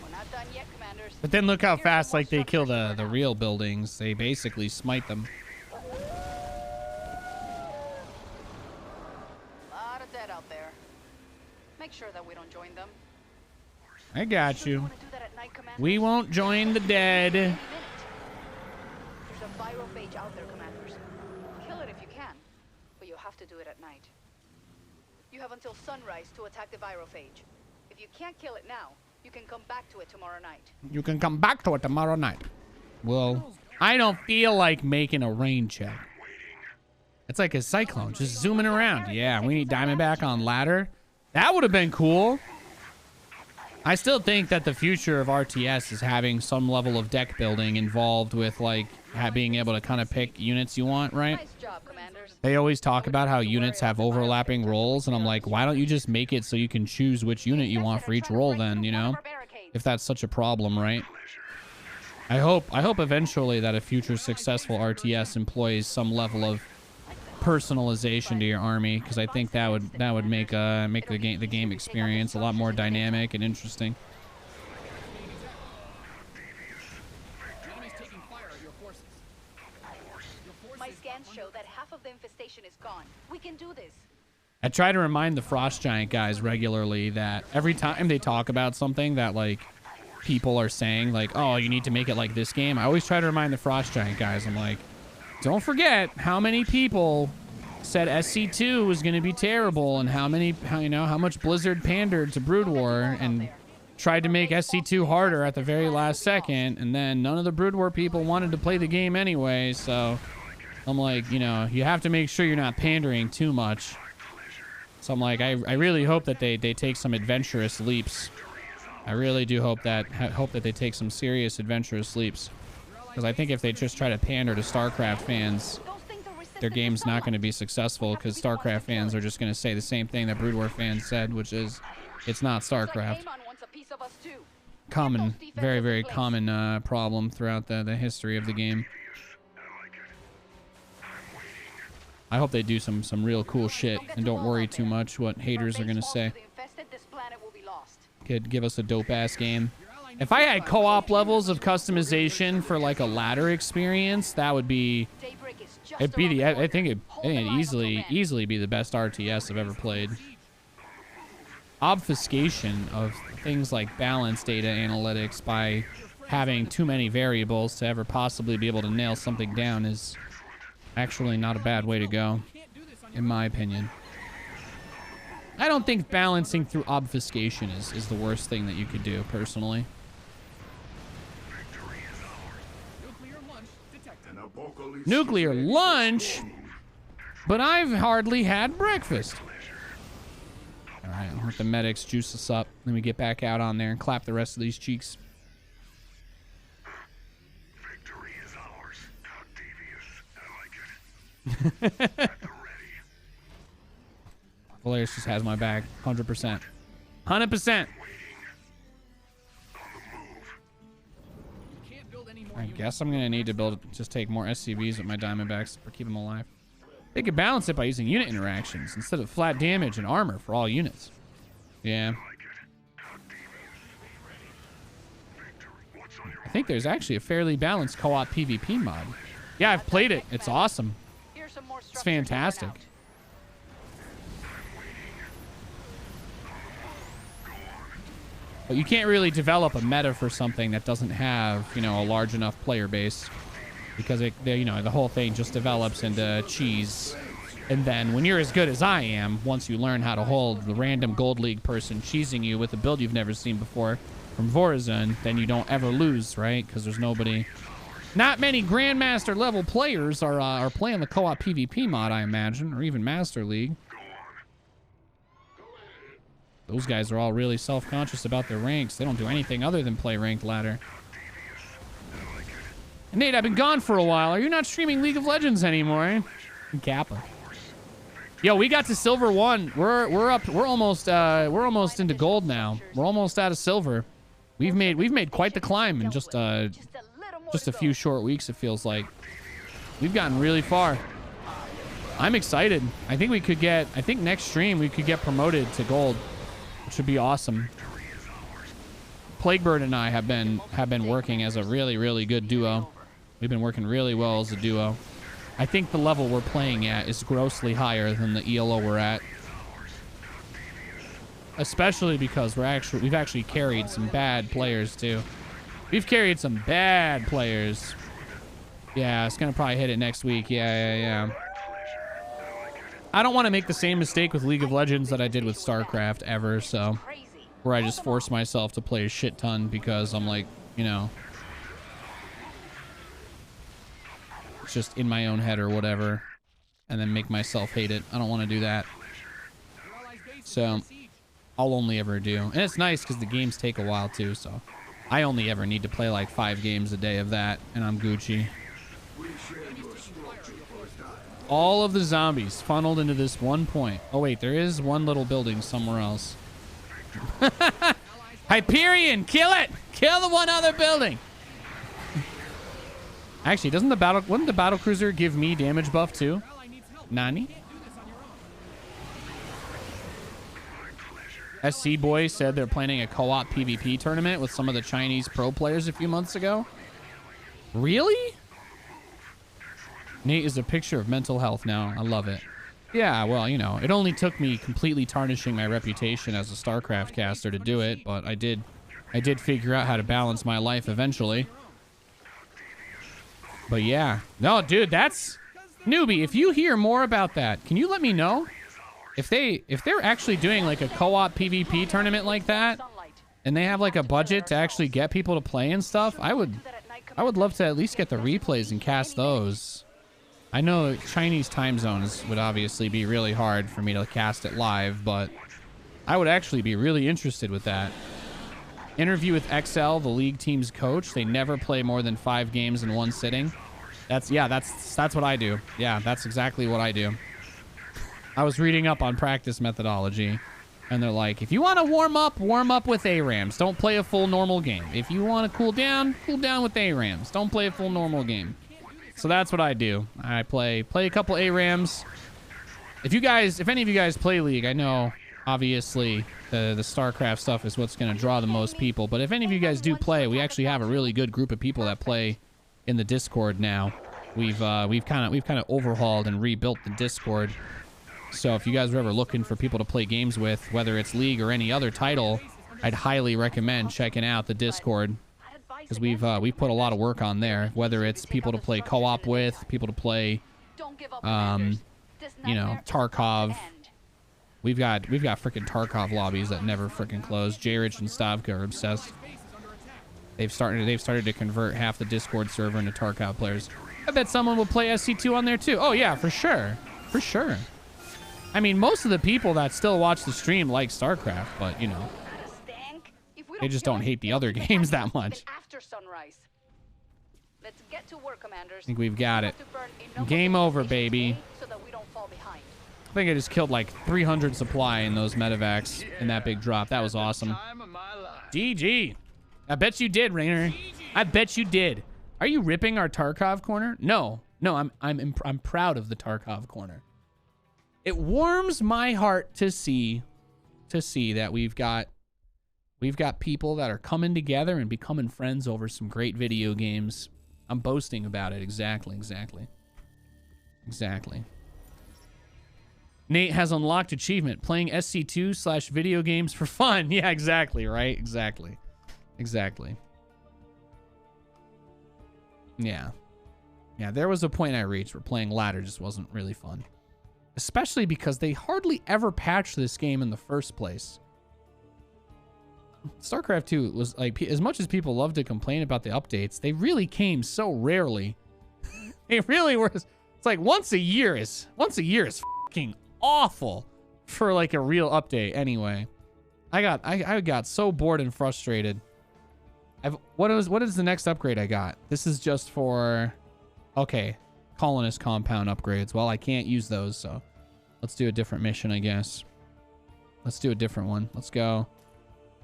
We're not done yet, commanders. But then look how fast like they kill the real buildings. They basically smite them. Lot of dead out there. Make sure that we don't join them. I got you. We won't join the dead. There's a virophage out there, commanders. Kill it if you can, but you'll have to do it at night. You have until sunrise to attack the virophage. If you can't kill it now, you can come back to it tomorrow night. You can come back to it tomorrow night. Well, I don't feel like making a rain check. It's like a cyclone, just zooming around. Yeah, we need Diamondback on ladder. That would have been cool. I still think that the future of RTS is having some level of deck building involved with like being able to kind of pick units you want, right? Nice job, commanders. They always talk about how units have overlapping roles, and I'm like, why don't you just make it so you can choose which unit you want for each role then, you know? If that's such a problem, right? I hope eventually that a future successful RTS employs some level of personalization to your army, because I think that would make the game experience a lot more dynamic and interesting. My scans show that half of the infestation is gone. We can do this. I try to remind the Frost Giant guys regularly that every time they talk about something that like people are saying like, oh, you need to make it like this game, I always try to remind the Frost Giant guys, I'm like, don't forget how many people said SC2 was going to be terrible, and how much Blizzard pandered to Brood War and tried to make SC2 harder at the very last second, and then none of the Brood War people wanted to play the game anyway. So I'm like, you have to make sure you're not pandering too much. So I'm like, I really hope that they take some adventurous leaps. I really do hope that they take some serious adventurous leaps. Because I think if they just try to pander to StarCraft fans, their game's not going to be successful, because StarCraft fans are just going to say the same thing that Brood War fans said, which is, it's not StarCraft. Common, very, very common problem throughout the history of the game. I hope they do some real cool shit and don't worry too much what haters are going to say. Could give us a dope-ass game. If I had co-op levels of customization for like a ladder experience, that would be... It'd be the... I think it'd easily be the best RTS I've ever played. Obfuscation of things like balance data analytics by having too many variables to ever possibly be able to nail something down is actually not a bad way to go, in my opinion. I don't think balancing through obfuscation is the worst thing that you could do, personally. Nuclear lunch? But I've hardly had breakfast. All right, I'll let the medics juice us up. Let me get back out on there and clap the rest of these cheeks. Victory is ours. Octavius, I like it. Valerius just has my back. 100%. 100%. I guess I'm going to need to just take more SCVs with my Diamondbacks for keep them alive. They could balance it by using unit interactions instead of flat damage and armor for all units. Yeah. I think there's actually a fairly balanced co-op PvP mod. Yeah, I've played it. It's awesome. It's fantastic. But you can't really develop a meta for something that doesn't have, you know, a large enough player base. Because, you know, the whole thing just develops into cheese. And then when you're as good as I am, once you learn how to hold the random Gold League person cheesing you with a build you've never seen before from Vorazun, then you don't ever lose, right? Because there's nobody... Not many Grandmaster level players are playing the co-op PvP mod, I imagine, or even Master League. Those guys are all really self-conscious about their ranks. They don't do anything other than play ranked ladder. Nate, I've been gone for a while. Are you not streaming League of Legends anymore? Kappa. Yo, we got to silver 1. We're almost into gold now. We're almost out of silver. We've made quite the climb in just a few short weeks, it feels like. We've gotten really far. I'm excited. I think next stream we could get promoted to gold, which would be awesome. Plaguebird and I have been working as a really good duo. We've been working really well as a duo. I think the level we're playing at is grossly higher than the ELO we're at. Especially because we've actually carried some bad players too. We've carried some bad players. Yeah, it's gonna probably hit it next week. Yeah. I don't want to make the same mistake with League of Legends that I did with StarCraft ever, so... Where I just force myself to play a shit ton because I'm like, you know... It's just in my own head or whatever. And then make myself hate it. I don't want to do that. So, I'll only ever do... And it's nice because the games take a while too, so... I only ever need to play like 5 games a day of that, and I'm Gucci. All of the zombies funneled into this one point. Oh wait, there is one little building somewhere else. Hyperion, kill it! Kill the one other building! Actually, wouldn't the battle cruiser give me damage buff too? Nani? SC Boy said they're planning a co-op PvP tournament with some of the Chinese pro players a few months ago. Really? Nate is a picture of mental health now. I love it. Yeah, well, you know, it only took me completely tarnishing my reputation as a StarCraft caster to do it, but I did figure out how to balance my life eventually. But yeah. No, dude, that's... Newbie, if you hear more about that, can you let me know? If they're actually doing like a co-op PvP tournament like that, and they have like a budget to actually get people to play and stuff, I would love to at least get the replays and cast those. I know Chinese time zones would obviously be really hard for me to cast it live, but I would actually be really interested with that. Interview with XL, the league team's coach. They never play more than 5 games in one sitting. That's what I do. Yeah, that's exactly what I do. I was reading up on practice methodology, and they're like, if you want to warm up with ARAMs. Don't play a full normal game. If you want to cool down with ARAMs. Don't play a full normal game. So that's what I do. I play a couple ARAMs. If any of you guys play League, I know Obviously, the StarCraft stuff is what's going to draw the most people. But if any of you guys do play, we actually have a really good group of people that play in the Discord now. We've kind of overhauled and rebuilt the Discord. So if you guys are ever looking for people to play games with, whether it's League or any other title, I'd highly recommend checking out the Discord, because we've put a lot of work on there. Whether it's people to play co-op with, people to play, you know, Tarkov. We've got freaking Tarkov lobbies that never freaking close. J-Rich and Stavka are obsessed. They've started to convert half the Discord server into Tarkov players. I bet someone will play SC2 on there too. Oh yeah, for sure, for sure. I mean, most of the people that still watch the stream like StarCraft, but you know, they just don't hate the other games that much. After sunrise. Let's get to work, commanders. I think we've got it. Game over, baby. So that we don't fall behind. I think I just killed like 300 supply in those medevacs in that big drop. That was awesome. GG. I bet you did, Rainer. I bet you did. Are you ripping our Tarkov corner? No. No, I'm proud of the Tarkov corner. It warms my heart to see that we've got people that are coming together and becoming friends over some great video games. I'm boasting about it. Exactly. Nate has unlocked achievement, playing SC2/video games for fun. Yeah, exactly, right? Exactly. Yeah, there was a point I reached where playing ladder just wasn't really fun. Especially because they hardly ever patched this game in the first place. StarCraft 2 was like, as much as people love to complain about the updates, they really came so rarely. It really was. It's like once a year is fucking awful for like a real update. Anyway, I got so bored and frustrated. What is the next upgrade I got? This is just for, okay, colonist compound upgrades. Well, I can't use those, so let's do a different mission, I guess. Let's do a different one. Let's go.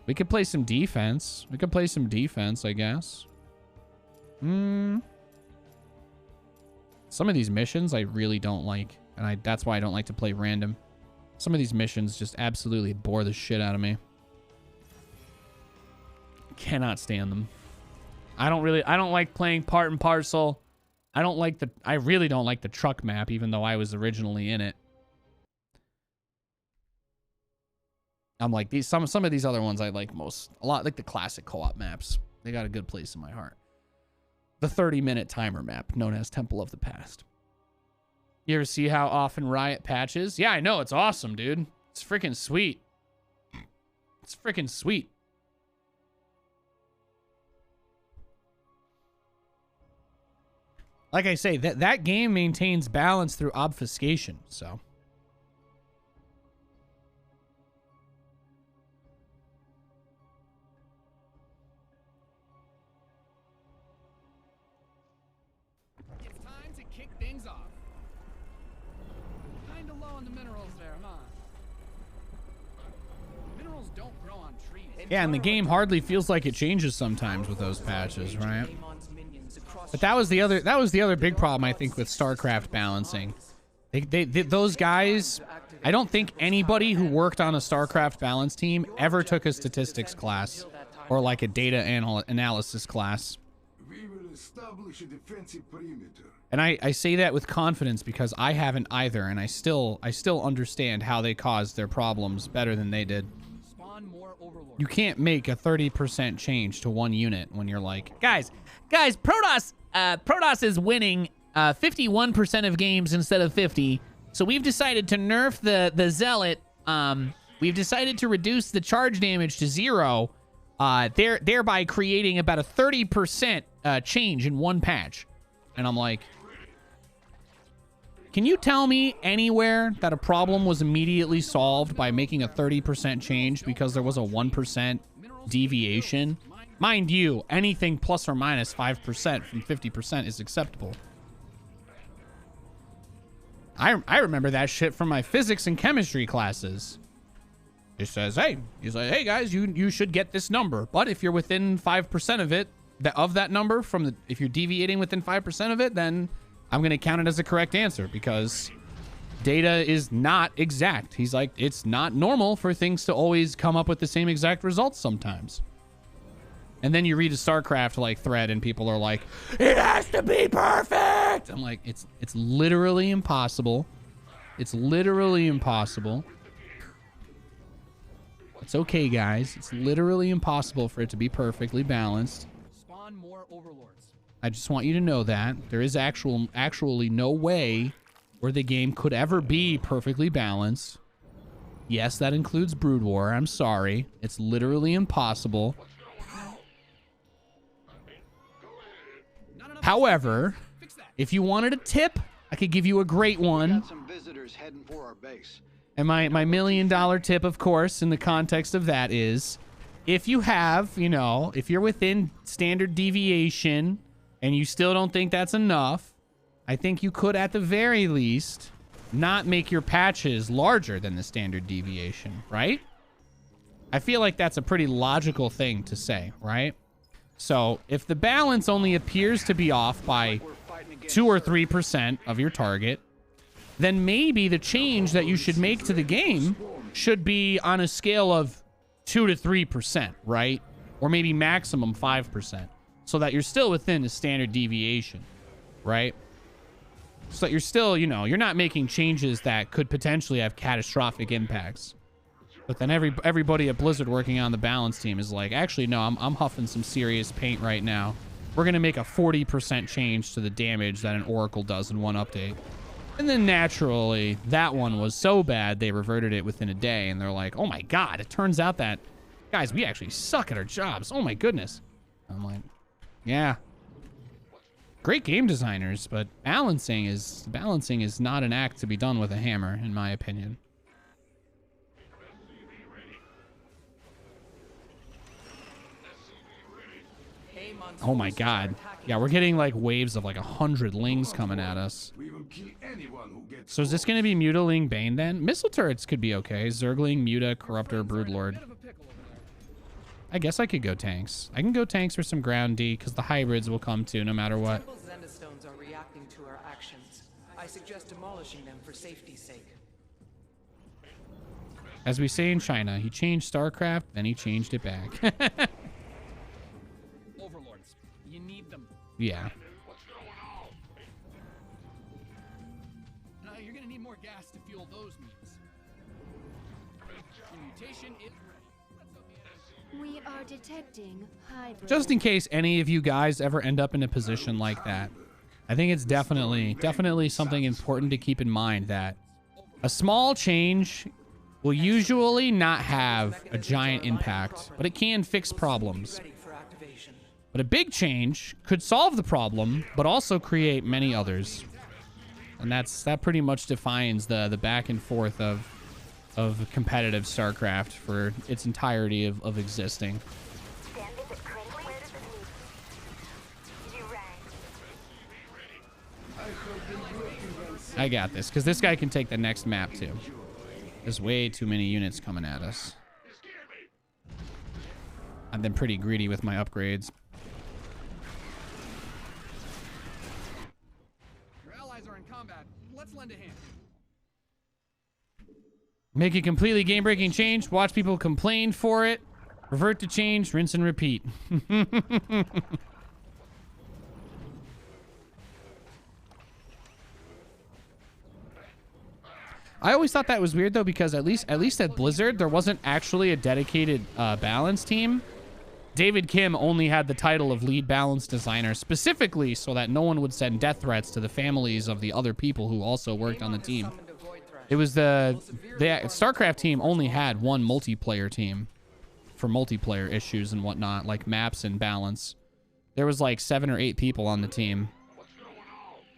We could play some defense. I guess. Some of these missions I really don't like, and that's why I don't like to play random. Some of these missions just absolutely bore the shit out of me. Cannot stand them. I don't like playing part and parcel. I really don't like the truck map, even though I was originally in it. I'm like some of these other ones I like a lot, like the classic co-op maps. They got a good place in my heart. The 30-minute timer map, known as Temple of the Past. You ever see how often Riot patches? Yeah, I know, it's awesome, dude. It's freaking sweet. Like I say, that game maintains balance through obfuscation, so. It's time to kick things off. Kinda low on the minerals there, huh? Minerals don't grow on trees. Yeah, and the game hardly feels like it changes sometimes with those patches, right? But that was the other big problem, I think, with StarCraft balancing. Those guys, I don't think anybody who worked on a StarCraft balance team ever took a statistics class or like a data analysis class. We will establish a defensive perimeter. And I say that with confidence because I haven't either, and I still understand how they caused their problems better than they did. You can't make a 30% change to one unit when you're like, guys, Protoss is winning 51% of games instead of 50. So we've decided to nerf the Zealot. We've decided to reduce the charge damage to 0, thereby creating about a 30% change in one patch. And I'm like, can you tell me anywhere that a problem was immediately solved by making a 30% change because there was a 1% deviation? Mind you, anything plus or minus 5% from 50% is acceptable. I remember that shit from my physics and chemistry classes. It says, hey, he's like, hey guys, you should get this number, but if you're within 5% of it, that number if you're deviating within 5% of it, then I'm going to count it as a correct answer because data is not exact. He's like, it's not normal for things to always come up with the same exact results sometimes. And then you read a StarCraft like thread and people are like, it has to be perfect. I'm like, it's literally impossible. It's literally impossible. It's okay, guys. It's literally impossible for it to be perfectly balanced. Spawn more overlords. I just want you to know that there is actually no way where the game could ever be perfectly balanced. Yes, that includes Brood War. I'm sorry. It's literally impossible. However, if you wanted a tip, I could give you a great one. Got some visitors heading for our base. And my $1 million tip, of course, in the context of that is, if you have, you know, if you're within standard deviation and you still don't think that's enough, I think you could, at the very least, not make your patches larger than the standard deviation, right? I feel like that's a pretty logical thing to say, right? So if the balance only appears to be off by 2 or 3% of your target, then maybe the change that you should make to the game should be on a scale of 2 to 3%, right? Or maybe maximum 5%, so that you're still within the standard deviation, right? So that you're still, you know, you're not making changes that could potentially have catastrophic impacts. But then everybody at Blizzard working on the balance team is like, actually, no, I'm huffing some serious paint right now. We're going to make a 40% change to the damage that an Oracle does in one update. And then naturally, that one was so bad, they reverted it within a day. And they're like, oh my God, it turns out that, guys, we actually suck at our jobs. Oh my goodness. I'm like, yeah. Great game designers, but balancing is not an act to be done with a hammer, in my opinion. Oh my God. Yeah, we're getting like waves of like 100 lings coming at us. So is this going to be Mutaling Bane then? Missile turrets could be okay. Zergling, Muta, Corruptor, Broodlord. I guess I could go tanks. I can go tanks for some ground D because the hybrids will come too no matter what. Zendastones are reacting to our actions. I suggest demolishing them for safety's sake. As we say in China, he changed StarCraft, then he changed it back. Overlords. You need them. Yeah. You're gonna need more gas to fuel those means. The mutation is ready. We are detecting hybrid. Just in case any of you guys ever end up in a position like that, I think it's definitely something important to keep in mind that a small change will usually not have a giant impact, but it can fix problems. But a big change could solve the problem, but also create many others. And that pretty much defines the back and forth of competitive StarCraft for its entirety of existing. I got this, because this guy can take the next map too. There's way too many units coming at us. I've been pretty greedy with my upgrades. Your allies are in combat. Let's lend a hand. Make a completely game-breaking change. Watch people complain for it. Revert to change. Rinse and repeat. I always thought that was weird though, because at least at Blizzard there wasn't actually a dedicated balance team. David Kim only had the title of lead balance designer, specifically so that no one would send death threats to the families of the other people who also worked on the team. It was the StarCraft team only had one multiplayer team for multiplayer issues and whatnot, like maps and balance. There was like 7 or 8 people on the team.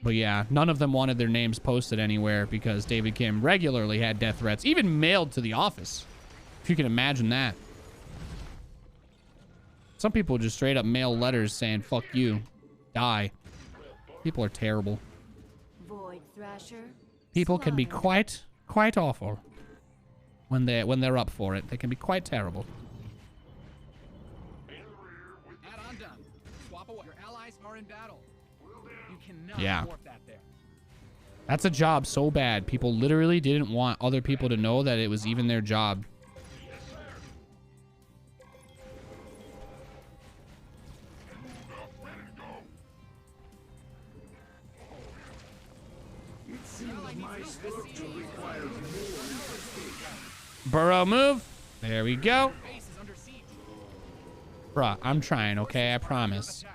But yeah, none of them wanted their names posted anywhere because David Kim regularly had death threats, even mailed to the office. If you can imagine that. Some people just straight up mail letters saying, fuck you, die. People are terrible. Void Thrasher. People can be quite awful when they're up for it. They can be quite terrible. Add-on done. Swap away. Your allies are in battle. You cannot Yeah. warp that there. That's a job so bad. People literally didn't want other people to know that it was even their job. It seems my structure requires more investigation. Burrow move. There we go. Bruh, I'm trying, okay? I promise.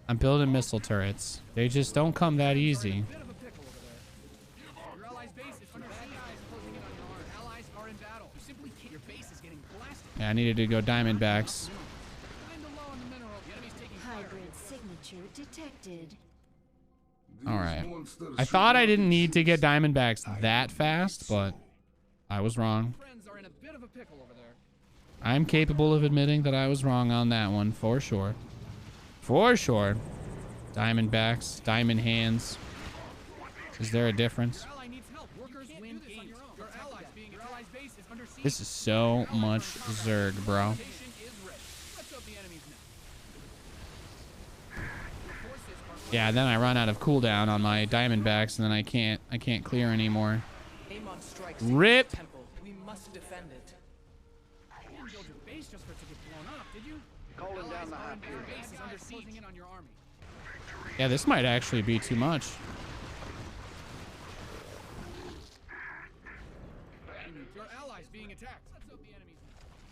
I'm building missile turrets. They just don't come that easy. Yeah, I needed to go Diamondbacks. Hybrid signature detected. All right. I thought I didn't need to get Diamondbacks that fast, but I was wrong. I'm capable of admitting that I was wrong on that one, for sure. For sure. Diamondbacks, diamond hands. Is there a difference? This is so much Zerg, bro. Yeah, then I run out of cooldown on my Diamondbacks, and then I can't clear anymore. Rip. We must defend it. Calling down the high period. Yeah, this might actually be too much. Your allies being attacked.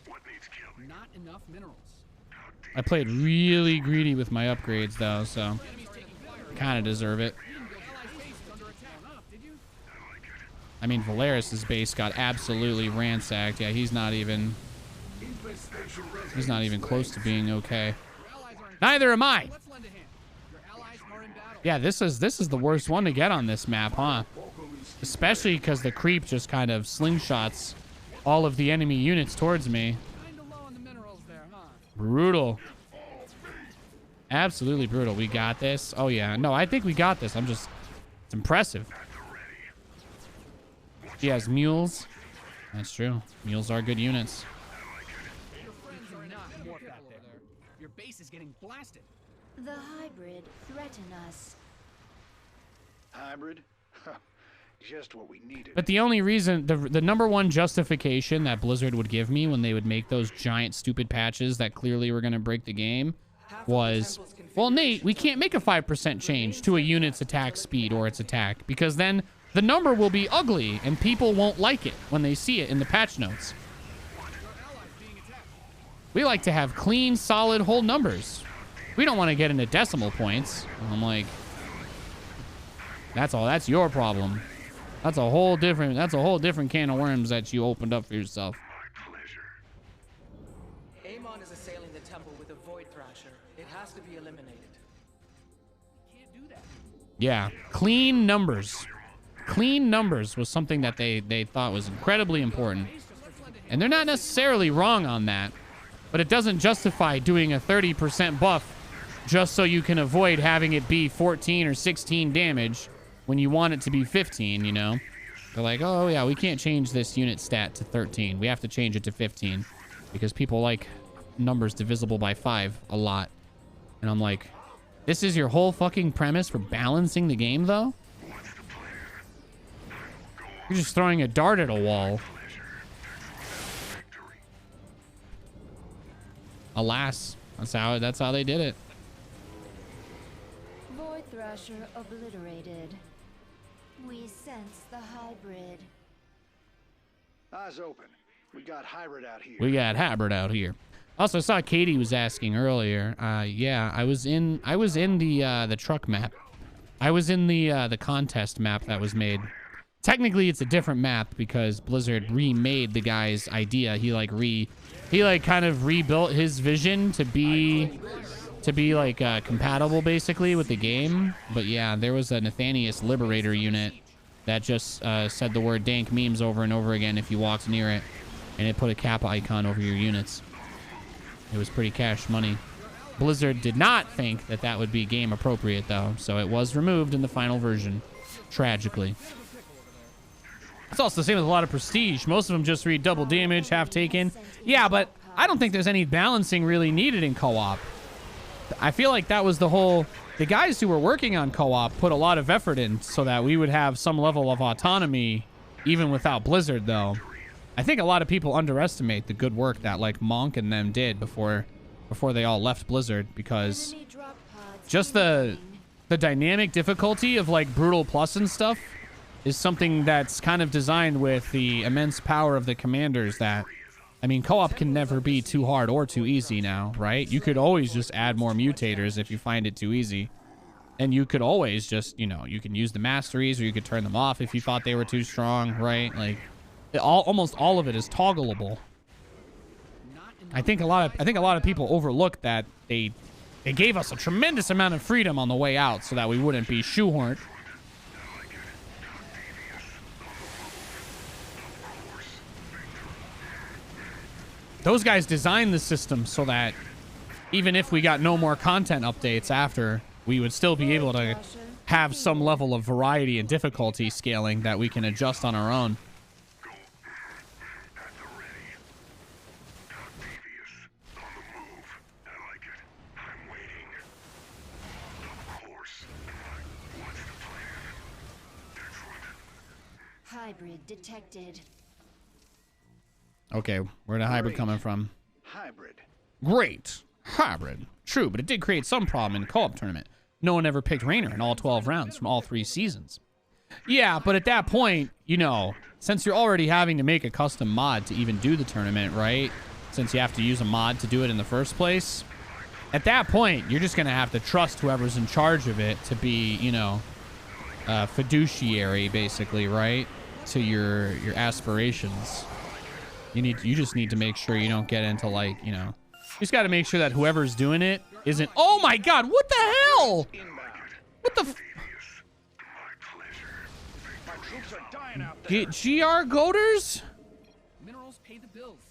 What needs killing? Not enough minerals. I played really greedy with my upgrades, though, so kind of deserve it. I mean, Valeris's base got absolutely ransacked. Yeah, he's not even close to being okay. Neither am I. Yeah, this is the worst one to get on this map, huh? Especially because the creep just kind of slingshots all of the enemy units towards me. Brutal. Absolutely brutal. We got this. Oh, yeah. No, I think we got this. It's impressive. He has mules. That's true. Mules are good units. Your base is getting blasted. The hybrid threaten us. Hybrid? Just what we needed. But the only reason, the number one justification that Blizzard would give me when they would make those giant stupid patches that clearly were going to break the game was, well, Nate, we can't make a 5% change to a unit's attack speed or its attack, because then the number will be ugly and people won't like it when they see it in the patch notes. We like to have clean, solid, whole numbers. We don't want to get into decimal points. I'm like, that's your problem. That's a whole different can of worms that you opened up for yourself. Amon is assailing the temple with a Void Thrasher. It has to be eliminated. Can't do that. Yeah, clean numbers. Clean numbers was something that they thought was incredibly important. And they're not necessarily wrong on that, but it doesn't justify doing a 30% buff just so you can avoid having it be 14 or 16 damage when you want it to be 15, you know? They're like, oh, yeah, we can't change this unit stat to 13. We have to change it to 15 because people like numbers divisible by 5 a lot. And I'm like, this is your whole fucking premise for balancing the game, though? You're just throwing a dart at a wall. Alas, that's how they did it. Void Thrasher obliterated. We sense the hybrid. Eyes open. We got hybrid out here. We got hybrid out here. Also, I saw Katie was asking earlier. Yeah, I was in the truck map. I was in the contest map that was made. Technically, it's a different map because Blizzard remade the guy's idea. He kind of rebuilt his vision to be like compatible basically with the game. But yeah, there was a Nathanius Liberator unit that just said the word dank memes over and over again if you walked near it, and it put a Kappa icon over your units. It was pretty cash money. Blizzard did not think that that would be game appropriate though, so it was removed in the final version, tragically. It's also the same with a lot of prestige. Most of them just read double damage, half taken. Yeah, but I don't think there's any balancing really needed in co-op. I feel like that was the whole the guys who were working on co-op put a lot of effort in so that we would have some level of autonomy even without Blizzard, though. I think a lot of people underestimate the good work that like Monk and them did before they all left Blizzard, because just the dynamic difficulty of like Brutal Plus and stuff is something that's kind of designed with the immense power of the commanders that, I mean, co-op can never be too hard or too easy now, right? You could always just add more mutators if you find it too easy. And you could always just, you know, you can use the masteries or you could turn them off if you thought they were too strong, right? Like, almost all of it is toggleable. I think a lot of people overlook that they gave us a tremendous amount of freedom on the way out so that we wouldn't be shoehorned. Those guys designed the system so that even if we got no more content updates after, we would still be able to have some level of variety and difficulty scaling that we can adjust on our own. Hybrid detected. Okay, where the hybrid coming from? Hybrid. Great. Hybrid. True, but it did create some problem in the co-op tournament. No one ever picked Raynor in all 12 rounds from all 3 seasons. Yeah, but at that point, you know, since you're already having to make a custom mod to even do the tournament, right? Since you have to use a mod to do it in the first place, at that point, you're just going to have to trust whoever's in charge of it to be, you know, fiduciary, basically, right? To your aspirations. You just need to make sure you don't get into, like, you know, you just got to make sure that whoever's doing it isn't. Oh my God! What the hell? What the? Get GR Goaters?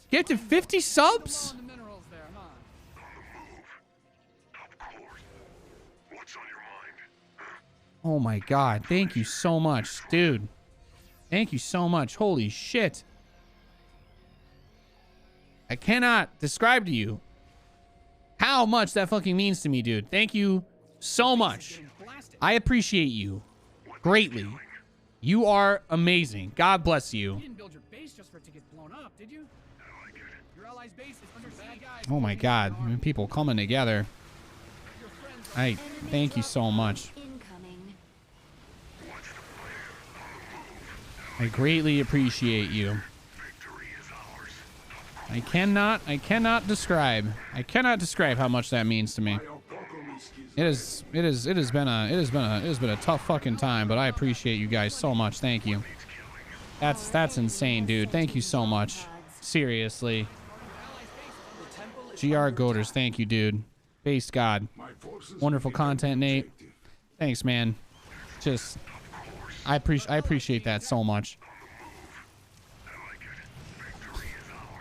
Get to 50 subs? Oh my God! Thank you so much, dude. Thank you so much. Holy shit. I cannot describe to you how much that fucking means to me, dude. Thank you so much. I appreciate you greatly. You are amazing. God bless you. You didn't build your base just for it to get blown up, did you? Your allies' base is under siege. Oh my God. I mean, people coming together. I thank you so much. I greatly appreciate you. I cannot describe how much that means to me. It has been a tough fucking time, but I appreciate you guys so much. Thank you. That's insane, dude. Thank you so much. Seriously. GR Goaters, thank you, dude. Base God. Wonderful content, Nate. Thanks, man. Just I appreciate that so much.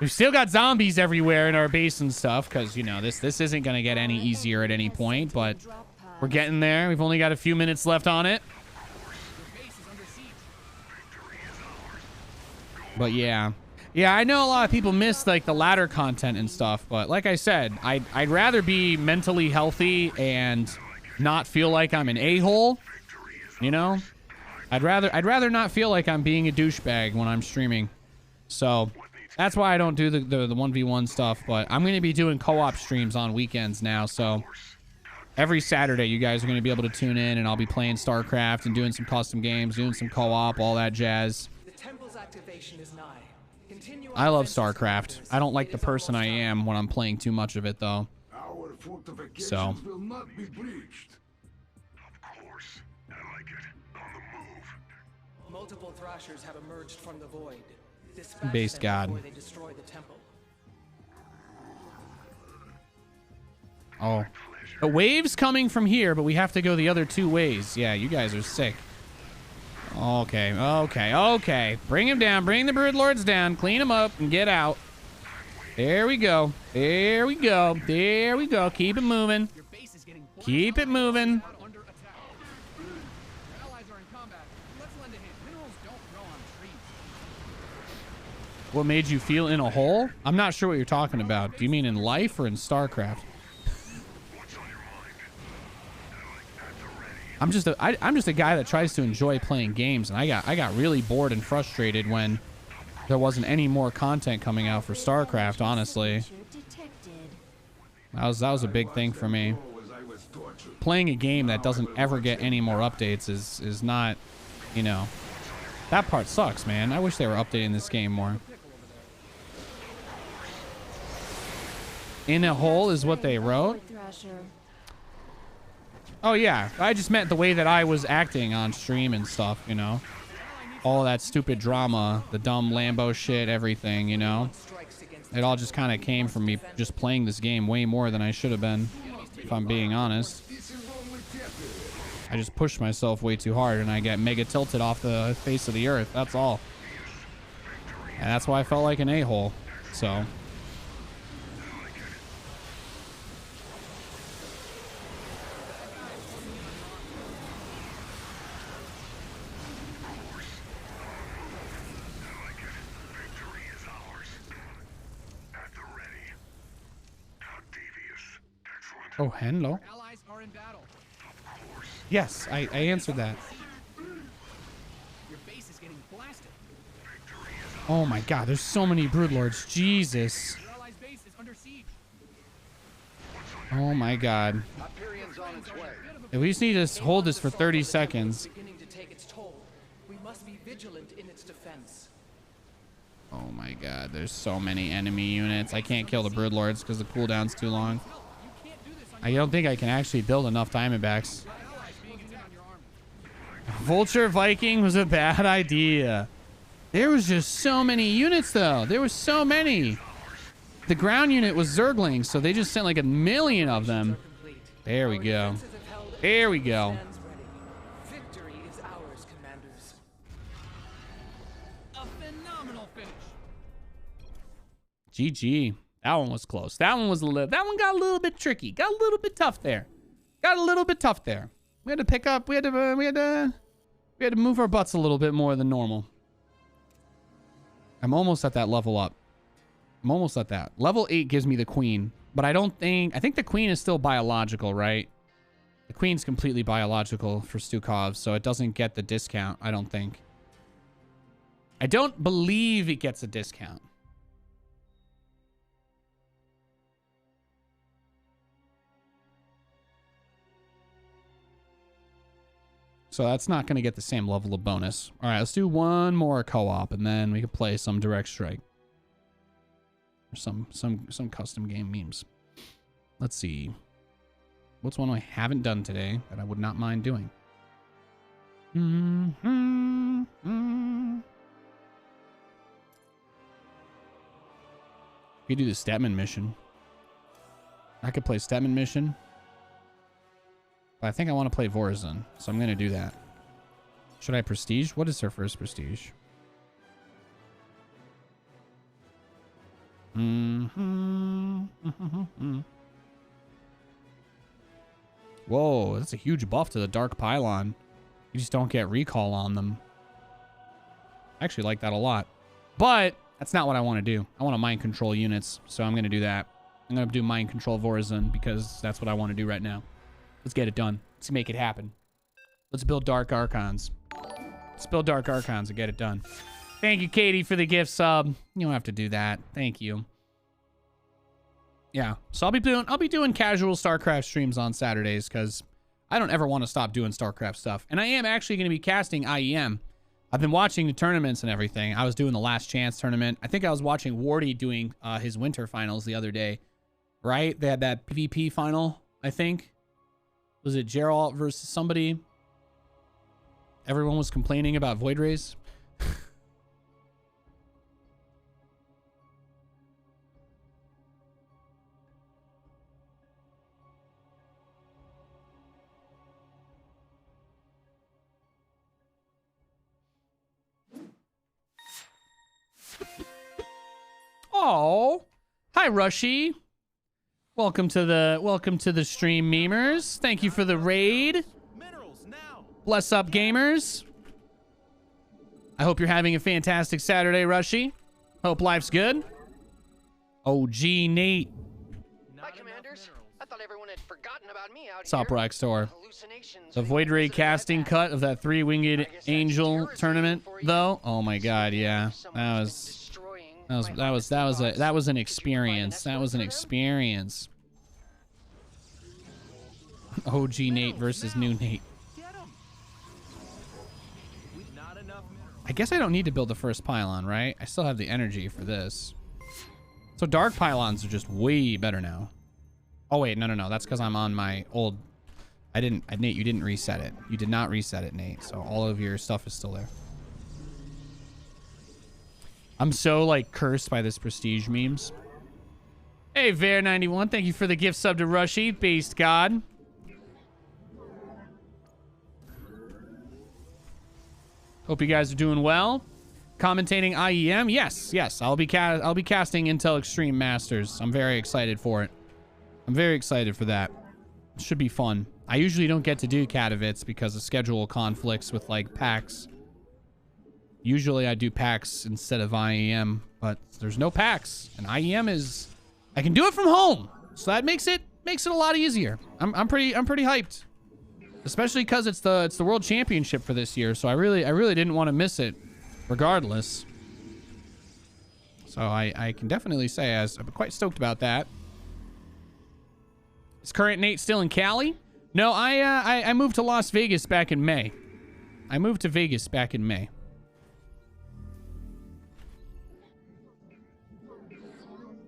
We've still got zombies everywhere in our base and stuff, because, you know, this isn't going to get any easier at any point, but we're getting there. We've only got a few minutes left on it. But yeah. Yeah, I know a lot of people miss, like, the ladder content and stuff, but like I said, I'd rather be mentally healthy and not feel like I'm an a-hole, you know? I'd rather not feel like I'm being a douchebag when I'm streaming. So that's why I don't do the 1v1 stuff, but I'm going to be doing co-op streams on weekends now. So every Saturday, you guys are going to be able to tune in, and I'll be playing StarCraft and doing some custom games, doing some co-op, all that jazz. The temple's activation is nigh. Continue. I love StarCraft. I don't like the person I am when I'm playing too much of it, though. Our fortifications So will not be breached. Multiple thrashers have emerged from the void. Base God. Before they destroy the temple. Oh. The wave's coming from here, but we have to go the other 2 ways. Yeah, you guys are sick. Okay. Bring him down. Bring the Brood Lords down. Clean them up and get out. There we go. There we go. There we go. Keep it moving. Keep it moving. What made you feel in a hole? I'm not sure what you're talking about. Do you mean in life or in StarCraft? I'm just a guy that tries to enjoy playing games, and I got really bored and frustrated when there wasn't any more content coming out for StarCraft, honestly. That was a big thing for me. Playing a game that doesn't ever get any more updates is not, you know, that part sucks, man. I wish they were updating this game more. In a hole is what they wrote. Oh yeah, I just meant the way that I was acting on stream and stuff, you know. All that stupid drama, the dumb Lambo shit, everything, you know. It all just kind of came from me just playing this game way more than I should have been, if I'm being honest. I just push myself way too hard and I get mega tilted off the face of the earth, that's all. And that's why I felt like an a-hole, so. Oh, hello. Allies are in battle. Yes, I answered that. Your base is getting blasted. Oh my god, there's so many broodlords. Jesus. Your allies' base is under siege. Oh my god. Hyperion's on its way. We just need to hold this for 30 seconds. Beginning to take its toll. We must be vigilant in its defense. Oh my god, there's so many enemy units. I can't kill the broodlords because the cooldown's too long. I don't think I can actually build enough Diamondbacks. Vulture Viking was a bad idea. There was just so many units, though. There was so many. The ground unit was Zerglings, so they just sent like 1 million of them. There we go. There we go. Victory is ours, commanders. A phenomenal finish. GG. That one was close. That one was that one got a little bit tricky. Got a little bit tough there. Got a little bit tough there. We had to pick up. We had to move our butts a little bit more than normal. I'm almost at that level up. I'm almost at that. Level 8 gives me the queen, but I think the queen is still biological, right? The queen's completely biological for Stukov, so it doesn't get the discount, I don't think. I don't believe it gets a discount. So that's not going to get the same level of bonus. All right, let's do one more co-op, and then we can play some Direct Strike. Or some custom game memes. Let's see. What's one I haven't done today that I would not mind doing? We could do the Stetman mission. I could play Stetman mission. But I think I want to play Vorazun, so I'm going to do that. Should I prestige? What is her first prestige? Whoa, that's a huge buff to the Dark Pylon. You just don't get recall on them. I actually like that a lot. But that's not what I want to do. I want to mind control units, so I'm going to do that. I'm going to do mind control Vorazun because that's what I want to do right now. Let's get it done. Let's make it happen. Let's build Dark Archons. Let's build Dark Archons and get it done. Thank you, Katie, for the gift sub. You don't have to do that. Thank you. Yeah, so I'll be doing casual StarCraft streams on Saturdays because I don't ever want to stop doing StarCraft stuff. And I am actually going to be casting IEM. I've been watching the tournaments and everything. I was doing the Last Chance tournament. I think I was watching Wardy doing his winter finals the other day. Right? They had that PvP final, I think. Was it Geralt versus somebody? Everyone was complaining about Void Rays. Oh, hi Rushy. Welcome to the stream, memers. Thank you for the raid. Bless up, gamers. I hope you're having a fantastic Saturday, Rushy. Hope life's good. OG Nate. Hi, commanders. I thought everyone had forgotten forgotten about me out Sup, here. Rextor? Hallucinations The Void Ray casting cut of that 3-winged angel tournament, though. Oh my God, yeah, that was an experience. That was an experience. OG Nate versus new Nate. I guess I don't need to build the first pylon, right? I still have the energy for this. So dark pylons are just way better now. Oh wait, no. That's because I'm on my old. Nate, you didn't reset it. You did not reset it, Nate. So all of your stuff is still there. I'm so like cursed by this prestige memes. Hey, Vair91, thank you for the gift sub to Rushy, Beast God. Hope you guys are doing well. Commentating IEM, yes. I'll be casting Intel Extreme Masters. I'm very excited for it. I'm very excited for that. It should be fun. I usually don't get to do Katowice because of schedule conflicts with like PAX. Usually I do PAX instead of IEM, but there's no PAX, and IEM is. I can do it from home, so that makes it a lot easier. I'm pretty hyped, especially because it's the World Championship for this year. So I really didn't want to miss it, regardless. So I can definitely say I'm quite stoked about that. Is current Nate still in Cali? No, I moved to Las Vegas back in May. I moved to Vegas back in May.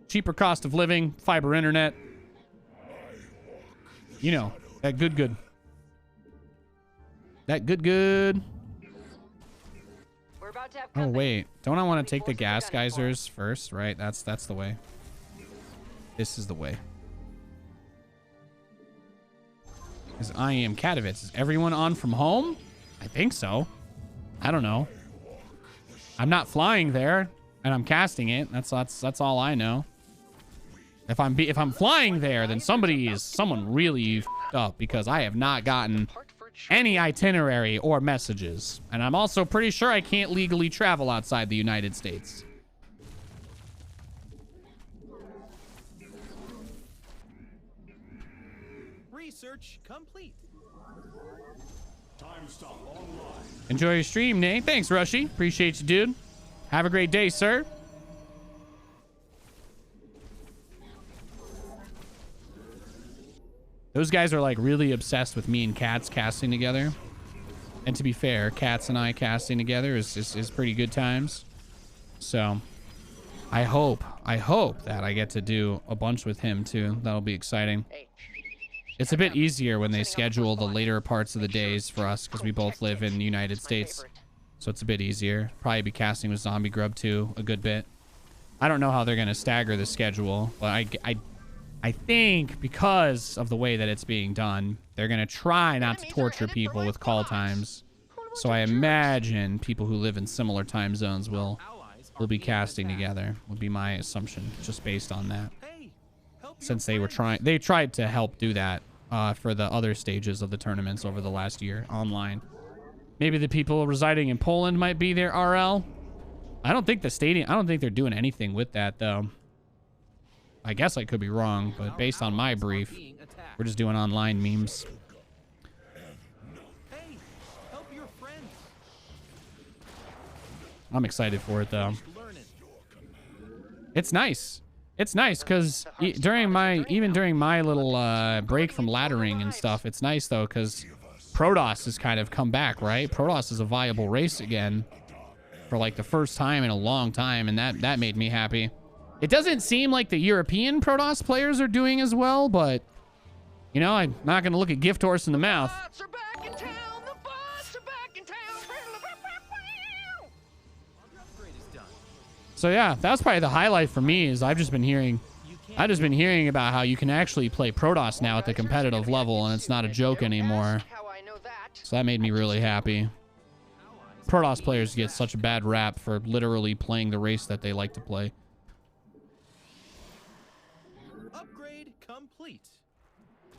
Cheaper cost of living, fiber internet. You know, that good. That good. We're about to have Oh wait, don't I want to take the gas geysers first? Right, that's the way. This is the way. Because I am Katowice. Is everyone on from home? I think so. I don't know. I'm not flying there, and I'm casting it. That's all I know. If I'm flying there, then someone really f***ed up, because I have not gotten any itinerary or messages, and I'm also pretty sure I can't legally travel outside the United States. Research complete. Time stop online. Enjoy your stream, Nate. Thanks, Rushy. Appreciate you, dude. Have a great day, sir. Those guys are like really obsessed with me and Cats casting together. And to be fair, Cats and I casting together is pretty good times. So I hope that I get to do a bunch with him too. That'll be exciting. It's a bit easier when they schedule the later parts of the days for us, because we both live in the United States. So it's a bit easier. Probably be casting with Zombie Grub too a good bit. I don't know how they're going to stagger the schedule, but I think because of the way that it's being done, they're going to try not to torture people with call times. So I imagine people who live in similar time zones will be casting together, would be my assumption, just based on that. Since they tried to help do that for the other stages of the tournaments over the last year online. Maybe the people residing in Poland might be there, RL. I don't think they're doing anything with that, though. I guess I could be wrong, but based on my brief, we're just doing online memes. Hey, help your friend. I'm excited for it, though. It's nice. It's nice because during my little break from laddering and stuff, it's nice though because Protoss has kind of come back, right? Protoss is a viable race again for like the first time in a long time, and that made me happy. It doesn't seem like the European Protoss players are doing as well, but you know, I'm not gonna look a gift horse in the mouth. So yeah, that's probably the highlight for me. Is I've just been hearing about how you can actually play Protoss now at the competitive level, and it's not a joke anymore. So that made me really happy. Protoss players get such a bad rap for literally playing the race that they like to play. Upgrade complete.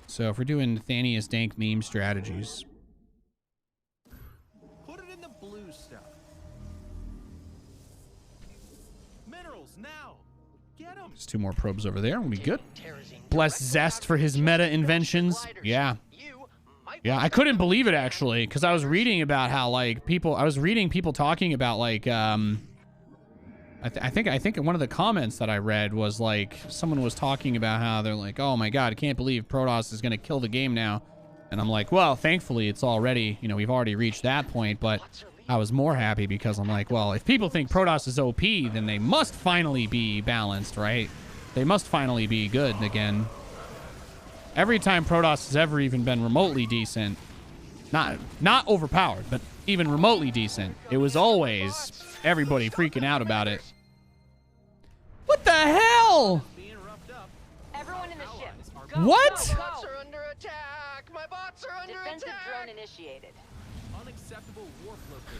So if we're doing Nathanius Dank meme strategies, Put it in the blue stuff. Minerals now. There's 2 more probes over there. We'll be good. Bless Zest for his meta inventions. Yeah. Yeah, I couldn't believe it actually, because I was reading about how like people talking about like I think one of the comments that I read was like someone was talking about how they're like, oh my god, I can't believe Protoss is gonna kill the game now. And I'm like, well, thankfully it's already, you know, we've already reached that point, but I was more happy because I'm like, well, if people think Protoss is OP, then they must finally be balanced, right? They must finally be good again. Every time Protoss has ever even been remotely decent, not overpowered, but even remotely decent, it was always everybody freaking out about it. What the hell? Everyone in the ship. What? My bots are under attack. My bots are under Defensive attack. drone initiated. Unacceptable warp location.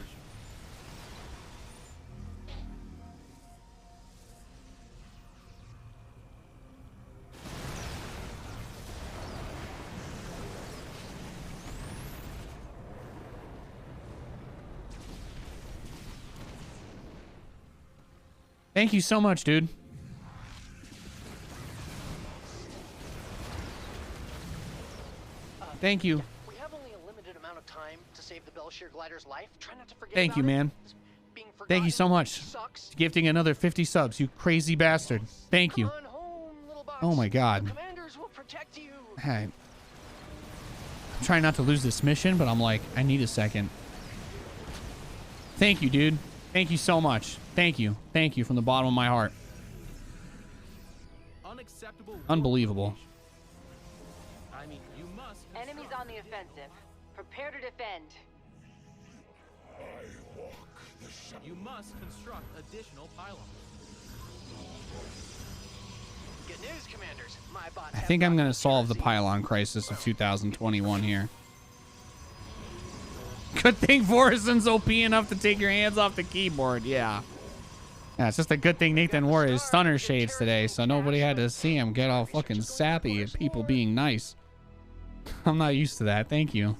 Thank you so much, dude. Thank you. We have only a limited amount of time to save the Belshire glider's life. Try not to forget Thank you, about it. man. Thank you so much. Gifting another 50 subs, you crazy bastard. Thank you. Oh my god. Hey. I'm trying not to lose this mission, but I'm like, I need a second. Thank you, dude. Thank you so much. Thank you. Thank you from the bottom of my heart. Unacceptable. Unbelievable. I mean, you must. Enemies on the offensive. Prepare to defend. You must construct additional pylons. Good news, commanders. My bots I think I'm going to solve the pylon crisis of 2021 here. Good thing Vorison's OP enough to take your hands off the keyboard. Yeah. Yeah, it's just a good thing Nathan wore his stunner shades today, so nobody had to see him get all fucking sappy at people being nice. I'm not used to that. Thank you.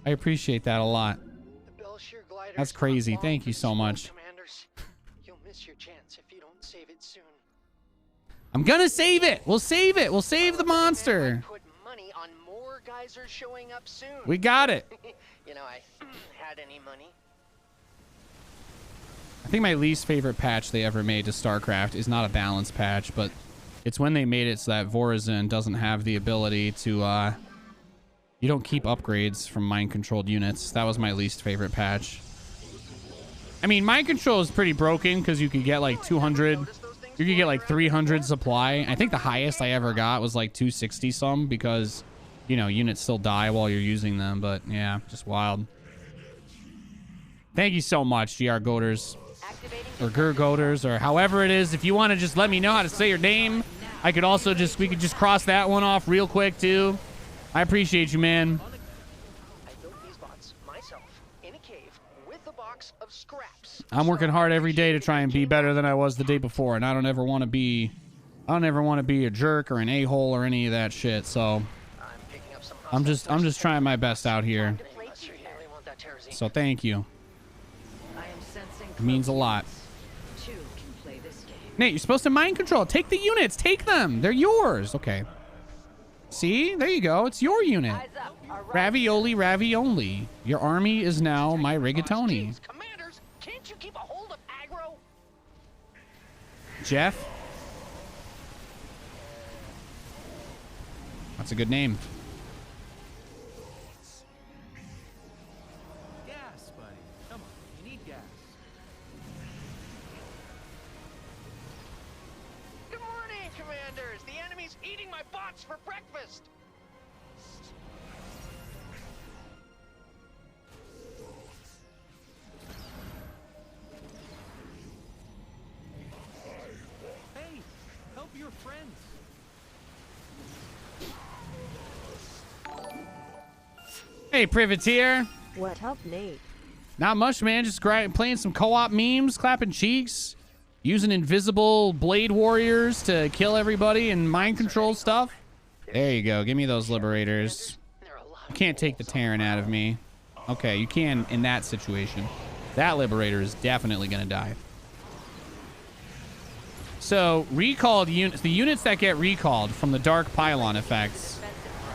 I appreciate that a lot. That's crazy. Thank you so much. You'll miss your chance if you don't save it soon. I'm gonna save it. We'll save it. We'll save the monster. Put money on more geysers showing up soon. We got it. You know, I had any money. I think my least favorite patch they ever made to StarCraft is not a balance patch, but it's when they made it so that Vorazon doesn't have the ability to, you don't keep upgrades from mind-controlled units. That was my least favorite patch. I mean, mind control is pretty broken because you could get like 200, you could get like 300 supply. I think the highest I ever got was like 260 some because, you know, units still die while you're using them, but yeah, just wild. Thank you so much, GR Goaters. Or Gurgoters, or however it is. If you want to just let me know how to say your name, I could also just, we could just cross that one off real quick too. I appreciate you, man. I built these bots myself in a cave with a box of scraps. I'm working hard every day to try and be better than I was the day before, and I don't ever want to be, a jerk or an a-hole or any of that shit. So I'm just trying my best out here. So thank you. It means a lot. Nate, you're supposed to mind control. Take the units. Take them. They're yours. Okay. See? There you go. It's your unit. Ravioli, ravioli. Your army is now my rigatoni. Commanders, can't you keep a hold of aggro? Jeff? That's a good name. Gas, buddy. Come on, you need gas. Good morning, commanders. The enemy's eating my bots for breakfast. Hey, help your friends. Hey, Privateer. What up, Nate? Not much, man. Just playing some co-op memes, clapping cheeks, using invisible blade warriors to kill everybody and mind control stuff. There you go. Give me those liberators. You can't take the Terran out of me. Okay, you can in that situation. That liberator is definitely going to die. So recalled units, the units that get recalled from the dark pylon effects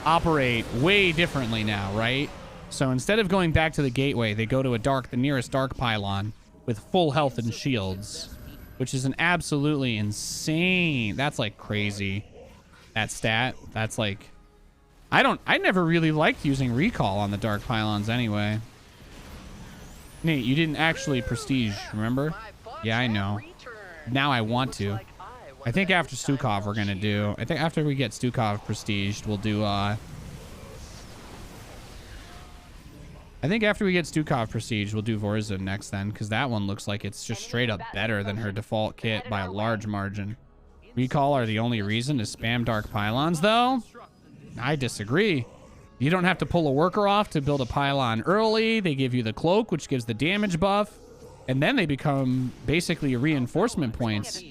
operate way differently now, right? So instead of going back to the gateway, they go to the nearest dark pylon with full health and shields, which is an absolutely insane. That's like crazy. That stat. That's like, I never really liked using recall on the dark pylons anyway. Nate, you didn't actually prestige, remember? Yeah, I know. Now I want to. I think after Stukov we're gonna do. I think after we get Stukov prestiged, we'll do. I think after we get Stukov prestiged, we'll do Vorzun next then, because that one looks like it's just straight up better than her default kit by a large margin. Recall are the only reason to spam dark pylons, though. I disagree. You don't have to pull a worker off to build a pylon early. They give you the cloak, which gives the damage buff. And then they become basically reinforcement points.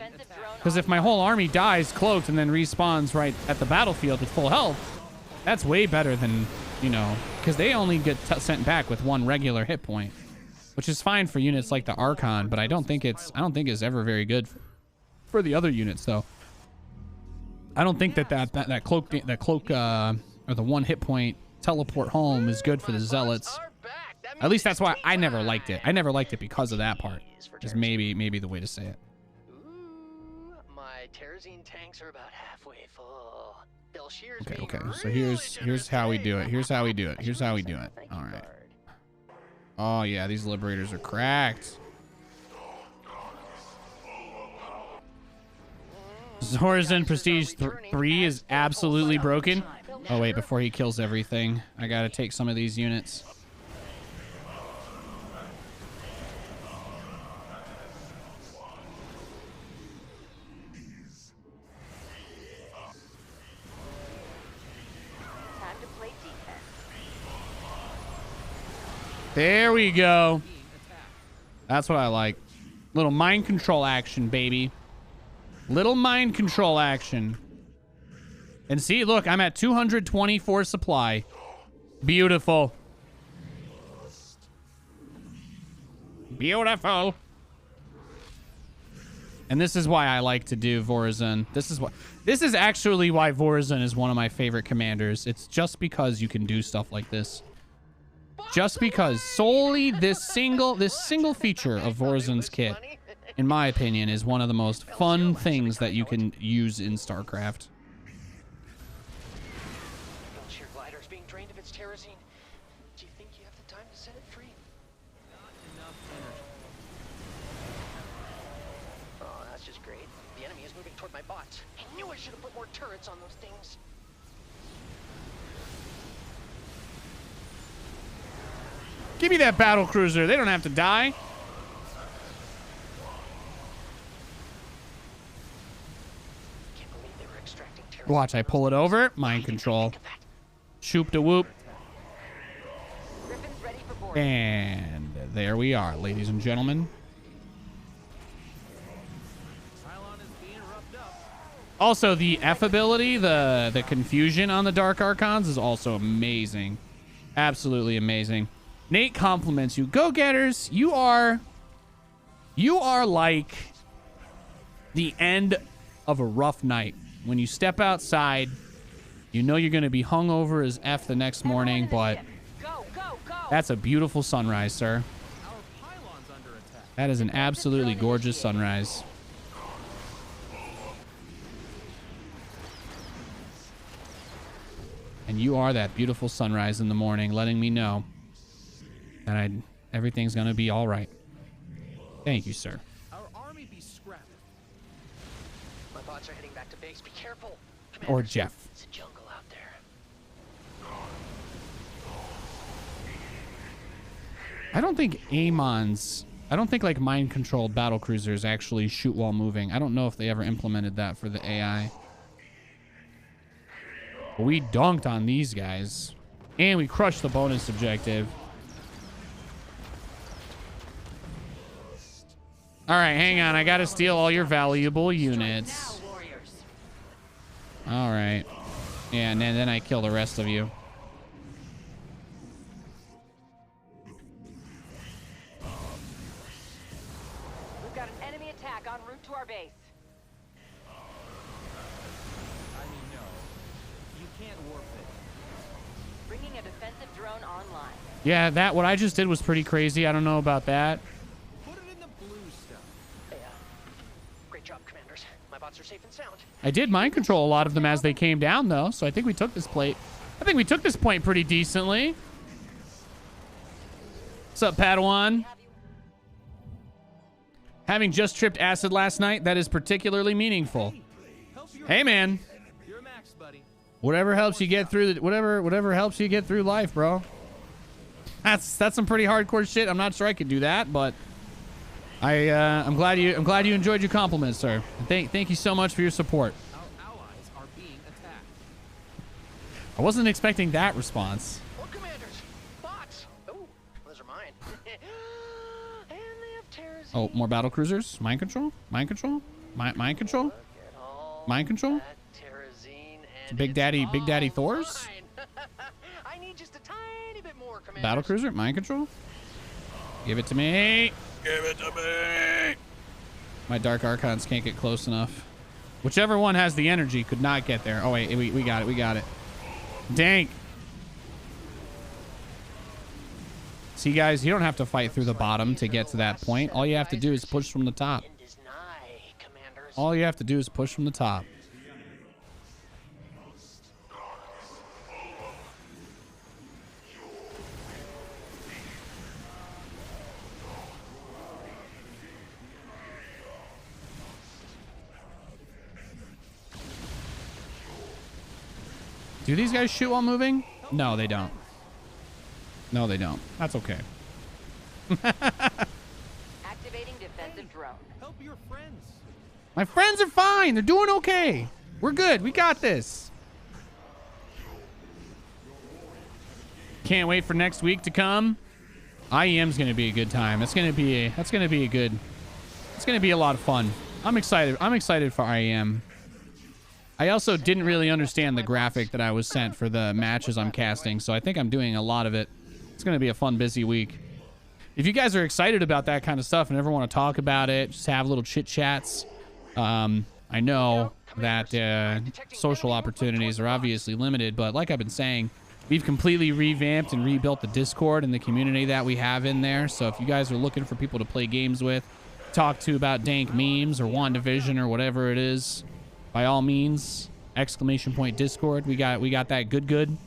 Because if my whole army dies cloaked and then respawns right at the battlefield with full health, that's way better than, you know, because they only get sent back with one regular hit point, which is fine for units like the Archon, but I don't think it's ever very good for the other units though. I don't think that cloak or the one hit point teleport home is good for the zealots. At least that's why I never liked it. I never liked it because of that part. Is maybe the way to say it. Ooh, my Terrazine tanks are about halfway full. Okay. So here's how we do it. Here's how we do it. All right. Oh yeah, these liberators are cracked. Zorzan Prestige 3 is absolutely broken. Oh wait, before he kills everything, I gotta take some of these units. There we go. That's what I like. Little mind control action, baby. Little mind control action. And see, look, I'm at 224 supply. Beautiful. Beautiful. And this is why I like to do Vorzun. This is actually why Vorzun is one of my favorite commanders. It's just because you can do stuff like this. Just because solely this single feature of Vorzun's kit, in my opinion, is one of the most fun things that you can use in StarCraft. Your glider is being drained of its terrazine. Do you think you have the time to set it free? Not enough energy. Oh, that's just great. The enemy is moving toward my bots. I knew I should have put more turrets on those things. Give me that battle cruiser. They don't have to die. Watch, I pull it over. Mind control. Shoop de whoop. And there we are, ladies and gentlemen. Also, the F ability, the confusion on the Dark Archons is also amazing. Absolutely amazing. Nate compliments you. Go-getters, you are like the end of a rough night. When you step outside, you know you're going to be hungover as F the next morning, but that's a beautiful sunrise, sir. That is an absolutely gorgeous sunrise. And you are that beautiful sunrise in the morning, letting me know that everything's going to be all right. Thank you, sir. Our army be scrapped. My bots are heading back to base. Be careful. Or Jeff. It's a jungle out there. I don't think like mind controlled battle cruisers actually shoot while moving. I don't know if they ever implemented that for the AI. But we dunked on these guys. And we crushed the bonus objective. All right, hang on. I got to steal all your valuable units. All right. Yeah, and then I kill the rest of you. We've got an enemy attack en route to our base. can't warp it. Bringing a defensive drone online. Yeah, what I just did was pretty crazy. I don't know about that. Put it in the blue stuff. Hey, great job, commanders. My bots are safe and sound. I did mind control a lot of them as they came down, though, so I think we took this point pretty decently. What's up, Padawan? Having just tripped acid last night, that is particularly meaningful. Hey, man. You're max, buddy. Whatever helps you get through whatever helps you get through life, bro. That's some pretty hardcore shit. I'm not sure I could do that, but I'm glad you enjoyed your compliments, sir. Thank you so much for your support. Our allies are being attacked. I wasn't expecting that response. More commanders. Bots. Oh, those are mine. And they have terrors. Oh, more battle cruisers? Mind control? Mind control? Mind control? Mind control? Big Daddy Thors? I need just a tiny bit more, commanders. Battle cruiser? Mind control? Give it to me. Give it to me. My Dark Archons can't get close enough. Whichever one has the energy could not get there. Oh, wait. We got it. We got it. Dang. See, guys, you don't have to fight through the bottom to get to that point. All you have to do is push from the top. All you have to do is push from the top. Do these guys shoot while moving? No, they don't. No, they don't. That's okay. Activating defensive drone. Help your friends. My friends are fine. They're doing okay. We're good. We got this. Can't wait for next week to come. IEM's going to be a good time. It's going to be a lot of fun. I'm excited. I'm excited for IEM. I also didn't really understand the graphic that I was sent for the matches I'm casting, so I think I'm doing a lot of it. It's going to be a fun, busy week. If you guys are excited about that kind of stuff and ever want to talk about it, just have little chit chats. I know that social opportunities are obviously limited, but like I've been saying, we've completely revamped and rebuilt the Discord and the community that we have in there. So if you guys are looking for people to play games with, talk to about dank memes or WandaVision or whatever it is, by all means, ! Discord. We got that good,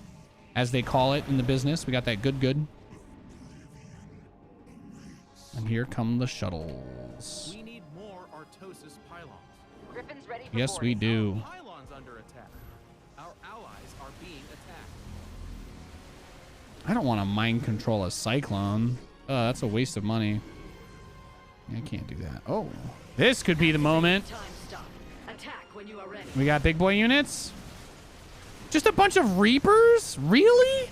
as they call it in the business. We got that good. And here come the shuttles. We need more Artosis pylons. Griffin's ready for Yes, we do. Pylons under attack. Our allies are being attacked. I don't want to mind control a Cyclone. That's a waste of money. I can't do that. Oh, this could be the moment. We got big boy units. Just a bunch of Reapers? Really?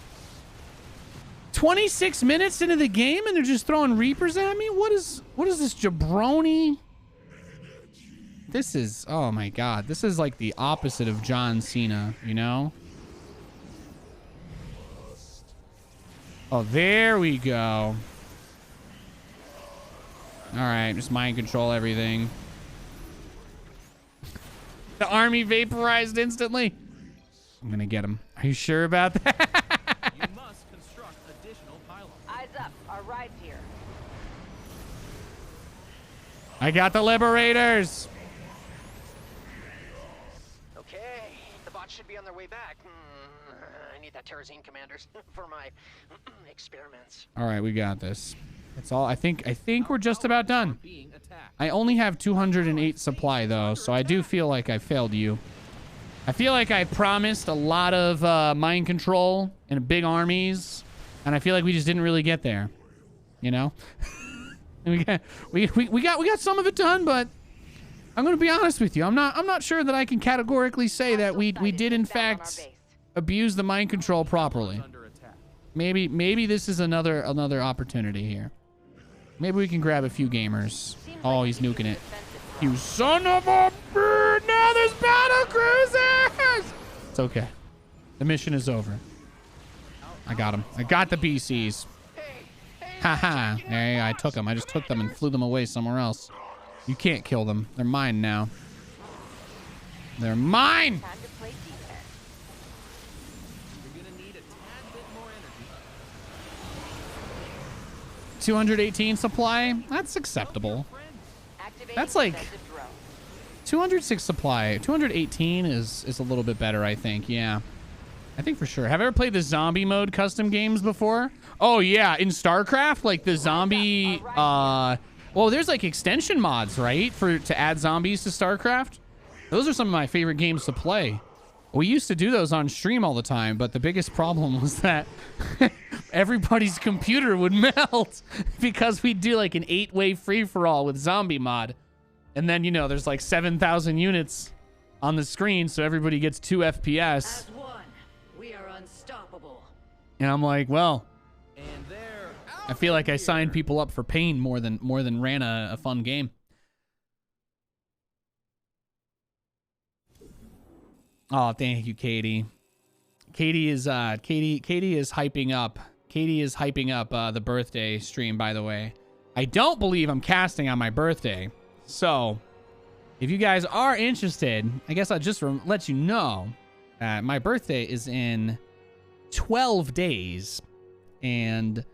26 minutes into the game and they're just throwing Reapers at me? What is this jabroni? This is, oh my God. This is like the opposite of John Cena, you know? Oh, there we go. All right, just mind control everything. The army vaporized instantly. I'm gonna get him. Are you sure about that? You must construct additional pylons. Eyes up. Our ride's here. I got the Liberators. Okay, the bots should be on their way back. I need that Terrazine, commanders, for my experiments. All right, we got this. That's all. I think we're just about done. I only have 208 supply though, so I do feel like I failed you. I feel like I promised a lot of mind control and big armies, and I feel like we just didn't really get there. You know, we got some of it done, but I'm gonna be honest with you. I'm not sure that I can categorically say that we did in fact abuse the mind control properly. Maybe this is another opportunity here. Maybe we can grab a few gamers. Oh, he's nuking it. You son of a bird! Now there's battle cruisers! It's okay. The mission is over. I got him. I got the BCs. Haha. There you go. I took them. I just took them and flew them away somewhere else. You can't kill them. They're mine now. They're mine! 218 supply. That's acceptable. That's like 206 supply. 218 is a little bit better, I think. Yeah. I think for sure. Have you ever played the zombie mode custom games before? Oh yeah, in StarCraft, like the zombie well, there's like extension mods, right? To add zombies to StarCraft. Those are some of my favorite games to play. We used to do those on stream all the time, but the biggest problem was that everybody's computer would melt because we'd do like an 8-way free-for-all with zombie mod. And then, you know, there's like 7,000 units on the screen, so everybody gets 2 FPS. As one, we are unstoppable. And I'm like, well, I feel like I signed people up for pain more than ran a fun game. Oh, thank you, Katie. Katie is hyping up. Katie is hyping up the birthday stream, by the way. I don't believe I'm casting on my birthday. So, if you guys are interested, I guess I'll just let you know that my birthday is in 12 days. And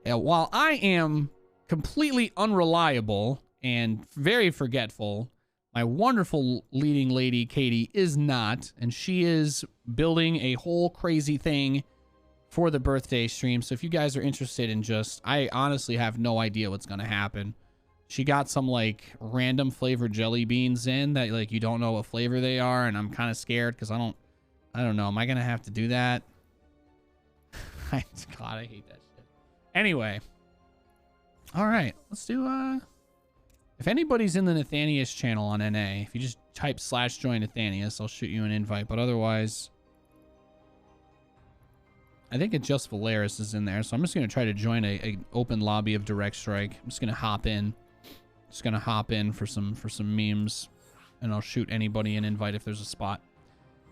while I am completely unreliable and very forgetful, my wonderful leading lady, Katie, is not. And she is building a whole crazy thing for the birthday stream. So if you guys are interested in I honestly have no idea what's going to happen. She got some like random flavored jelly beans in that like you don't know what flavor they are. And I'm kind of scared because I don't know. Am I going to have to do that? God, I hate that shit. Anyway. All right. Let's do, if anybody's in the Nathanius channel on NA, if you just type /join Nathanius, I'll shoot you an invite. But otherwise, I think it's just Valeris is in there. So I'm just going to try to join a open lobby of Direct Strike. I'm just going to hop in. Just going to hop in for some memes. And I'll shoot anybody an invite if there's a spot.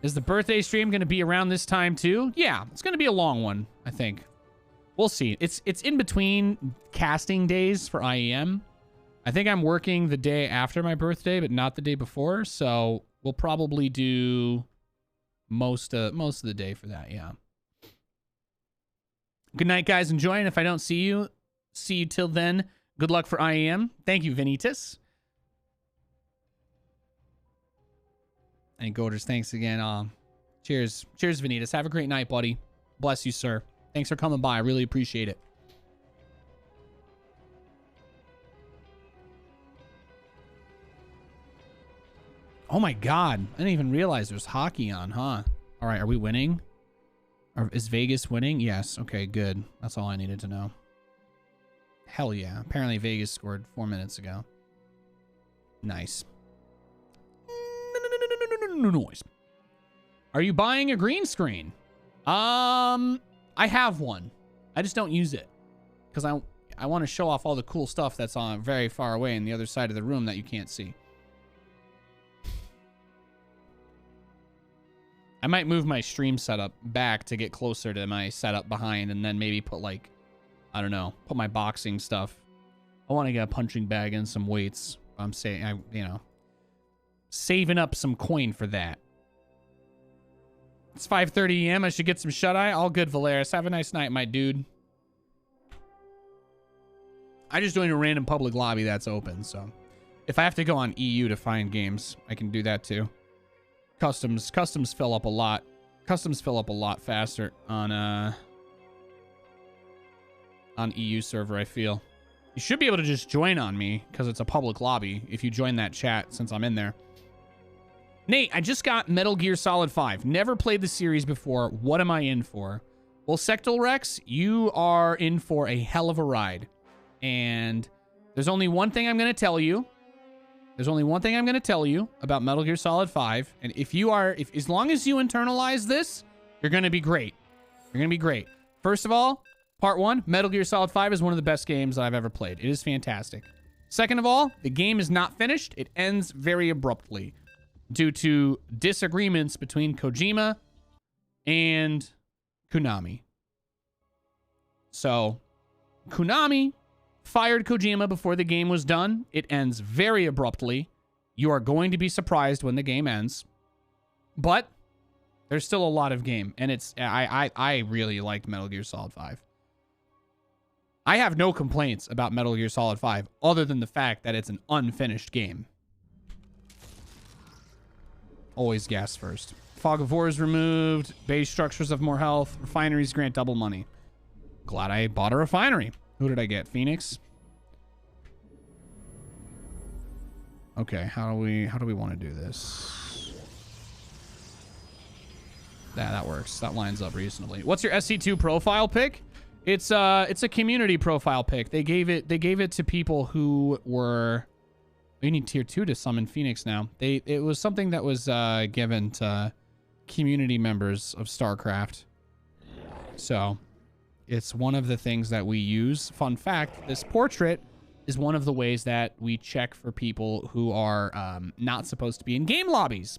Is the birthday stream going to be around this time too? Yeah, it's going to be a long one, I think. We'll see. It's in between casting days for IEM. I think I'm working the day after my birthday, but not the day before. So we'll probably do most of the day for that. Yeah. Good night, guys. Enjoy. And if I don't see you till then. Good luck for IEM. Thank you, Vinitas. And Goders, thanks again. Cheers. Cheers, Vinitas. Have a great night, buddy. Bless you, sir. Thanks for coming by. I really appreciate it. Oh my God. I didn't even realize there's hockey on, huh? All right, are we winning? Or is Vegas winning? Yes. Okay, good. That's all I needed to know. Hell yeah. Apparently Vegas scored 4 minutes ago. Nice. Noise. Are you buying a green screen? I have one. I just don't use it. Because I want to show off all the cool stuff that's on very far away in the other side of the room that you can't see. I might move my stream setup back to get closer to my setup behind and then maybe put like, I don't know, put my boxing stuff. I want to get a punching bag and some weights. I'm saying, saving up some coin for that. It's 5:30 a.m. I should get some shut-eye. All good, Valeris. Have a nice night, my dude. I just joined a random public lobby that's open, so if I have to go on EU to find games, I can do that too. Customs fill up a lot. Customs fill up a lot faster on EU server, I feel. You should be able to just join on me because it's a public lobby if you join that chat since I'm in there. Nate, I just got Metal Gear Solid 5. Never played the series before. What am I in for? Well, Sectal Rex, you are in for a hell of a ride. And there's only one thing I'm going to tell you. There's only one thing I'm going to tell you about Metal Gear Solid 5. And as long as you internalize this, you're going to be great. You're going to be great. First of all, part 1, Metal Gear Solid 5 is one of the best games that I've ever played. It is fantastic. Second of all, the game is not finished. It ends very abruptly due to disagreements between Kojima and Konami. So, Konami fired Kojima before the game was done. It ends very abruptly. You are going to be surprised when the game ends. But there's still a lot of game. And I really liked Metal Gear Solid 5. I have no complaints about Metal Gear Solid 5 other than the fact that it's an unfinished game. Always gas first. Fog of War is removed. Base structures have more health. Refineries grant double money. Glad I bought a refinery. Who did I get? Phoenix? Okay, how do we want to do this? Yeah, that works. That lines up reasonably. What's your SC2 profile pick? It's a community profile pick. They gave it to people who were. You need tier 2 to summon Phoenix now. It was something that was given to community members of StarCraft. So it's one of the things that we use. Fun fact, this portrait is one of the ways that we check for people who are not supposed to be in game lobbies.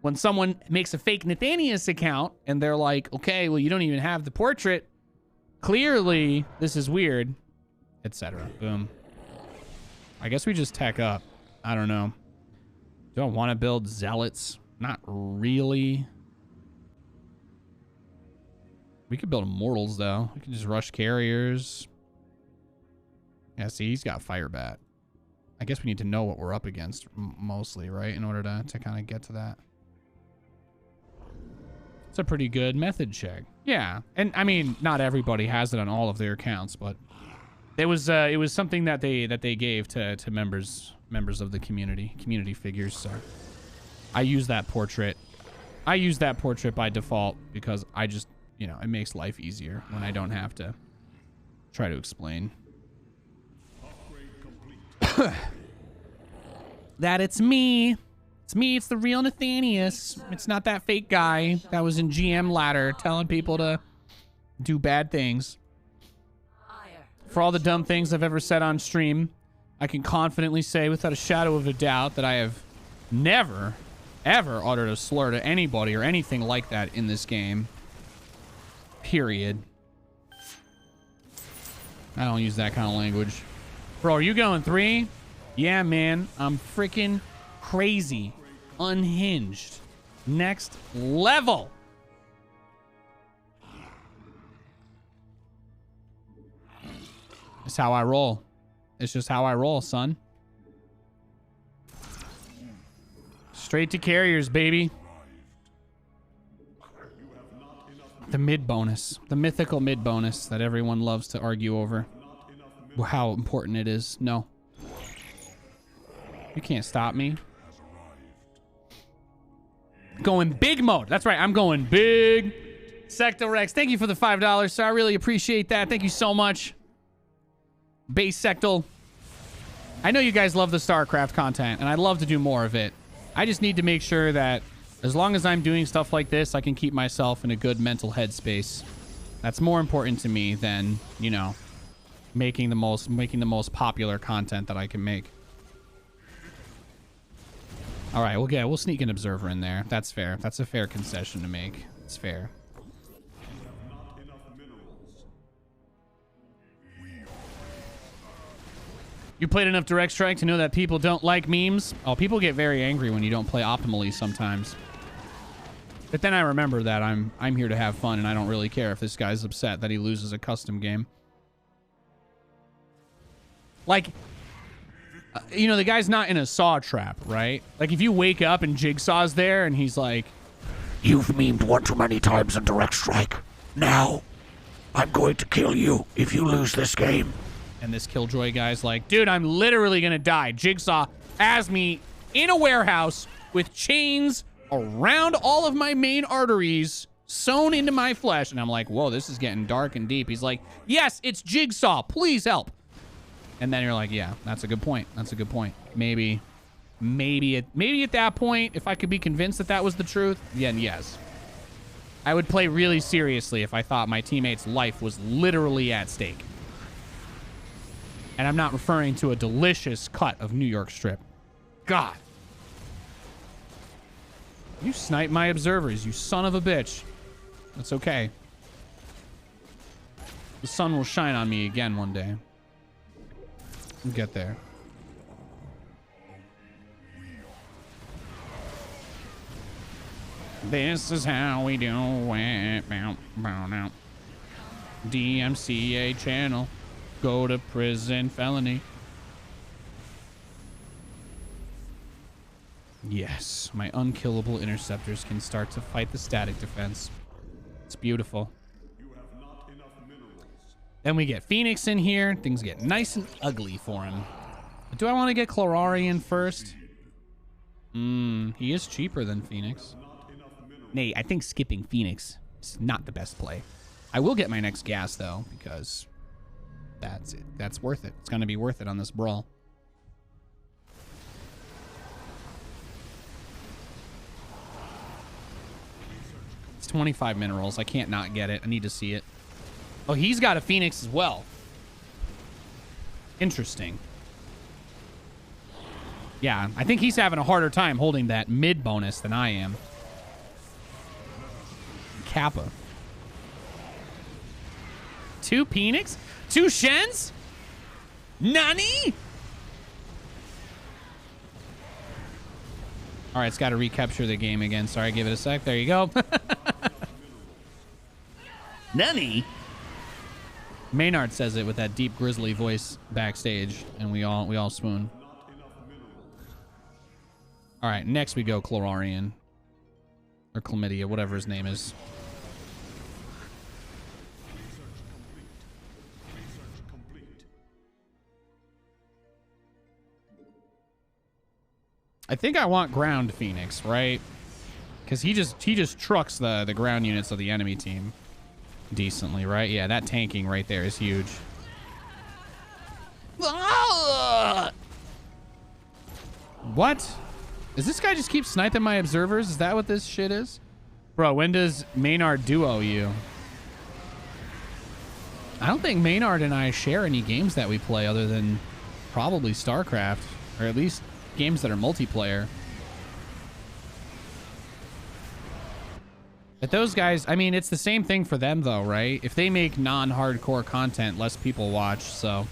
When someone makes a fake Nathanius account and they're like, okay, well, you don't even have the portrait. Clearly, this is weird, etc. Boom. I guess we just tech up. I don't know. Do I want to build zealots? Not really. We could build immortals, though. We could just rush carriers. Yeah, see, he's got fire bat. I guess we need to know what we're up against, mostly, right? In order to kind of get to that. It's a pretty good method check. Yeah, and I mean, not everybody has it on all of their accounts, but it was something that they gave to members of the community figures. So I use that portrait. I use that portrait by default because I just, you know, it makes life easier when I don't have to try to explain that it's me. It's me. It's the real Nathanius. It's not that fake guy that was in GM ladder telling people to do bad things. For all the dumb things I've ever said on stream, I can confidently say without a shadow of a doubt that I have never, ever uttered a slur to anybody or anything like that in this game. Period. I don't use that kind of language. Bro, are you going 3? Yeah, man. I'm freaking crazy. Unhinged. Next level. It's how I roll. It's just how I roll, son. Straight to carriers, baby. The mid bonus. The mythical mid bonus that everyone loves to argue over. How important it is. No. You can't stop me. Going big mode. That's right. I'm going big. Sector Rex, thank you for the $5, sir. I really appreciate that. Thank you so much. Base Sectal. I know you guys love the StarCraft content, and I'd love to do more of it. I just need to make sure that as long as I'm doing stuff like this, I can keep myself in a good mental headspace. That's more important to me than, you know, making the most popular content that I can make. All right, we'll sneak an observer in there. That's fair. That's a fair concession to make. It's fair. You played enough Direct Strike to know that people don't like memes? Oh, people get very angry when you don't play optimally sometimes. But then I remember that I'm here to have fun, and I don't really care if this guy's upset that he loses a custom game. Like, you know, the guy's not in a saw trap, right? Like, if you wake up and Jigsaw's there and he's like, "You've memed one too many times in Direct Strike. Now, I'm going to kill you if you lose this game." And this Killjoy guy's like, dude, I'm literally gonna die. Jigsaw has me in a warehouse with chains around all of my main arteries sewn into my flesh. And I'm like, whoa, this is getting dark and deep. He's like, yes, it's Jigsaw. Please help. And then you're like, yeah, that's a good point. That's a good point. Maybe at that point, if I could be convinced that that was the truth, then yes. I would play really seriously if I thought my teammate's life was literally at stake. And I'm not referring to a delicious cut of New York strip. God. You snipe my observers, you son of a bitch. That's okay. The sun will shine on me again one day. We'll get there. This is how we do it. DMCA channel. Go to prison, felony. Yes, my unkillable interceptors can start to fight the static defense. It's beautiful. Then we get Phoenix in here. Things get nice and ugly for him. But do I want to get Chlorarian first? He is cheaper than Phoenix. Nay, I think skipping Phoenix is not the best play. I will get my next gas, though, because that's it. That's worth it. It's going to be worth it on this brawl. It's 25 minerals. I can't not get it. I need to see it. Oh, he's got a Phoenix as well. Interesting. Yeah, I think he's having a harder time holding that mid bonus than I am. Kappa. 2 Phoenix? 2 Shens? Nani? All right, it's got to recapture the game again. Sorry, give it a sec. There you go. Nani? Maynard says it with that deep grizzly voice backstage, and we all swoon. All right, next we go Chlorarian. Or Chlamydia, whatever his name is. I think I want ground Phoenix, right? Because he just trucks the ground units of the enemy team decently, right? Yeah, that tanking right there is huge. What? Does this guy just keep sniping my observers? Is that what this shit is? Bro, when does Maynard duo you? I don't think Maynard and I share any games that we play other than probably StarCraft, or at least games that are multiplayer. But those guys, I mean, it's the same thing for them though, right? If they make non-hardcore content, less people watch, so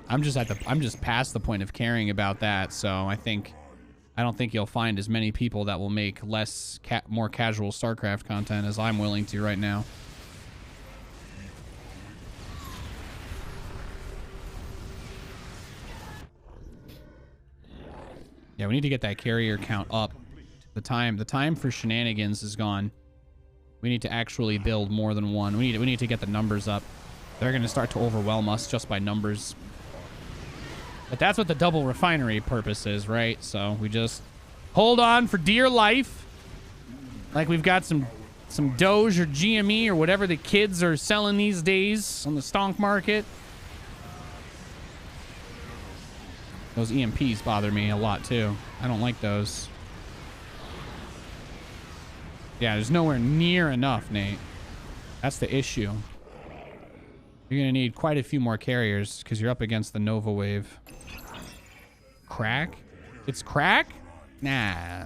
I'm just past the point of caring about that, so I don't think you'll find as many people that will make more casual StarCraft content as I'm willing to right now. Yeah, we need to get that carrier count up. The time for shenanigans is gone. We need to actually build more than one. We need to get the numbers up. They're going to start to overwhelm us just by numbers. But that's what the double refinery purpose is, right? So we just hold on for dear life. Like we've got some Doge or GME or whatever the kids are selling these days on the stonk market. Those EMPs bother me a lot too. I don't like those. Yeah, there's nowhere near enough, Nate. That's the issue. You're gonna need quite a few more carriers because you're up against the Nova Wave. Crack? It's crack? Nah.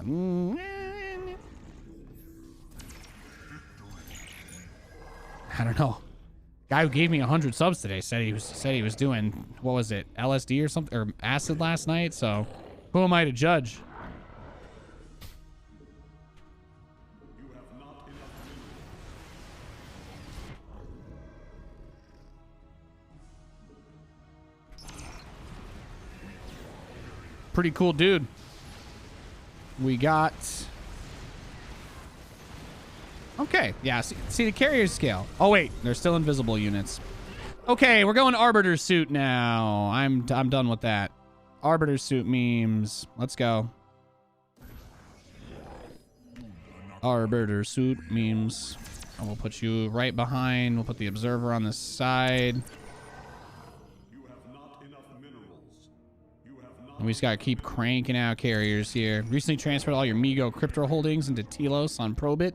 I don't know. Guy who gave me 100 subs today said he was doing, what was it, LSD or something, or acid last night. So who am I to judge? Pretty cool dude. We got. Okay, yeah, see the carrier scale. Oh wait, they're still invisible units. Okay, we're going Arbiter suit now. I'm done with that. Arbiter suit memes. Let's go. Arbiter suit memes. And we'll put you right behind. We'll put the observer on the side. And we just gotta keep cranking out carriers here. Recently transferred all your Migo crypto holdings into Telos on Probit.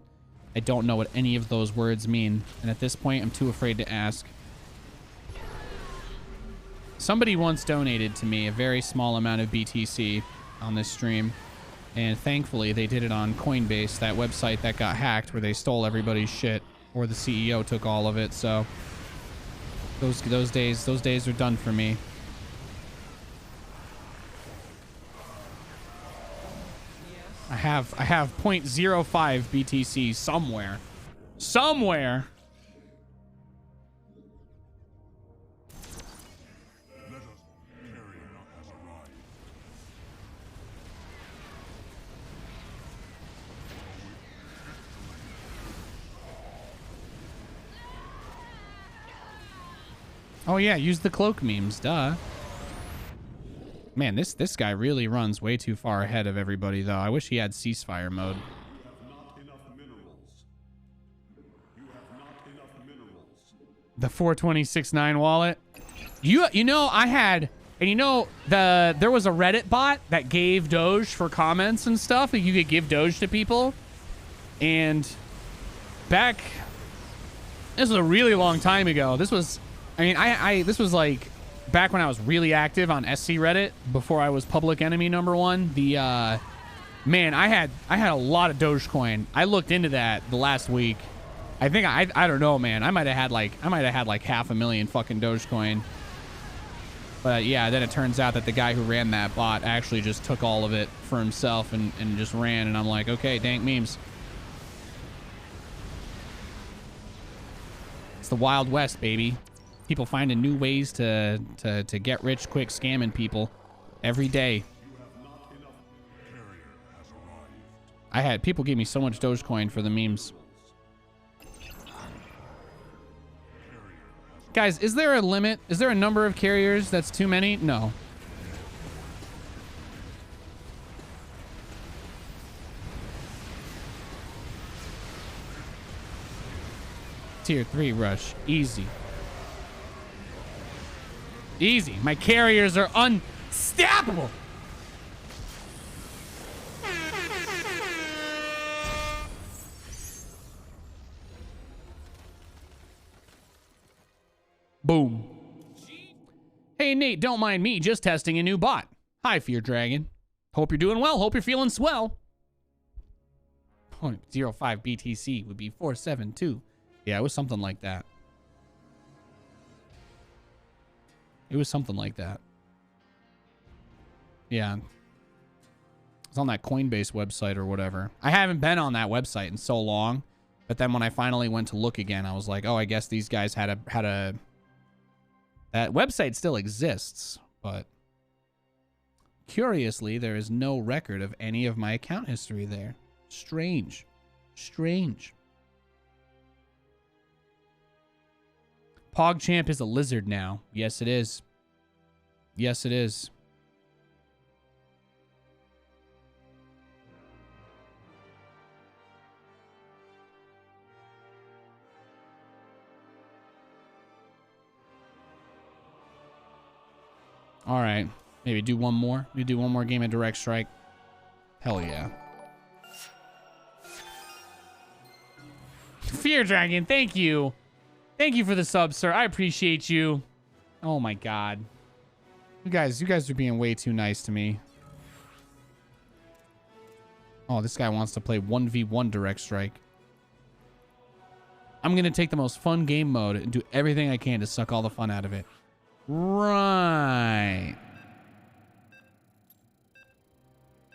I don't know what any of those words mean, and at this point, I'm too afraid to ask. Somebody once donated to me a very small amount of BTC on this stream, and thankfully they did it on Coinbase, that website that got hacked where they stole everybody's shit, or the CEO took all of it. So those days are done for me. I have 0.05 BTC somewhere. Oh yeah, use the cloak memes, duh. Man, this guy really runs way too far ahead of everybody, though. I wish he had ceasefire mode. The 426.9 wallet. You know, I had, and you know, there was a Reddit bot that gave Doge for comments and stuff. Like you could give Doge to people. And back, this was a really long time ago. This was, I mean, this was like back when I was really active on SC Reddit before I was public enemy #1. The man, I had a lot of Dogecoin. I looked into that the last week. I think I don't know, man. I might have had like 500,000 fucking Dogecoin. But yeah, then it turns out that the guy who ran that bot actually just took all of it for himself and just ran. And I'm like, okay, dank memes. It's the Wild West, baby. People finding new ways to get rich quick, scamming people every day. People give me so much Dogecoin for the memes. Guys, is there a limit? Is there a number of carriers that's too many? No. Tier 3 rush. Easy. Easy. My carriers are unstoppable. Boom. Hey, Nate, don't mind me, just testing a new bot. Hi, Fear Dragon. Hope you're doing well. Hope you're feeling swell. 0.05 BTC would be 472. Yeah, it was something like that. It was something like that. Yeah. It's on that Coinbase website or whatever. I haven't been on that website in so long. But then when I finally went to look again, I was like, oh, I guess these guys had a that website still exists, but curiously, there is no record of any of my account history there. Strange. Strange. PogChamp is a lizard now. Yes, it is. Yes, it is. All right. Maybe do one more. Maybe do one more game of Direct Strike. Hell yeah. Fear Dragon, thank you. Thank you for the sub, sir. I appreciate you. Oh my god. You guys are being way too nice to me. Oh, this guy wants to play 1v1 Direct Strike. I'm going to take the most fun game mode and do everything I can to suck all the fun out of it. Right.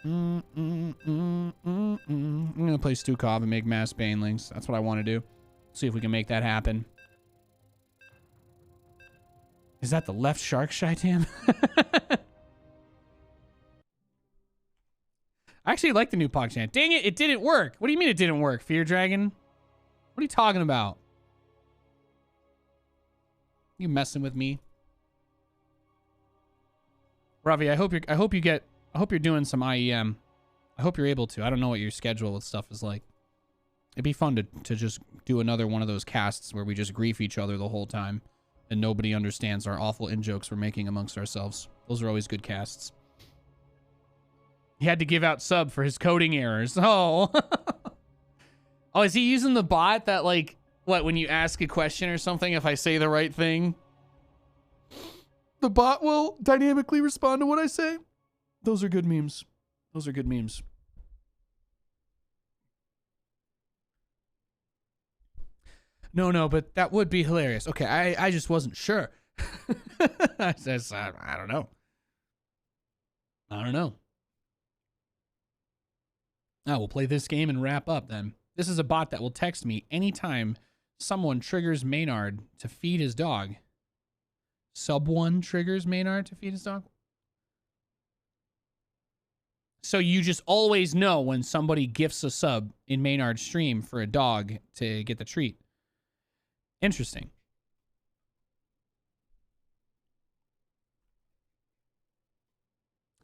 I'm going to play Stukov and make mass banelings. That's what I want to do. See if we can make that happen. Is that the left shark, Shaitan? I actually like the new PogChamp. Dang it, it didn't work. What do you mean it didn't work, Fear Dragon? What are you talking about? You messing with me? Ravi, I hope you're doing some IEM. I hope you're able to. I don't know what your schedule with stuff is like. It'd be fun to just do another one of those casts where we just grief each other the whole time and nobody understands our awful in-jokes we're making amongst ourselves. Those are always good casts. He had to give out sub for his coding errors. Oh. Oh, is he using the bot that, like, what, when you ask a question or something, if I say the right thing, the bot will dynamically respond to what I say? Those are good memes. Those are good memes. No, but that would be hilarious. Okay, I just wasn't sure. I don't know. I don't know. Oh, we'll play this game and wrap up then. This is a bot that will text me anytime someone triggers Maynard to feed his dog. Sub1 triggers Maynard to feed his dog. So you just always know when somebody gifts a sub in Maynard's stream for a dog to get the treat. Interesting.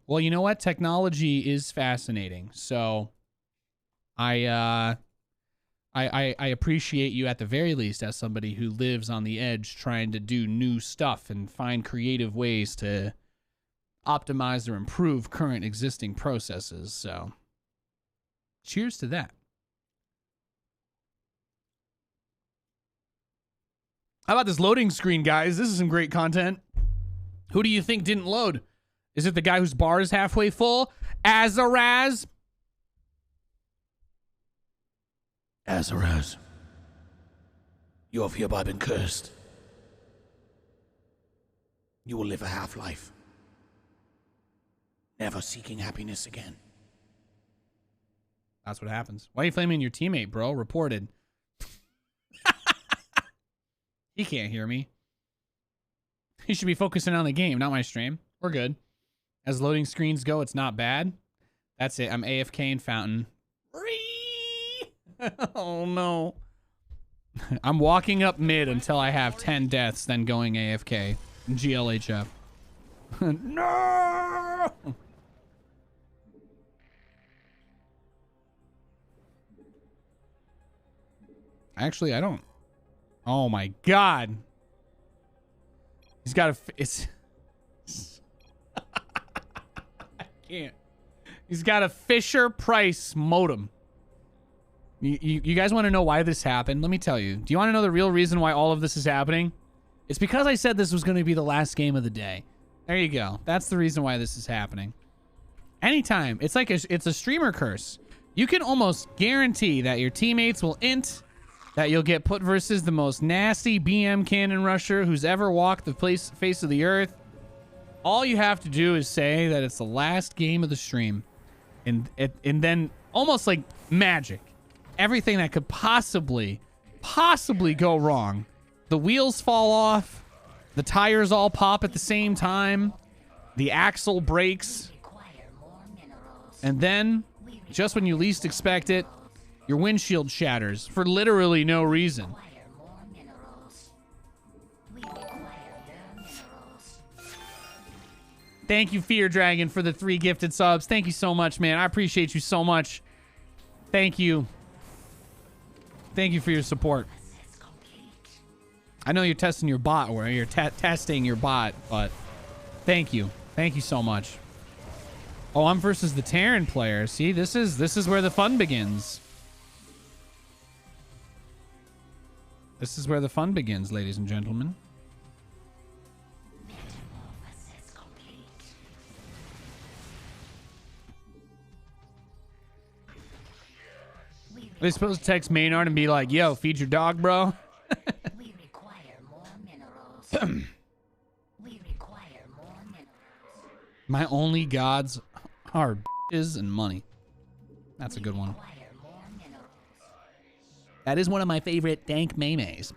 Well, you know what? Technology is fascinating. So I appreciate you at the very least as somebody who lives on the edge trying to do new stuff and find creative ways to optimize or improve current existing processes. So cheers to that. How about this loading screen, guys? This is some great content. Who do you think didn't load? Is it the guy whose bar is halfway full? Azaraz? Azaraz, you have hereby been cursed. You will live a half-life, never seeking happiness again. That's what happens. Why are you flaming your teammate, bro? Reported. He can't hear me. He should be focusing on the game, not my stream. We're good. As loading screens go, it's not bad. That's it. I'm AFK in Fountain. Oh, no. I'm walking up mid until I have 10 deaths, then going AFK. GLHF. No! Actually, I don't. Oh, my God. He's got a... It's... I can't. He's got a Fisher-Price modem. You guys want to know why this happened? Let me tell you. Do you want to know the real reason why all of this is happening? It's because I said this was going to be the last game of the day. There you go. That's the reason why this is happening. Anytime. It's like it's a streamer curse. You can almost guarantee that your teammates will int, that you'll get put versus the most nasty BM cannon rusher who's ever walked the face of the earth. All you have to do is say that it's the last game of the stream. And then almost like magic. Everything that could possibly go wrong. The wheels fall off. The tires all pop at the same time. The axle breaks. And then, just when you least expect it, your windshield shatters for literally no reason. Thank you, Fear Dragon, for the 3 gifted subs. Thank you so much, man. I appreciate you so much. Thank you. Thank you for your support. I know you're testing your bot, or you're testing your bot, but thank you. Thank you so much. Oh, I'm versus the Terran player. See, this is where the fun begins. This is where the fun begins, ladies and gentlemen. They're supposed to text Maynard and be like, yo, feed your dog, bro. We require more minerals. We require more minerals. My only gods are bitches and money. That's a good one. That is one of my favorite dank memes.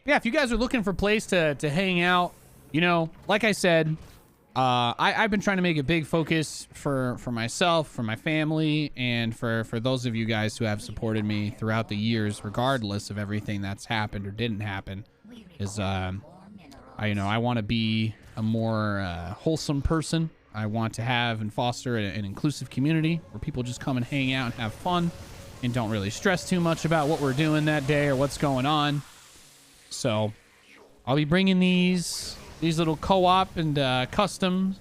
Yeah, if you guys are looking for a place to hang out, you know, like I said, I've been trying to make a big focus for myself, for my family, and for those of you guys who have supported me throughout the years, regardless of everything that's happened or didn't happen, is I want to be a more wholesome person. I want to have and foster an inclusive community where people just come and hang out and have fun and don't really stress too much about what we're doing that day or what's going on. So I'll be bringing these little co-op and custom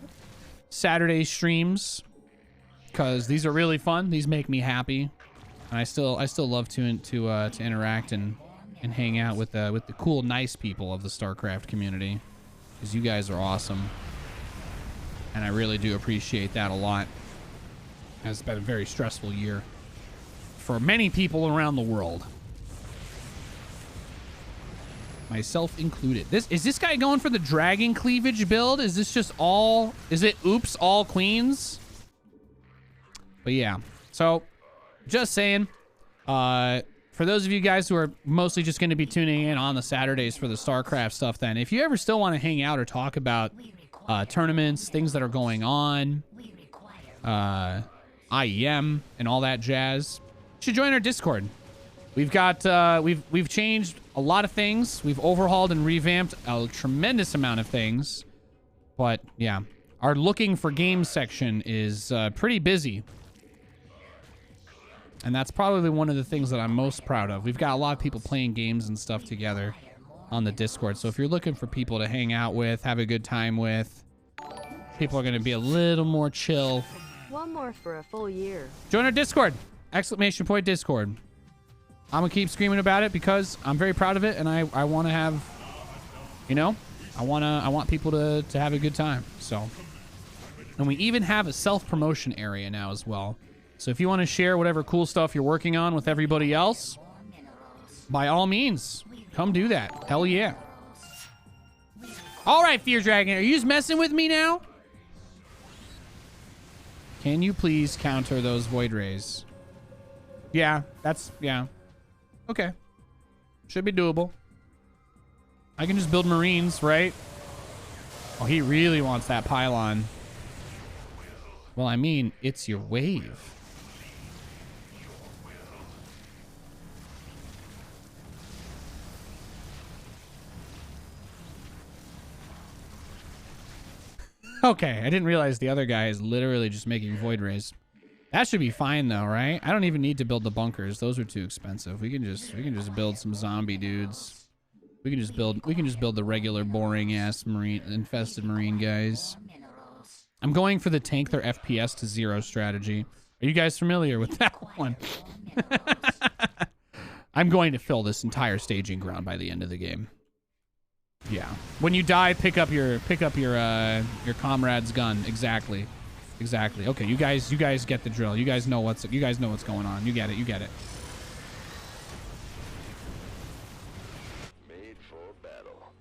Saturday streams because these are really fun. These make me happy, and I still love to interact and hang out with the cool, nice people of the StarCraft community, because you guys are awesome, and I really do appreciate that a lot. It's been a very stressful year for many people around the world, myself included. Is this guy going for the dragon cleavage build? Is this just all... Is it oops, all queens? But yeah. So, just saying. For those of you guys who are mostly just going to be tuning in on the Saturdays for the StarCraft stuff, then, if you ever still want to hang out or talk about tournaments, things that are going on, IEM, and all that jazz, you should join our Discord. We've got we've changed a lot of things. We've overhauled and revamped a tremendous amount of things. But yeah, Our looking for games section is pretty busy. And that's probably one of the things that I'm most proud of. We've got a lot of people playing games and stuff together on the Discord. So if you're looking for people to hang out with, have a good time with, people are going to be a little more chill. One more for a full year. Join our Discord! Exclamation point Discord. I'm going to keep screaming about it because I'm very proud of it, and I want to have, you know, I want people to have a good time. So, and we even have a self-promotion area now as well. So if you want to share whatever cool stuff you're working on with everybody else, by all means, come do that. Hell yeah. All right, Fear Dragon, are you just messing with me now? Can you please counter those void rays? Yeah, yeah. Okay. Should be doable. I can just build Marines, right? Oh, he really wants that pylon. Well, I mean, it's your wave. Okay, I didn't realize the other guy is literally just making void rays. That should be fine though, right? I don't even need to build the bunkers. Those are too expensive. We can just build some zombie dudes. We can just build the regular boring ass marine infested marine guys. I'm going for the tank their FPS to 0 strategy. Are you guys familiar with that one? I'm going to fill this entire staging ground by the end of the game. Yeah. When you die, pick up your comrade's gun. Exactly. Okay, you guys get the drill. You guys know what's going on. You get it. Made for battle.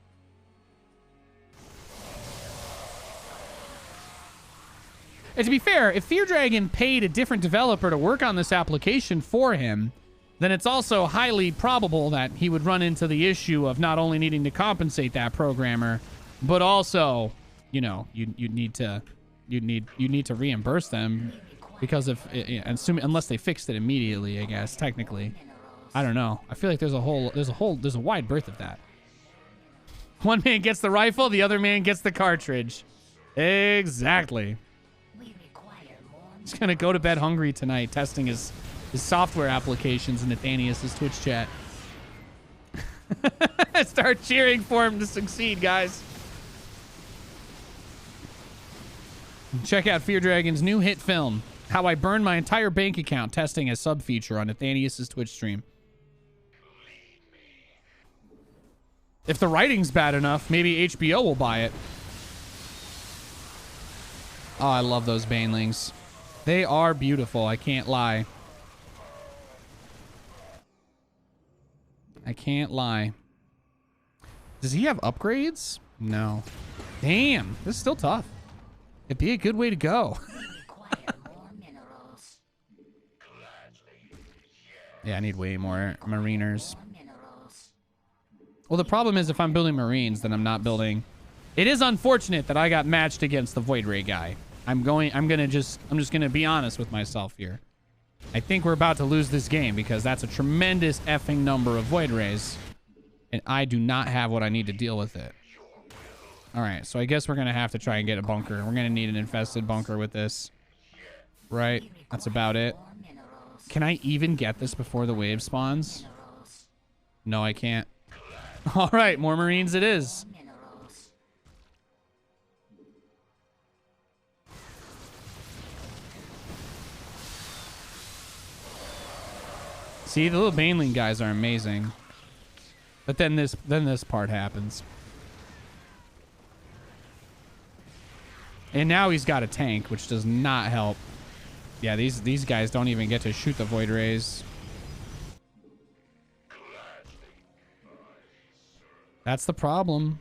And to be fair, if Fear Dragon paid a different developer to work on this application for him, then it's also highly probable that he would run into the issue of not only needing to compensate that programmer, but also, you know, you need to reimburse them because of unless they fixed it immediately, I guess, technically. I don't know. I feel like there's a wide berth of that. One man gets the rifle, the other man gets the cartridge. Exactly. He's gonna go to bed hungry tonight, testing his software applications in Nathanius' Twitch chat. Start cheering for him to succeed, guys. Check out Fear Dragon's new hit film, How I Burned My Entire Bank Account Testing a Sub-Feature on Nathanius' Twitch stream. If the writing's bad enough, maybe HBO will buy it. Oh, I love those banelings. They are beautiful, I can't lie. I can't lie. Does he have upgrades? No. Damn, this is still tough. It'd be a good way to go. Yeah, I need way more mariners. Well, the problem is if I'm building marines, then I'm not building. It is unfortunate that I got matched against the void ray guy. I'm just gonna be honest with myself here. I think we're about to lose this game because that's a tremendous effing number of void rays, and I do not have what I need to deal with it. All right, so I guess we're gonna have to try and get a bunker. We're gonna need an infested bunker with this, right? That's about it. Can I even get this before the wave spawns? No, I can't. All right, more marines it is. See, the little baneling guys are amazing. But then this part happens. And now he's got a tank, which does not help. Yeah, these guys don't even get to shoot the void rays. That's the problem.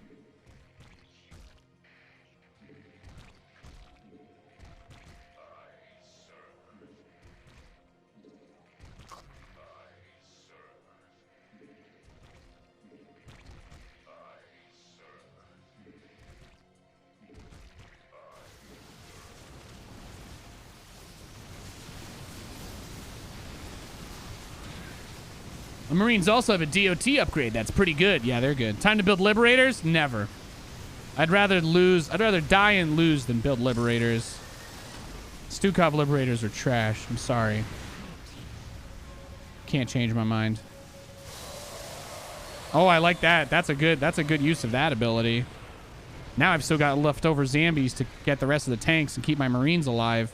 The Marines also have a DOT upgrade. That's pretty good. Yeah, they're good. Time to build Liberators? Never. I'd rather die and lose than build liberators. Stukov liberators are trash. I'm sorry. Can't change my mind. Oh, I like that. That's a good use of that ability. Now I've still got leftover zombies to get the rest of the tanks and keep my Marines alive.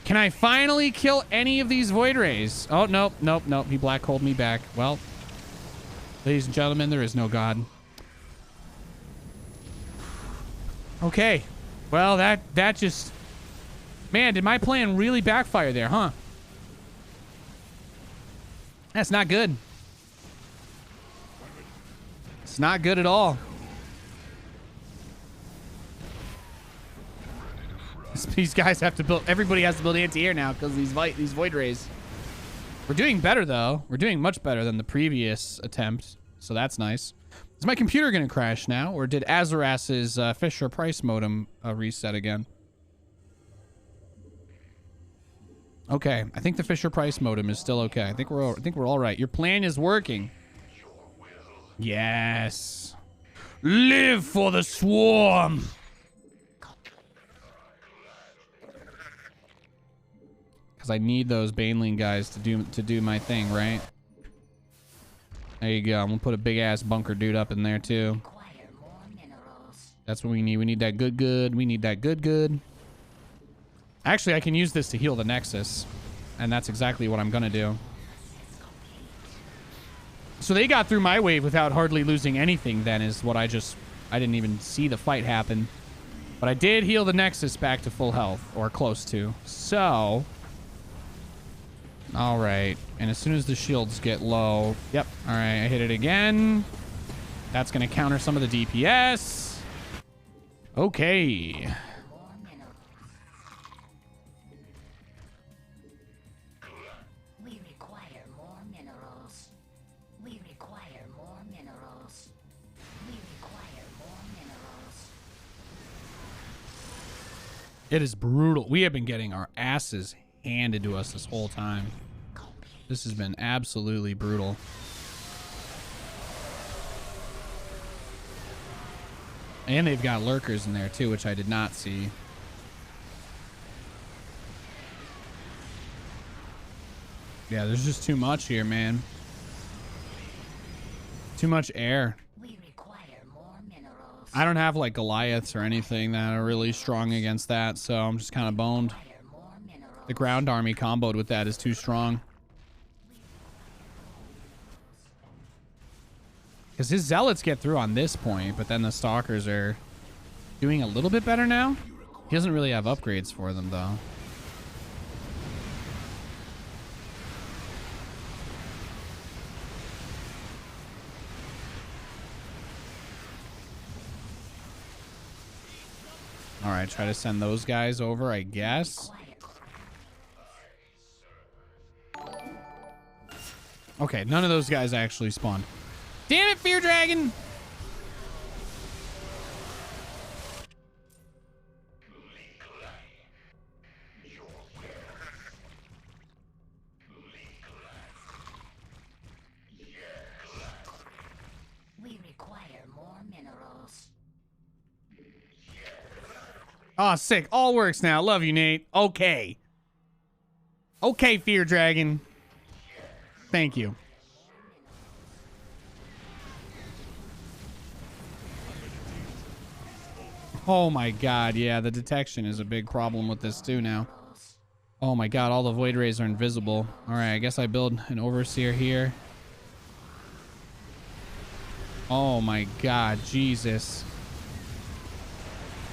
Can I finally kill any of these Void Rays? Oh, nope. He black holed me back. Well, ladies and gentlemen, there is no God. Okay. Well, that just... Man, did my plan really backfire there, huh? That's not good. It's not good at all. These guys have to build... Everybody has to build anti-air now because these Void Rays. We're doing better, though. We're doing much better than the previous attempt. So that's nice. Is my computer going to crash now? Or did Azaras's Fisher-Price modem reset again? Okay. I think the Fisher-Price modem is still okay. I think we're all right. Your plan is working. Yes. Live for the swarm. Because I need those Baneling guys to do my thing, right? There you go. I'm gonna put a big ass bunker dude up in there too. That's what we need. We need that good. We need that good. Actually, I can use this to heal the Nexus, and that's exactly what I'm gonna do. So they got through my wave without hardly losing anything. Then is what I didn't even see the fight happen, but I did heal the Nexus back to full health or close to. So. All right. And as soon as the shields get low... Yep. All right. I hit it again. That's going to counter some of the DPS. Okay. We require more minerals. We require more minerals. We require more minerals. It is brutal. We have been getting our asses handed to us this whole time. This has been absolutely brutal. And they've got lurkers in there too, which I did not see. Yeah, there's just too much here, man. Too much air. We require more minerals. I don't have like Goliaths or anything that are really strong against that, so I'm just kind of boned. The ground army comboed with that is too strong. Because his zealots get through on this point, but then the stalkers are doing a little bit better now. He doesn't really have upgrades for them, though. All right, try to send those guys over, I guess. Okay, none of those guys actually spawned. Damn it, Fear Dragon! We require more minerals. Oh, sick. All works now. Love you, Nate. Okay. Okay, Fear Dragon. Thank you. Oh my god, yeah, the detection is a big problem with this too now. Oh my god, all the Void Rays are invisible. Alright, I guess I build an Overseer here. Oh my god, Jesus.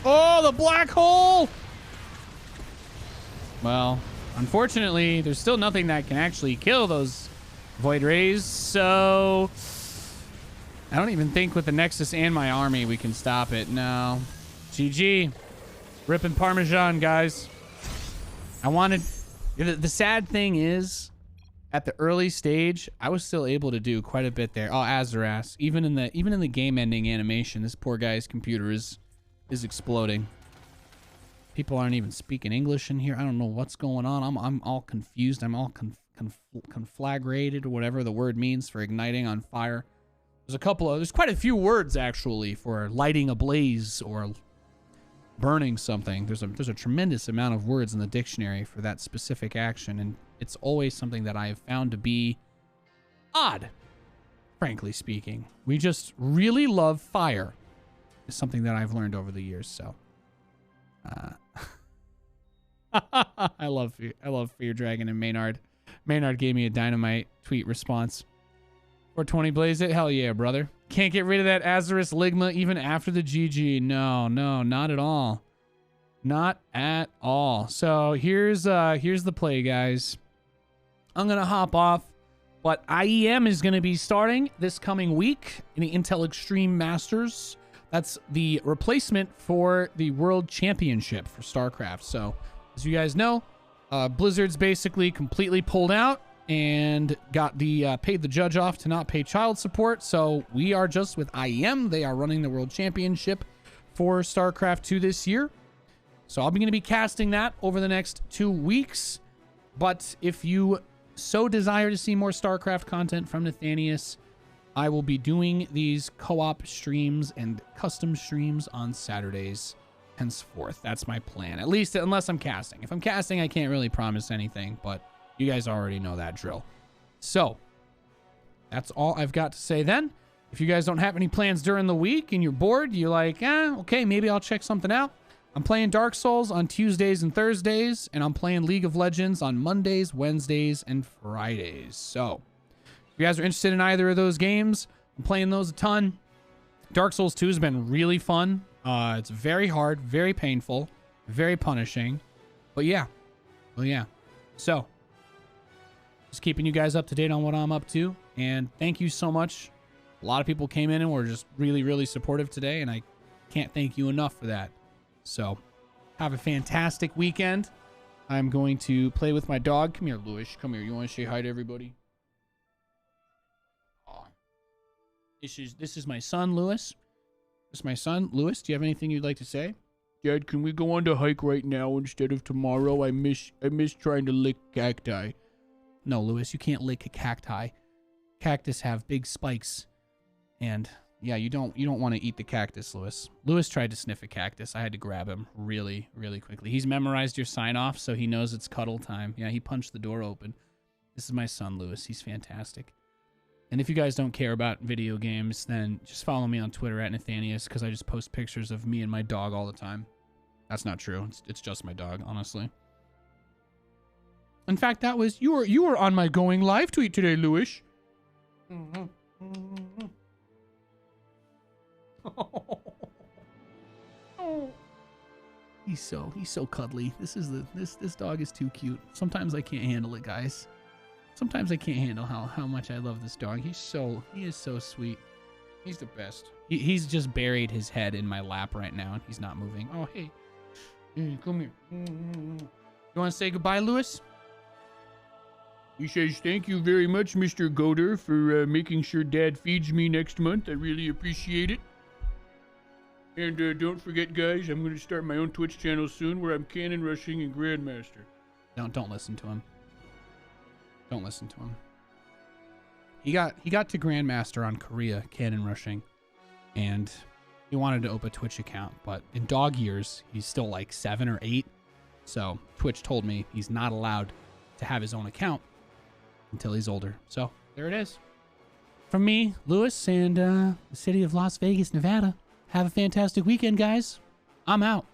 Oh, the black hole! Well, unfortunately, there's still nothing that can actually kill those Void Rays, so... I don't even think with the Nexus and my army we can stop it. No. GG. Ripping Parmesan, guys. I wanted... The sad thing is, at the early stage, I was still able to do quite a bit there. Oh, Azaras. Even in the game-ending animation, this poor guy's computer is exploding. People aren't even speaking English in here. I don't know what's going on. I'm all confused. I'm all conflagrated, or whatever the word means for igniting on fire. There's quite a few words actually for lighting a blaze or burning something. There's a tremendous amount of words in the dictionary for that specific action, and it's always something that I have found to be odd, frankly speaking. We just really love fire. It's something that I've learned over the years, so. I love Fear Dragon and Maynard. Maynard gave me a dynamite tweet response. 420 blaze it? Hell yeah, brother. Can't get rid of that Azarus Ligma even after the GG. No, not at all. Not at all. So here's the play, guys. I'm gonna hop off, but IEM is gonna be starting this coming week in the Intel Extreme Masters. That's the replacement for the World Championship for StarCraft. So, as you guys know, Blizzard's basically completely pulled out and got the paid the judge off to not pay child support. So we are just with IEM. They are running the World Championship for StarCraft 2 this year. So I'm going to be casting that over the next 2 weeks. But if you so desire to see more StarCraft content from Nathanius, I will be doing these co-op streams and custom streams on Saturdays henceforth. That's my plan, at least unless I'm casting. If I'm casting, I can't really promise anything, but you guys already know that drill. So that's all I've got to say then. If you guys don't have any plans during the week and you're bored, you're like, okay, maybe I'll check something out. I'm playing Dark Souls on Tuesdays and Thursdays, and I'm playing League of Legends on Mondays, Wednesdays, and Fridays. So if you guys are interested in either of those games, I'm playing those a ton. Dark Souls 2 has been really fun. It's very hard, very painful, very punishing. But yeah. Well, yeah. So just keeping you guys up to date on what I'm up to. And thank you so much. A lot of people came in and were just really, really supportive today, and I can't thank you enough for that. So have a fantastic weekend. I'm going to play with my dog. Come here, Lewis. Come here. You want to say hi to everybody? Aw. This is my son, Lewis. This is my son, Lewis. Do you have anything you'd like to say? Dad, can we go on the hike right now instead of tomorrow? I miss trying to lick cacti. No, Lewis, you can't lick a cacti. Cactus have big spikes. And yeah, you don't want to eat the cactus, Lewis. Lewis tried to sniff a cactus. I had to grab him really, really quickly. He's memorized your sign-off, so he knows it's cuddle time. Yeah, he punched the door open. This is my son, Lewis. He's fantastic. And if you guys don't care about video games, then just follow me on Twitter at Nathanius, because I just post pictures of me and my dog all the time. That's not true. It's just my dog, honestly. In fact, that was... You were on my going live tweet today, Lewis. He's so cuddly. This dog is too cute. Sometimes I can't handle it, guys. Sometimes I can't handle how much I love this dog. He is so sweet. He's the best. He's just buried his head in my lap right now, and he's not moving. Oh, hey. Come here. You want to say goodbye, Lewis? He says, thank you very much, Mr. Goder, for making sure Dad feeds me next month. I really appreciate it. And don't forget, guys, I'm going to start my own Twitch channel soon where I'm cannon rushing and Grandmaster. Don't listen to him. Don't listen to him. He got to Grandmaster on Korea cannon rushing, and he wanted to open a Twitch account, but in dog years, he's still like 7 or 8. So Twitch told me he's not allowed to have his own account until he's older. So there it is. From me, Lewis, and the city of Las Vegas, Nevada. Have a fantastic weekend, guys. I'm out.